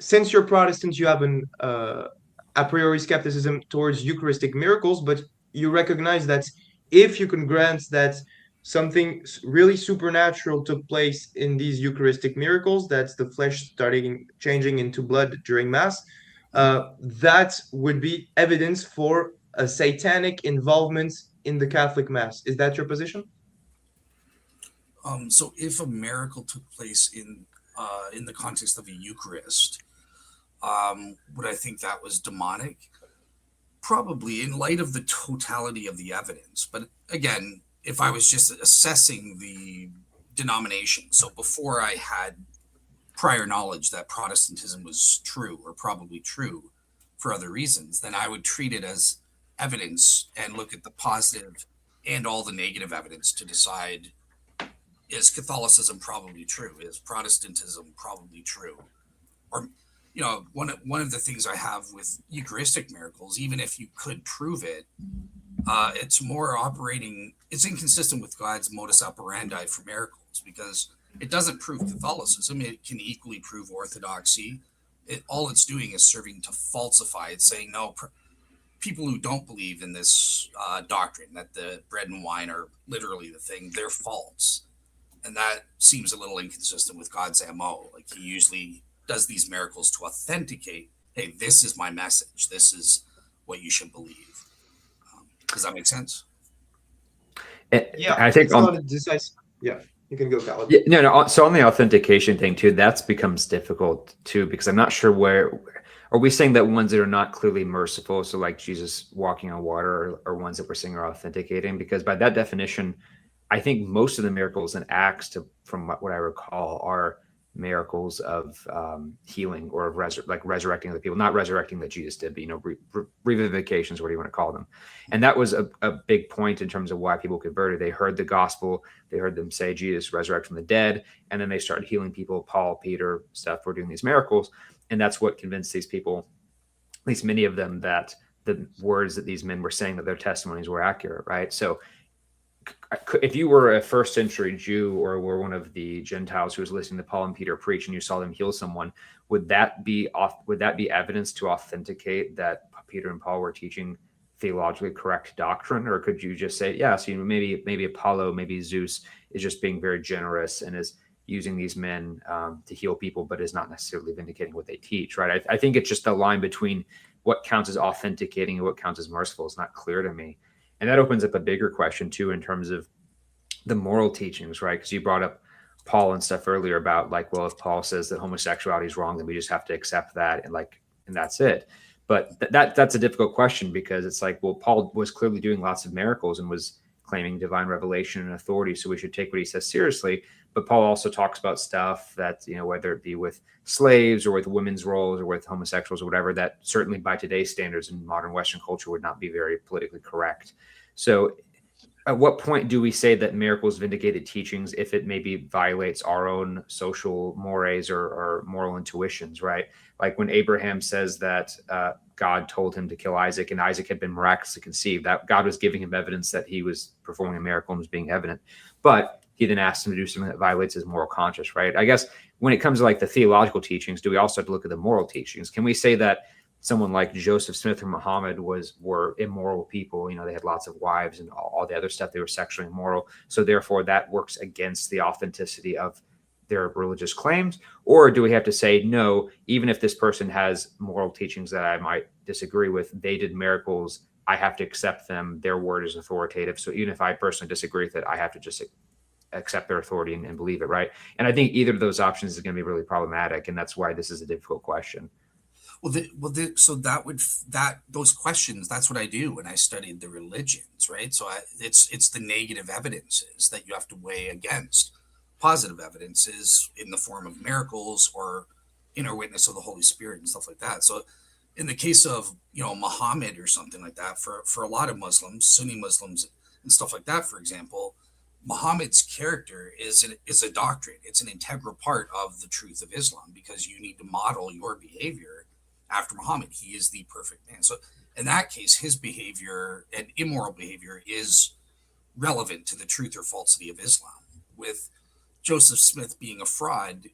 since you're Protestant, you have an a priori skepticism towards Eucharistic miracles, but you recognize that if you can grant that something really supernatural took place in these Eucharistic miracles, that's the flesh starting changing into blood during Mass, that would be evidence for a satanic involvement in the Catholic Mass. Is that your position? So if a miracle took place in the context of a Eucharist, would I think that was demonic? Probably, in light of the totality of the evidence. But again, if I was just assessing the denomination, so before I had prior knowledge that Protestantism was true or probably true for other reasons, then I would treat it as evidence and look at the positive and all the negative evidence to decide, is Catholicism probably true? Is Protestantism probably true? Or, one of the things I have with Eucharistic miracles, even if you could prove it, it's more operating, it's inconsistent with God's modus operandi for miracles, because it doesn't prove Catholicism. It can equally prove orthodoxy. All it's doing is serving to falsify. It's saying, no, people who don't believe in this doctrine, that the bread and wine are literally the thing, they're false. And that seems a little inconsistent with God's MO. Like, he usually does these miracles to authenticate, hey, this is my message. This is what you should believe. Does that make sense? Yeah, I think it's not a decisive. Yeah, you can go, Caleb. Yeah, no. So on the authentication thing too, that becomes difficult too, because I'm not sure where are we saying that ones that are not clearly merciful, so like Jesus walking on water, or ones that we're saying are authenticating? Because by that definition, I think most of the miracles in Acts, from what I recall, are miracles of healing or of resurrecting the people, not resurrecting that Jesus did, but revivifications, what do you want to call them? And that was a big point in terms of why people converted. They heard the gospel, they heard them say Jesus resurrected from the dead, and then they started healing people. Paul, Peter, stuff were doing these miracles, and that's what convinced these people, at least many of them, that the words that these men were saying, that their testimonies were accurate, right? So if you were a first century Jew or were one of the Gentiles who was listening to Paul and Peter preach and you saw them heal someone, would that be evidence to authenticate that Peter and Paul were teaching theologically correct doctrine? Or could you just say, yeah, so maybe Apollo, maybe Zeus is just being very generous and is using these men to heal people, but is not necessarily vindicating what they teach, right? I think it's just the line between what counts as authenticating and what counts as merciful is not clear to me. And that opens up a bigger question too, in terms of the moral teachings, right? Because you brought up Paul and stuff earlier about, like, well, if Paul says that homosexuality is wrong, then we just have to accept that and that's it. But that's a difficult question, because it's like, well, Paul was clearly doing lots of miracles and was claiming divine revelation and authority, so we should take what he says seriously. But Paul also talks about stuff that, whether it be with slaves or with women's roles or with homosexuals or whatever, that certainly by today's standards in modern Western culture would not be very politically correct. So at what point do we say that miracles vindicated teachings if it maybe violates our own social mores or moral intuitions, right? Like when Abraham says that God told him to kill Isaac, and Isaac had been miraculously conceived, that God was giving him evidence that he was performing a miracle and was being evident. But he then asked him to do something that violates his moral conscience, right? I guess when it comes to like the theological teachings, do we also have to look at the moral teachings? Can we say that someone like Joseph Smith or Muhammad were immoral people? They had lots of wives and all the other stuff. They were sexually immoral. So therefore that works against the authenticity of their religious claims? Or do we have to say, no, even if this person has moral teachings that I might disagree with, they did miracles, I have to accept them, their word is authoritative. So even if I personally disagree with it, I have to just accept their authority and believe it, right? And I think either of those options is going to be really problematic, and that's why this is a difficult question. So those questions, that's what I do when I studied the religions, right? So it's the negative evidences that you have to weigh against positive evidences in the form of miracles or inner witness of the Holy Spirit and stuff like that. So in the case of, Muhammad or something like that, for a lot of Muslims, Sunni Muslims and stuff like that, for example, Muhammad's character is a doctrine. It's an integral part of the truth of Islam, because you need to model your behavior after Muhammad. He is the perfect man. So in that case, his behavior and immoral behavior is relevant to the truth or falsity of Islam. with Joseph Smith being a fraud,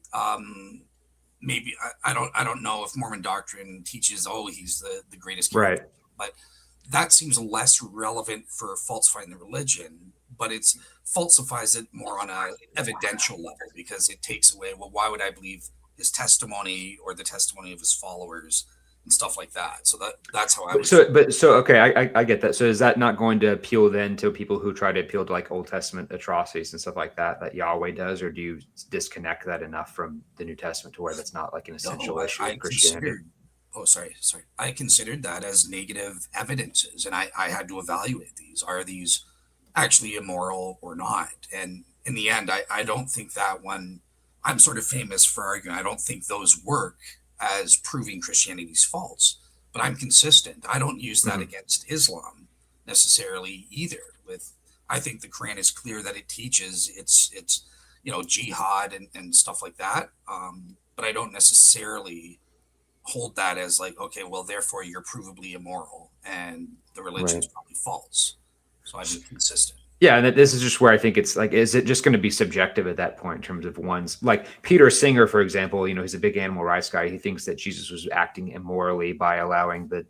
maybe I don't know if Mormon doctrine teaches, oh, he's the greatest character, Right. but that seems less relevant for falsifying the religion, but it's falsifies it more on a evidential level, because it takes away, well, why would I believe his testimony or the testimony of his followers and stuff like that? So that's how I would. So okay, I get that. So is that not going to appeal then to people who try to appeal to like Old Testament atrocities and stuff like that Yahweh does, or do you disconnect that enough from the New Testament to where that's not like an essential issue in Christianity? Sorry. I considered that as negative evidences, and I had to evaluate these. Are these actually immoral or not? And in the end, I don't think that one, I'm sort of famous for arguing, I don't think those work as proving Christianity's false, but I'm consistent. I don't use that against Islam necessarily either. I think the Quran is clear that it teaches it's jihad and stuff like that. But I don't necessarily hold that as like, okay, well, therefore you're provably immoral and the religion is probably false. So I've been consistent. Yeah, and this is just where I think it's like, is it just going to be subjective at that point in terms of one's, like Peter Singer, for example, he's a big animal rights guy. He thinks that Jesus was acting immorally by allowing the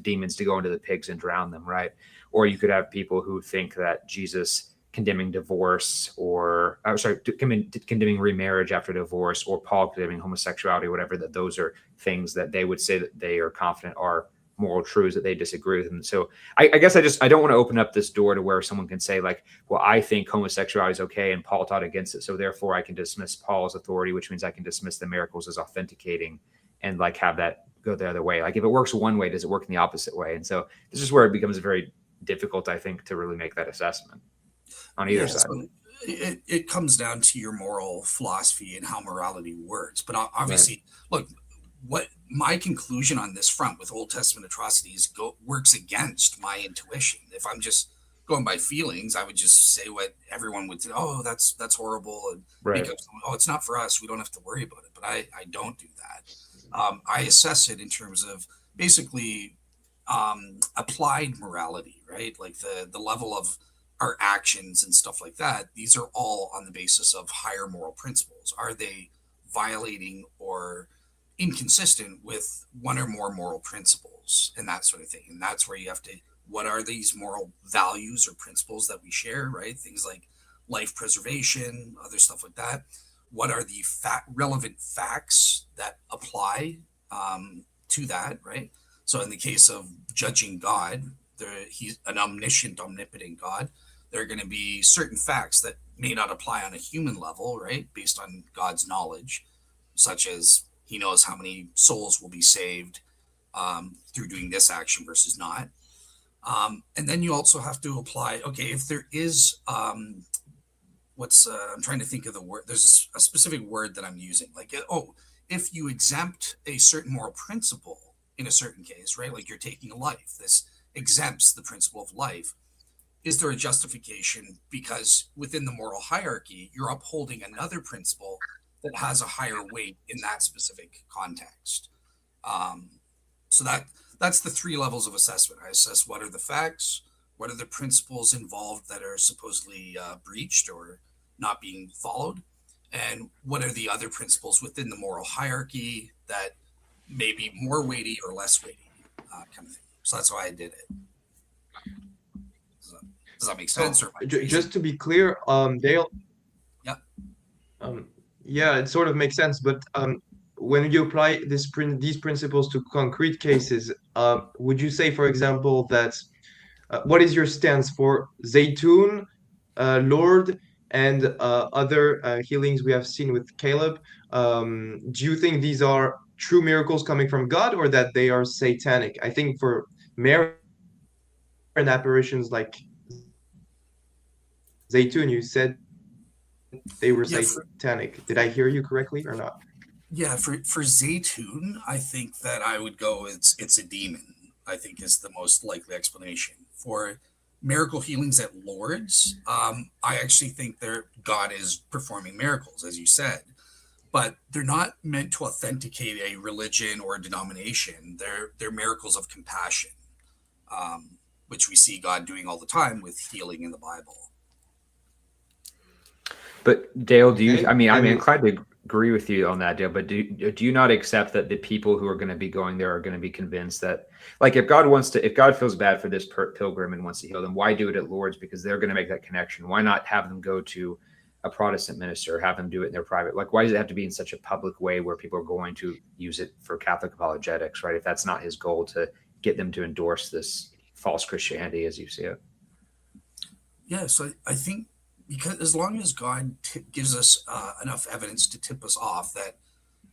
demons to go into the pigs and drown them, right? Or you could have people who think that Jesus condemning divorce condemning remarriage after divorce, or Paul condemning homosexuality, whatever, that those are things that they would say that they are confident are moral truths that they disagree with. And so I guess I don't want to open up this door to where someone can say like, well, I think homosexuality is okay and Paul taught against it, so therefore I can dismiss Paul's authority, which means I can dismiss the miracles as authenticating and like have that go the other way. Like if it works one way, does it work in the opposite way? And so this is where it becomes very difficult, I think, to really make that assessment on either side. So it comes down to your moral philosophy and how morality works. But obviously, look, what my conclusion on this front with Old Testament atrocities works against my intuition. If I'm just going by feelings, I would just say what everyone would say. Oh, that's horrible. And because, it's not for us. We don't have to worry about it. But I don't do that. I assess it in terms of basically applied morality, right? Like the level of our actions and stuff like that. These are all on the basis of higher moral principles. Are they violating or inconsistent with one or more moral principles and that sort of thing? And that's where you have to, what are these moral values or principles that we share, right? Things like life preservation, other stuff like that. What are the relevant facts that apply to that, right? So in the case of judging God, he's an omniscient, omnipotent God. There are going to be certain facts that may not apply on a human level, right? Based on God's knowledge, such as he knows how many souls will be saved through doing this action versus not. And then you also have to apply, okay, if there is, I'm trying to think of the word. There's a specific word that I'm using. Like, if you exempt a certain moral principle in a certain case, right? Like you're taking a life, this exempts the principle of life. Is there a justification because within the moral hierarchy, you're upholding another principle that has a higher weight in that specific context? So that's the three levels of assessment. I assess what are the facts, what are the principles involved that are supposedly breached or not being followed, and what are the other principles within the moral hierarchy that may be more weighty or less weighty, kind of thing. So that's why I did it. Does that make sense? Just to be clear, Dale. Yeah. Yeah, it sort of makes sense. But when you apply these principles to concrete cases, would you say, for example, that what is your stance for Zaytun, Lord, and other healings we have seen with Caleb? Do you think these are true miracles coming from God, or that they are satanic? I think for Marian apparitions like Zaytun, you said they were satanic. Did I hear you correctly or not? Yeah, for Zaytun, I think that I would go it's a demon, I think is the most likely explanation. For miracle healings at Lourdes, I actually think God is performing miracles, as you said, but they're not meant to authenticate a religion or a denomination. They're miracles of compassion, which we see God doing all the time with healing in the Bible. But Dale, do you? Okay. I mean, I'm And inclined to agree with you on that, Dale. But do you not accept that the people who are going to be going there are going to be convinced that, like, if God feels bad for this pilgrim and wants to heal them, why do it at Lourdes? Because they're going to make that connection. Why not have them go to a Protestant minister, have them do it in their private? Like, why does it have to be in such a public way where people are going to use it for Catholic apologetics, right? If that's not his goal to get them to endorse this false Christianity as you see it. Yeah, so I think because as long as God gives us enough evidence to tip us off that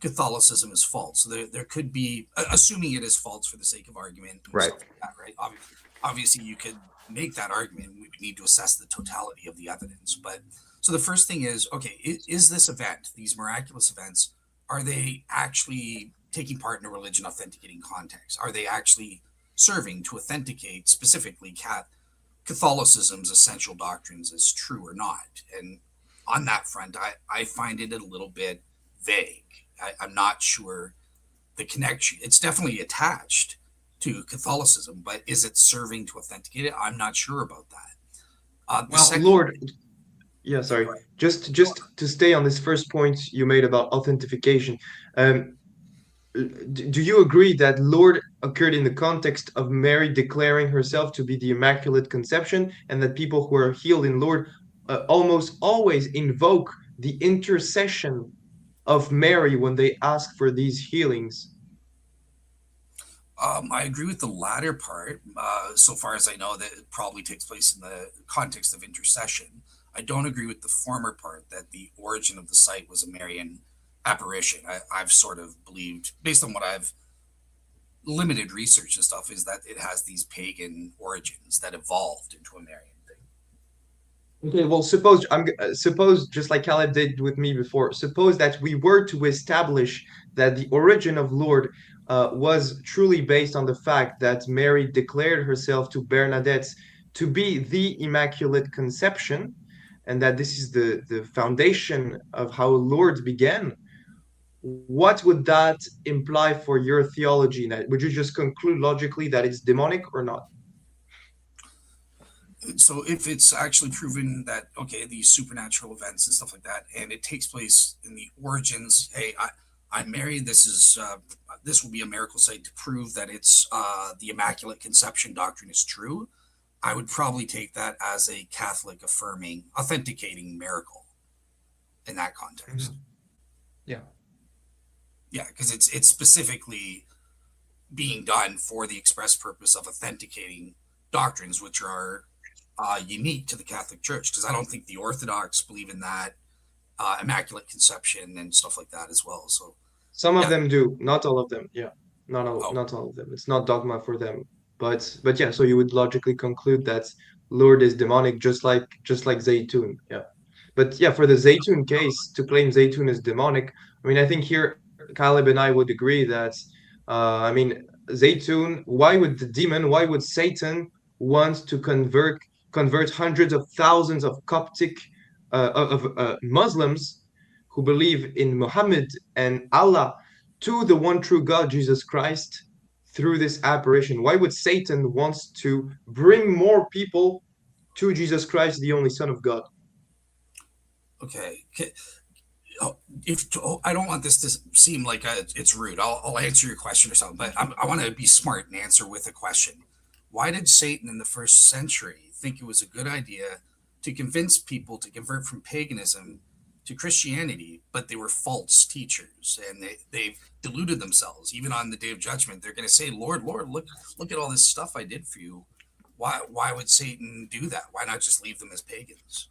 Catholicism is false, so there could be, assuming it is false for the sake of argument, and Right. stuff like that, right? Obviously, you could make that argument. We would need to assess the totality of the evidence. But so the first thing is, okay, is this event, these miraculous events, are they actually taking part in a religion authenticating context? Are they actually serving to authenticate specifically Catholicism's essential doctrines as true or not? And on that front, I find it a little bit vague. I'm not sure the connection. It's definitely attached to Catholicism, but is it serving to authenticate it? I'm not sure about that. Lord, yeah, sorry. Just to stay on this first point you made about authentication, do you agree that Lord occurred in the context of Mary declaring herself to be the Immaculate Conception, and that people who are healed in Lord almost always invoke the intercession of Mary when they ask for these healings? I agree with the latter part. So far as I know, that it probably takes place in the context of intercession. I don't agree with the former part that the origin of the site was a Marian apparition. I've sort of believed, based on what I've limited research and stuff, is that it has these pagan origins that evolved into a Marian thing. Okay, well, suppose just like Caleb did with me before, suppose that we were to establish that the origin of Lord was truly based on the fact that Mary declared herself to Bernadette to be the Immaculate Conception, and that this is the foundation of how Lord began. What would that imply for your theology? Would you just conclude logically that it's demonic or not? So if it's actually proven that, okay, these supernatural events and stuff like that, and it takes place in the origins, hey, I'm married, this will be a miracle site to prove that it's the Immaculate Conception doctrine is true, I would probably take that as a Catholic affirming, authenticating miracle in that context. Mm-hmm. Yeah. Yeah, because it's specifically being done for the express purpose of authenticating doctrines which are unique to the Catholic Church. Because I don't think the Orthodox believe in that Immaculate Conception and stuff like that as well. So some of them do, not all of them. Yeah, not all of them. It's not dogma for them. But yeah, so you would logically conclude that Lord is demonic, just like Zaytun. Yeah. But yeah, for the Zaytun case, to claim Zaytun is demonic, I mean, I think here Caleb and I would agree that, I mean, Zaytun, why would Satan want to convert hundreds of thousands of Coptic Muslims who believe in Muhammad and Allah to the one true God, Jesus Christ, through this apparition? Why would Satan want to bring more people to Jesus Christ, the only Son of God? Okay. I don't want this to seem like it's rude. I'll answer your question or something, but I want to be smart and answer with a question. Why did Satan in the first century think it was a good idea to convince people to convert from paganism to Christianity, but they were false teachers and they've deluded themselves? Even on the day of judgment, they're going to say, Lord, look at all this stuff I did for you. Why would Satan do that? Why not just leave them as pagans?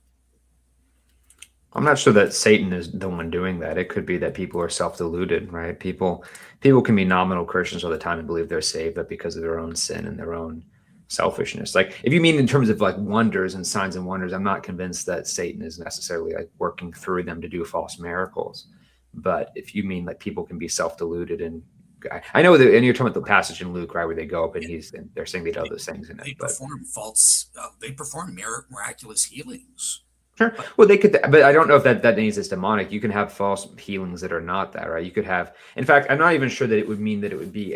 I'm not sure that Satan is the one doing that. It could be that people are self-deluded, right? People can be nominal Christians all the time and believe they're saved, but because of their own sin and their own selfishness. Like, if you mean in terms of like wonders and signs and wonders, I'm not convinced that Satan is necessarily like working through them to do false miracles. But if you mean like people can be self-deluded, and I know that, and you're talking about the passage in Luke, right, where they go up and they're saying they do those things in it. They perform miraculous healings. Sure. Well, they could, but I don't know if that means it's demonic. You can have false healings that are not that, right? You could have, in fact, I'm not even sure that it would mean that it would be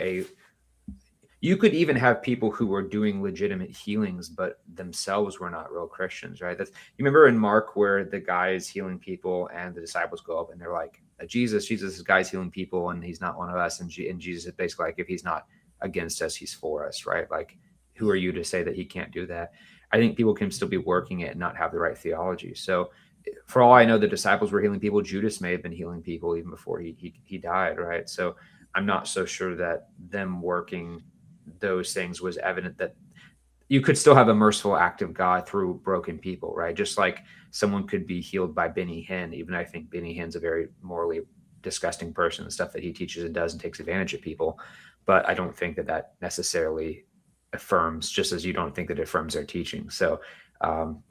You could even have people who were doing legitimate healings, but themselves were not real Christians, right? That's, you remember in Mark where the guy is healing people and the disciples go up and they're like, Jesus, this guy's healing people and he's not one of us. And Jesus is basically like, if he's not against us, he's for us, right? Like, who are you to say that he can't do that? I think people can still be working it and not have the right theology. So for all I know, the disciples were healing people. Judas may have been healing people even before he died, right? So I'm not so sure that them working those things was evident that you could still have a merciful act of God through broken people, right? Just like someone could be healed by Benny Hinn, even I think Benny Hinn's a very morally disgusting person, the stuff that he teaches and does and takes advantage of people. But I don't think that that necessarily affirms, just as you don't think that it affirms their teaching. So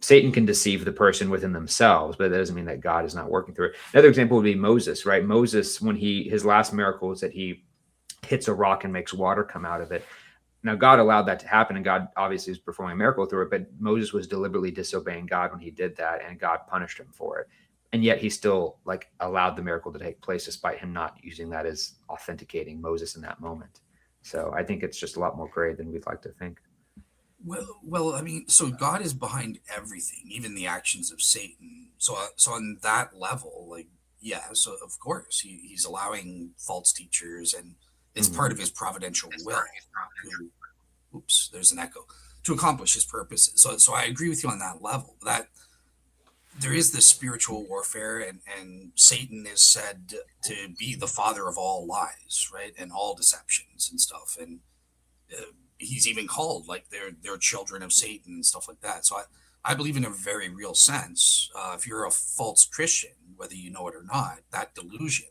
Satan can deceive the person within themselves, but that doesn't mean that God is not working through it. Another example would be Moses, right? Moses, when his last miracle is that he hits a rock and makes water come out of it. Now, God allowed that to happen, and God obviously is performing a miracle through it, but Moses was deliberately disobeying God when he did that, and God punished him for it. And yet he still allowed the miracle to take place despite him not using that as authenticating Moses in that moment. So I think it's just a lot more gray than we'd like to think. Well, I mean, so God is behind everything, even the actions of Satan. So on that level, so of course he's allowing false teachers, and it's part of his providential will. Oops, there's an echo, to accomplish his purposes. So I agree with you on that level. That there is this spiritual warfare, and Satan is said to be the father of all lies, right, and all deceptions and stuff, and he's even called they're children of Satan and stuff like that. So I believe in a very real sense, if you're a false Christian, whether you know it or not, that delusion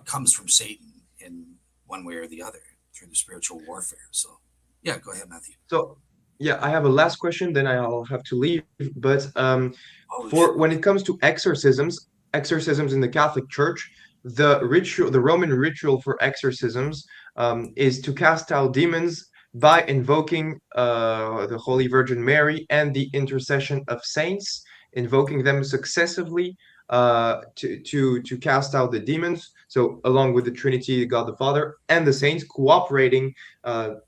comes from Satan in one way or the other through the spiritual warfare. So yeah, go ahead, Matheiau. So yeah, I have a last question, then I'll have to leave. But when it comes to exorcisms in the Catholic Church, the Roman ritual for exorcisms is to cast out demons by invoking the Holy Virgin Mary and the intercession of saints, invoking them successively to cast out the demons. So along with the Trinity, God the Father, and the saints cooperating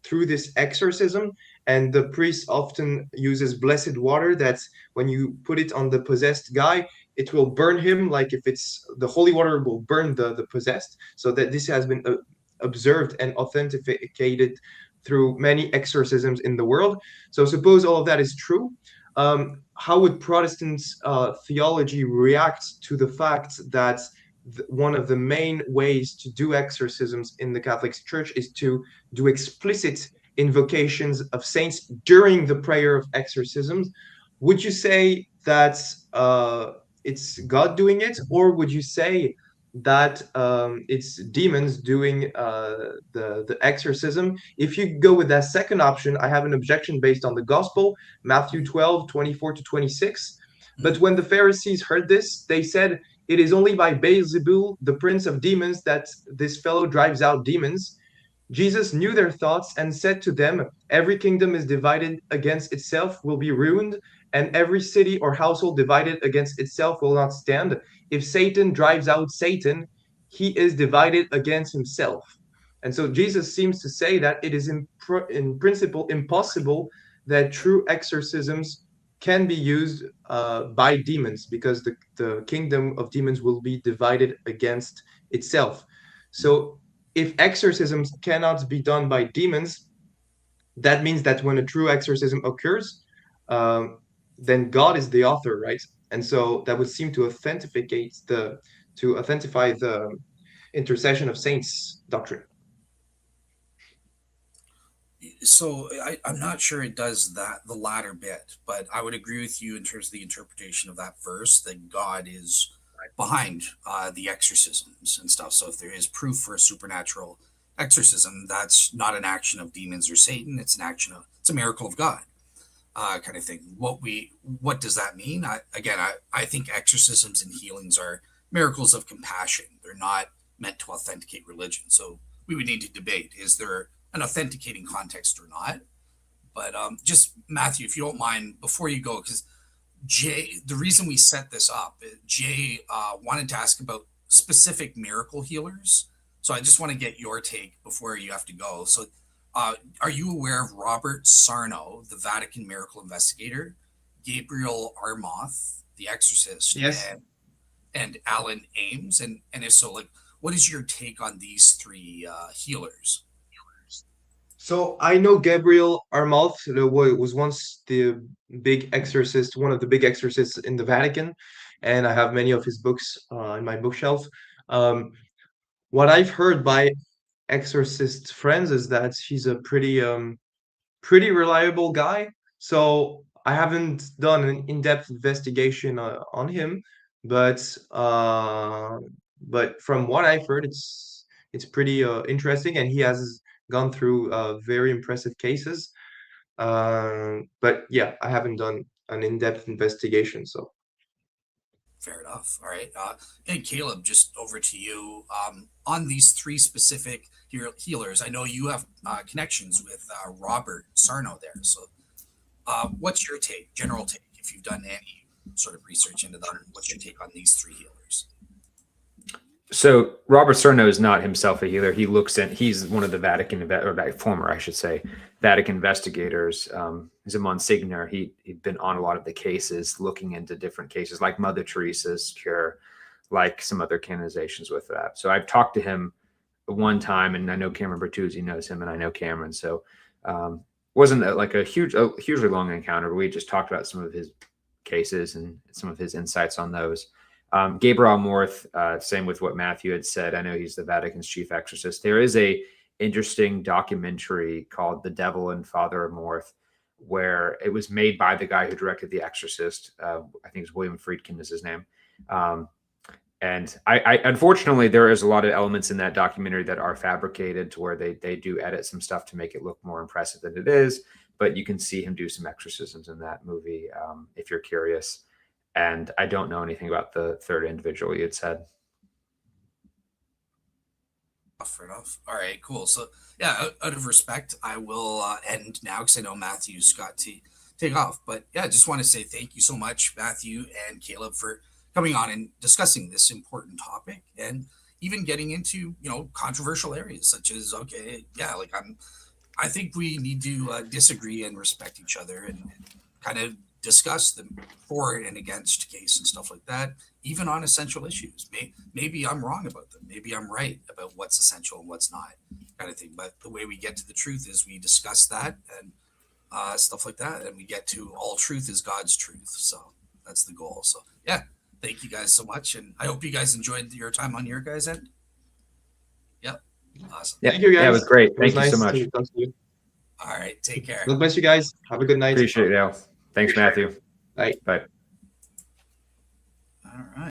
through this exorcism. And the priest often uses blessed water that when you put it on the possessed guy, it will burn him, like if it's the holy water will burn the possessed. So that this has been observed and authenticated through many exorcisms in the world. So suppose all of that is true. How would Protestant theology react to the fact that one of the main ways to do exorcisms in the Catholic Church is to do explicit invocations of saints during the prayer of exorcisms? Would you say that it's God doing it, or would you say that it's demons doing the exorcism? If you go with that second option, I have an objection based on the gospel, Matthew 12:24-26. But when the Pharisees heard this, they said, "It is only by Beelzebul, the prince of demons, that this fellow drives out demons." Jesus knew their thoughts and said to them, "Every kingdom is divided against itself will be ruined, and every city or household divided against itself will not stand. If Satan drives out Satan, he is divided against himself." And so Jesus seems to say that it is in principle impossible that true exorcisms can be used by demons, because the kingdom of demons will be divided against itself. So if exorcisms cannot be done by demons, that means that when a true exorcism occurs, then God is the author, right? And so that would seem to authentify the intercession of saints doctrine. So I'm not sure it does the latter bit, but I would agree with you in terms of the interpretation of that verse, that God is behind the exorcisms and stuff. So if there is proof for a supernatural exorcism, that's not an action of demons or Satan. It's it's a miracle of God, kind of thing. What does that mean? I think exorcisms and healings are miracles of compassion. They're not meant to authenticate religion. So we would need to debate, is there an authenticating context or not? But just Matheiau, if you don't mind, before you go, because Jay, the reason we set this up, Jay wanted to ask about specific miracle healers. So I just want to get your take before you have to go. So Are you aware of Robert Sarno, the Vatican miracle investigator, Gabriel Amorth, the exorcist, Yes. and Alan Ames? And if so, like, what is your take on these three healers? So I know Gabriel Amorth was once the big exorcist, one of the big exorcists in the Vatican, and I have many of his books in my bookshelf. Um, what I've heard by exorcist friends is that he's a pretty reliable guy. So I haven't done an in-depth investigation on him, but uh, but from what I've heard, it's pretty interesting, and he has gone through very impressive cases. But yeah, I haven't done an in-depth investigation. So Fair enough. All right. And Caleb, just over to you. On these three specific healers, I know you have connections with Robert Sarno there. So, what's your take, general take, if you've done any sort of research into them? What's your take on these three healers? So Robert Cerno is not himself a healer. He's one of the Vatican, or former, I should say, Vatican investigators. He's a Monsignor. He'd been on a lot of the cases, looking into different cases, like Mother Teresa's cure, like some other canonizations with that. So I've talked to him one time, and I know Cameron Bertuzzi knows him, and I know Cameron. So wasn't like a hugely long encounter, but we just talked about some of his cases and some of his insights on those. Gabriel Amorth, same with what Matheiau had said. I know he's the Vatican's chief exorcist. There is a interesting documentary called The Devil and Father Amorth, where it was made by the guy who directed The Exorcist. I think it's William Friedkin is his name. And I unfortunately, there is a lot of elements in that documentary that are fabricated to where they do edit some stuff to make it look more impressive than it is. But you can see him do some exorcisms in that movie if you're curious. And I don't know anything about the third individual you had said. Fair enough. All right, cool. So, yeah, out of respect, I will end now because I know Matheiau's got to take off. But yeah, I just want to say thank you so much, Matheiau and Caleb, for coming on and discussing this important topic and even getting into, controversial areas such as, okay, yeah, like I think we need to disagree and respect each other and kind of discuss the for and against case and stuff like that, even on essential issues. Maybe I'm wrong about them. Maybe I'm right about what's essential and what's not, kind of thing. But the way we get to the truth is we discuss that and stuff like that, and we get to all truth is God's truth. So that's the goal. So yeah, thank you guys so much, and I hope you guys enjoyed your time on your guys' end. Yep, awesome. Yeah, thank you guys. Yeah, it was great. Thank you nice so much. to talk to you. All right, take care. God bless you guys. Have a good night. Appreciate it, Dale. Thanks, Matheiau. Bye. Bye. All right.